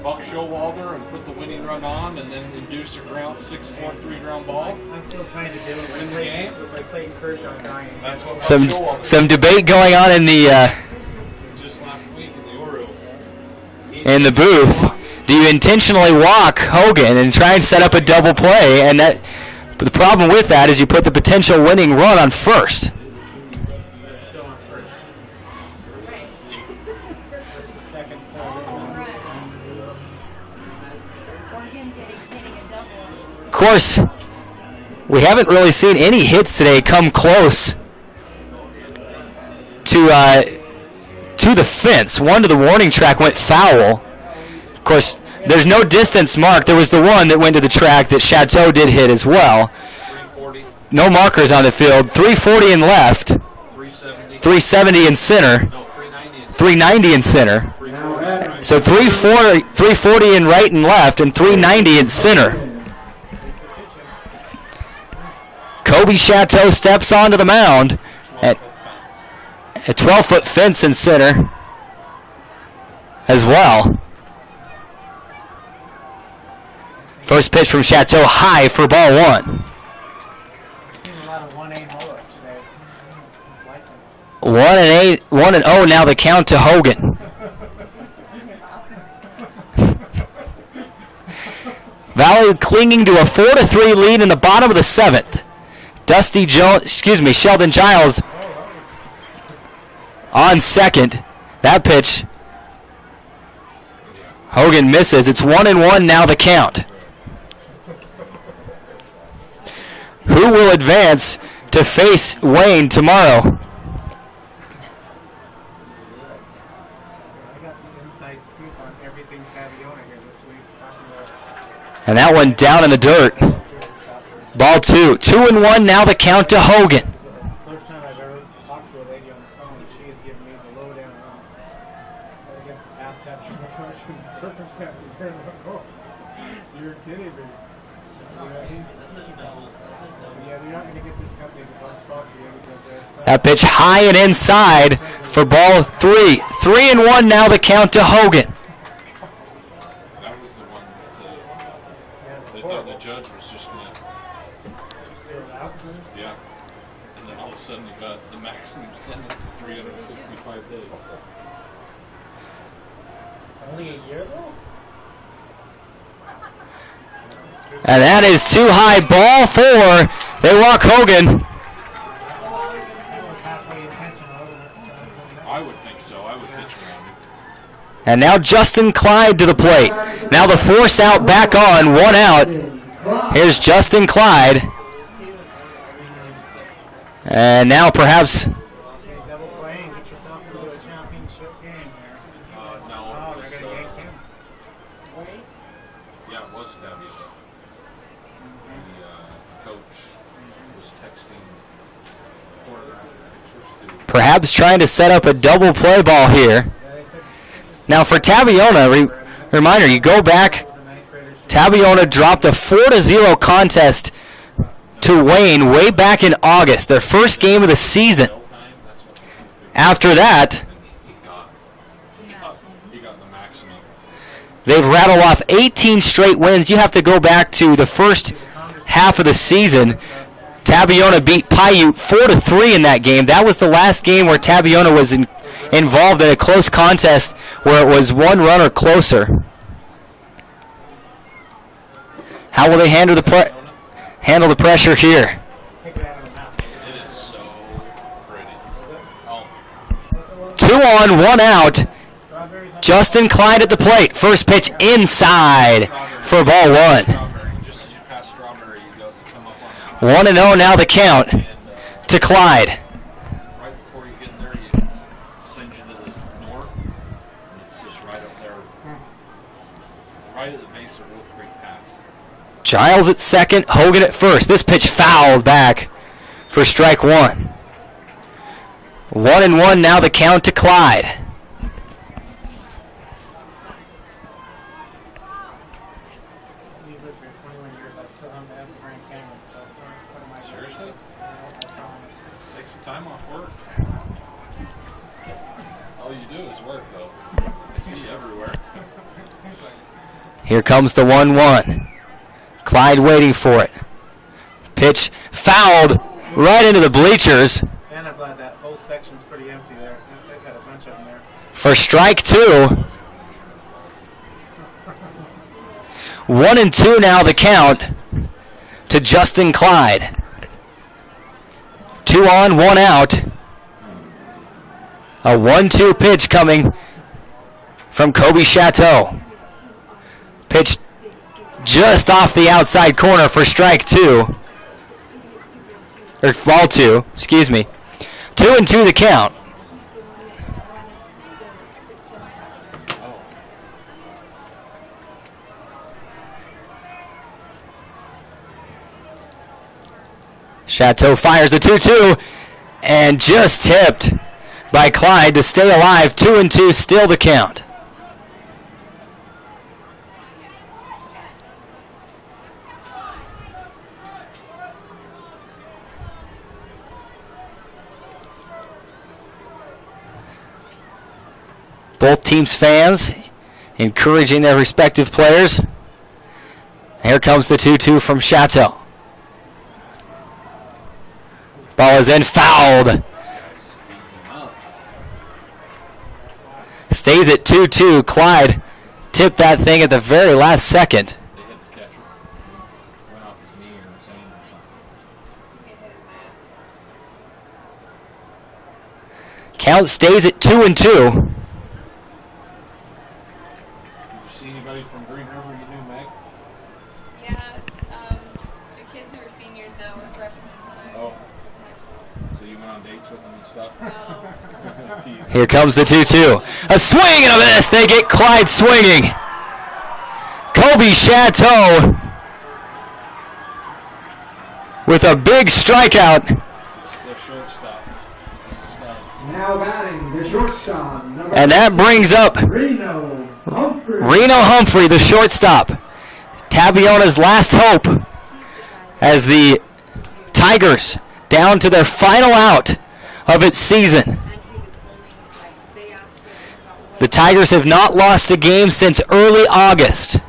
Buck Showalter and put the winning run on and then induce a ground 6-4 3-ground ball? I'm still trying to do it Win the game? with my Clayton Kershaw dying. That's what Buck Showalter Some debate going on in the just last week in the Orioles. in the booth. Do you intentionally walk Hogan and try and set up a double play? And that, but the problem with that is you put the potential winning run on first. Still on first. That's the second play. course, we haven't really seen any hits today come close to the fence. One to the warning track went foul. Of course, there's no distance marked. There was the one that went to the track that Chateau did hit as well. 340, No markers on the field. 340 in left, 370. 370 in center, No, 390. 390 in center. 340. So 340 in right and left, and 390 in center. Kobe Chateau steps onto the mound at a 12-foot fence in center as well. First pitch from Chateau, high for ball one. I've seen a lot of 1-8 holes today. Like them. 1-8, 1-0 now the count to Hogan. Valley clinging to a 4-3 lead in the bottom of the seventh. Sheldon Giles on second. That pitch, Hogan misses. It's 1-1 now the count. Who will advance to face Wayne tomorrow? I got the inside scoop on everything Tabiona here this week. Talking about And that one down in the dirt. Ball two. 2-1 now the count to Hogan. first time I've ever talked to a lady on the phone, and she has given me the lowdown on, I guess, asked after the question circumstances there. I'm like, oh, you're kidding me. So, yeah, you're not going to get this company to come sponsor you because they're That pitch high and inside for ball three. 3-1 now the count to Hogan. That was the one that they thought the judge was just going to, yeah. And then all of a sudden you got the maximum sentence of 365 days. Only a year though? And that is too high. Ball four. They walk Hogan. halfway intentional. I would think so. I would pitch around it. And now Justin Clyde to the plate. Now the force out back on. One out. Here's Justin Clyde. And now perhaps Okay, double playing, get yourself into a championship game here. No, Oh, it was, they're going to yank him. yeah, it was Tabiona. The coach was texting quarterback pictures to perhaps trying to set up a double play ball here. Now for Tabiona, reminder, you go back, Tabiona dropped a 4-0 contest to Wayne way back in August, their first game of the season. After that, he got the maximum. they've rattled off 18 straight wins. You have to go back to the first half of the season. Tabiona beat Paiute 4-3 in that game. That was the last game where Tabiona was involved in a close contest where it was one run or closer. How will they handle the pressure here? It is so pretty. Oh, 2 on, 1 out. Justin Clyde at the plate. First pitch inside for ball one. strawberry. Just as you pass strawberry, you come up on 1-0 now the count to Clyde. right before you get there, you send you to the north, and it's just right up there. It's right at the base of Wolf Creek Pass. Giles at second, Hogan at first. This pitch fouled back for strike one. 1-1 now the count to Clyde. You've lived here 21 years, I still haven't had the Grand Canyon, so what am I doing? Seriously? I promise. Take some time off work. All you do is work, though. I see you everywhere. Here comes the 1-1. Clyde waiting for it. Pitch fouled right into the bleachers And I'm glad that whole section's pretty empty there. They've got a bunch of them there. for strike two. 1-2 now the count to Justin Clyde. 2 on, 1 out. A 1-2 pitch coming from Kobe Chateau. Pitch just off the outside corner for strike 2. Or ball 2, excuse me. 2-2 the count. Chateau fires a 2-2 and just tipped by Clyde to stay alive. 2-2, still the count. Both teams' fans encouraging their respective players. Here comes the 2-2 from Chateau. Ball is in, fouled. Stays at 2-2. Clyde tipped that thing at the very last second. They hit the catcher. Went off his knee or his hand or something. Count stays at 2-2. Did you see anybody from Green River you knew, Meg? Yeah, the kids who are seniors now were freshmen when I Oh. So you went on dates with them and stuff? No. Here comes the 2-2. A swing and a miss. They get Clyde swinging. Kobe Chateau with a big strikeout. This is their shortstop. He's a stud. Now batting the shortstop, number And that brings up Reno Humphrey. Reno Humphrey, the shortstop. Tabiona's last hope as the Tigers down to their final out of its season. The Tigers have not lost a game since early August. And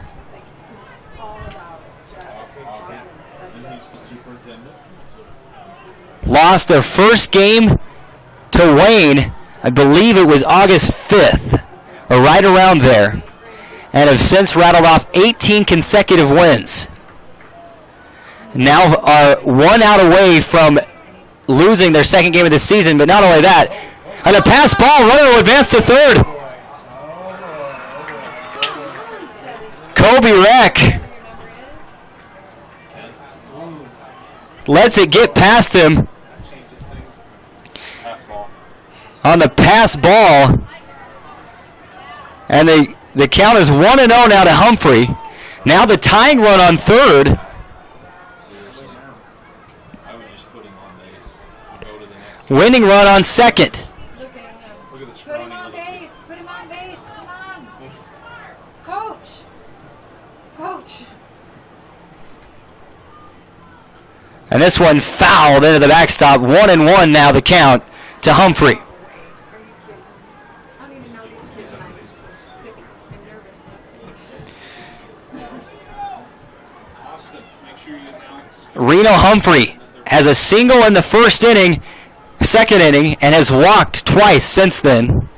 he's the superintendent. Lost their first game to Wayne, I believe it was August 5th, or right around there, and have since rattled off 18 consecutive wins. Now are 1 out away from losing their second game of the season, but not only that, and a pass ball, runner will advance to third. Kobe Reck lets it get past him Pass ball. on the pass ball. And the count is 1-0 now to Humphrey. Now the tying run on third. Seriously. I would just put him on base. We'll go to the next. Winning run on second. Look at him. Look at this Put him scrawny on little kid. base. Put him on base. Come on. Coach. Coach. And this one fouled into the backstop. 1-1 now the count to Humphrey. Are you kidding? I don't even know these kids. I'm sick and nervous. Austin, make sure you announce. Reno Humphrey has a single in the second inning, and has walked twice since then.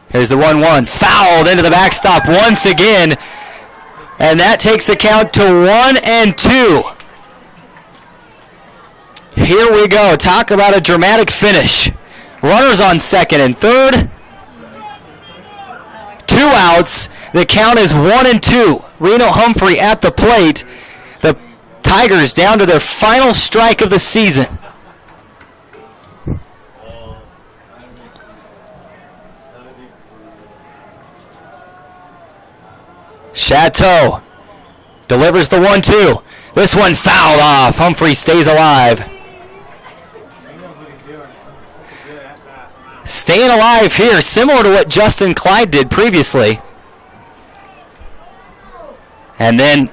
Here's the 1-1. Fouled into the backstop once again. And that takes the count to 1-2. Here we go. Talk about a dramatic finish. Runners on second and third. 2 outs. The count is 1-2. Reno Humphrey at the plate. The Tigers down to their final strike of the season. Chateau delivers the 1-2. This one fouled off. Humphrey stays alive. Staying alive here, similar to what Justin Clyde did previously. And then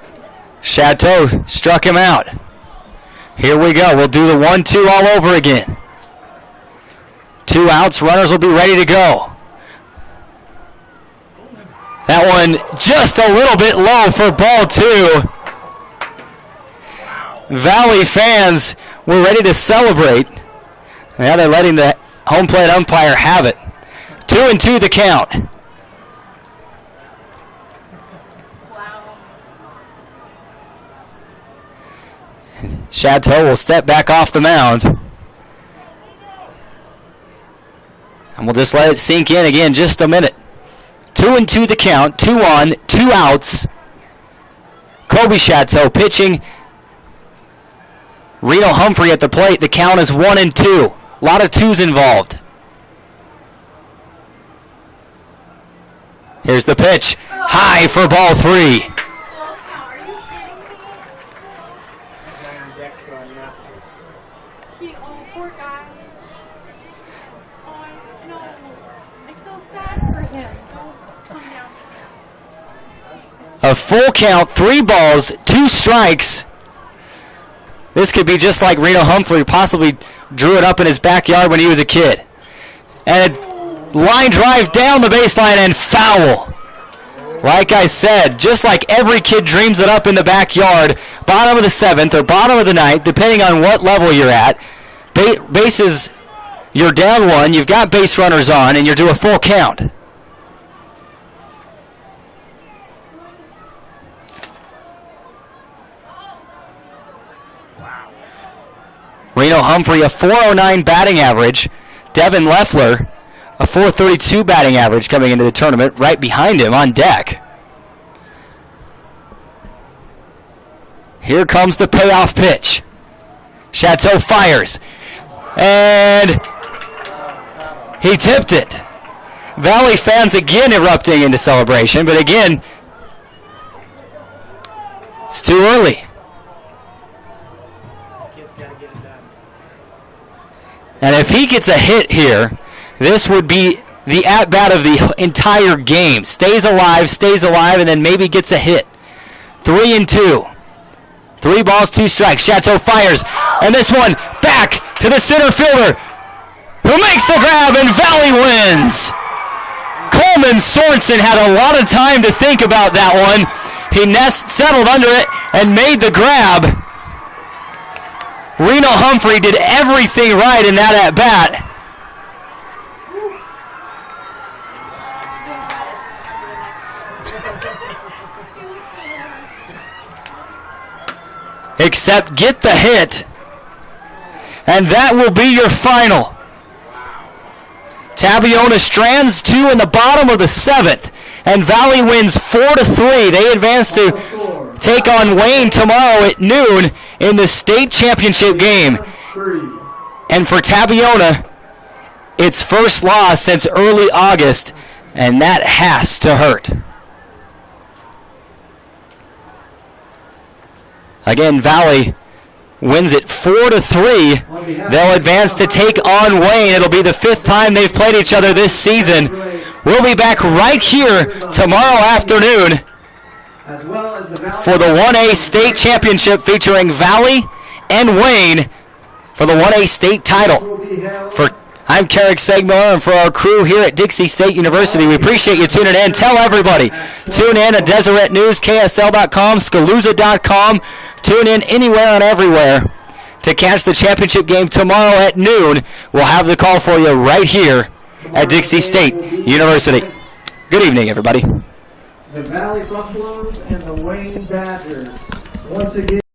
Chateau struck him out. Here we go. We'll do the 1-2 all over again. 2 outs. Runners will be ready to go. That one just a little bit low for ball 2. Valley fans were ready to celebrate. Now they're letting the home plate umpire have it. 2-2 the count. Wow. Chateau will step back off the mound. And we'll just let it sink in again just a minute. 2-2 the count. 2 on, 2 outs. Kobe Chateau pitching. Reno Humphrey at the plate. The count is 1-2. A lot of twos involved. Here's the pitch. High for ball 3. Are you kidding me? Guy on deck's going nuts. Poor guy. Oh, no. I feel sad for him. Don't come down. A full count, 3 balls, 2 strikes. This could be just like Reno Humphrey possibly drew it up in his backyard when he was a kid. And a line drive down the baseline and foul. Like I said, just like every kid dreams it up in the backyard, bottom of the 7th or bottom of the 9th, depending on what level you're at. Bases, you're down 1, you've got base runners on, and you're doing a full count. Reno Humphrey, a .409 batting average. Devin Leffler, a .432 batting average coming into the tournament, right behind him on deck. Here comes the payoff pitch. Chateau fires. And he tipped it. Valley fans again erupting into celebration, but again, it's too early. And if he gets a hit here, this would be the at-bat of the entire game. Stays alive, and then maybe gets a hit. 3-2. 3 balls, 2 strikes. Chateau fires. And this one back to the center fielder, who makes the grab, and Valley wins. Coleman Sorensen had a lot of time to think about that one. He settled under it and made the grab. Reno Humphrey did everything right in that at-bat. Except get the hit. And that will be your final. Tabiona strands 2 in the bottom of the 7th. And Valley wins 4-3. They advance to take on Wayne tomorrow at noon in the state championship game. And for Tabiona, its first loss since early August, and that has to hurt. Again, Valley wins it 4-3. They'll advance to take on Wayne. It'll be the 5th time they've played each other this season. We'll be back right here tomorrow afternoon for the 1A state championship featuring Valley and Wayne for the 1A state title. I'm Carrick Segmiller, and for our crew here at Dixie State University, we appreciate you tuning in. Tell everybody. Tune in at Deseret News, KSL.com, Scaluzza.com. Tune in anywhere and everywhere to catch the championship game tomorrow at noon. We'll have the call for you right here at Dixie State University. Good evening, everybody. The Valley Buffaloes and the Wayne Badgers. Once again.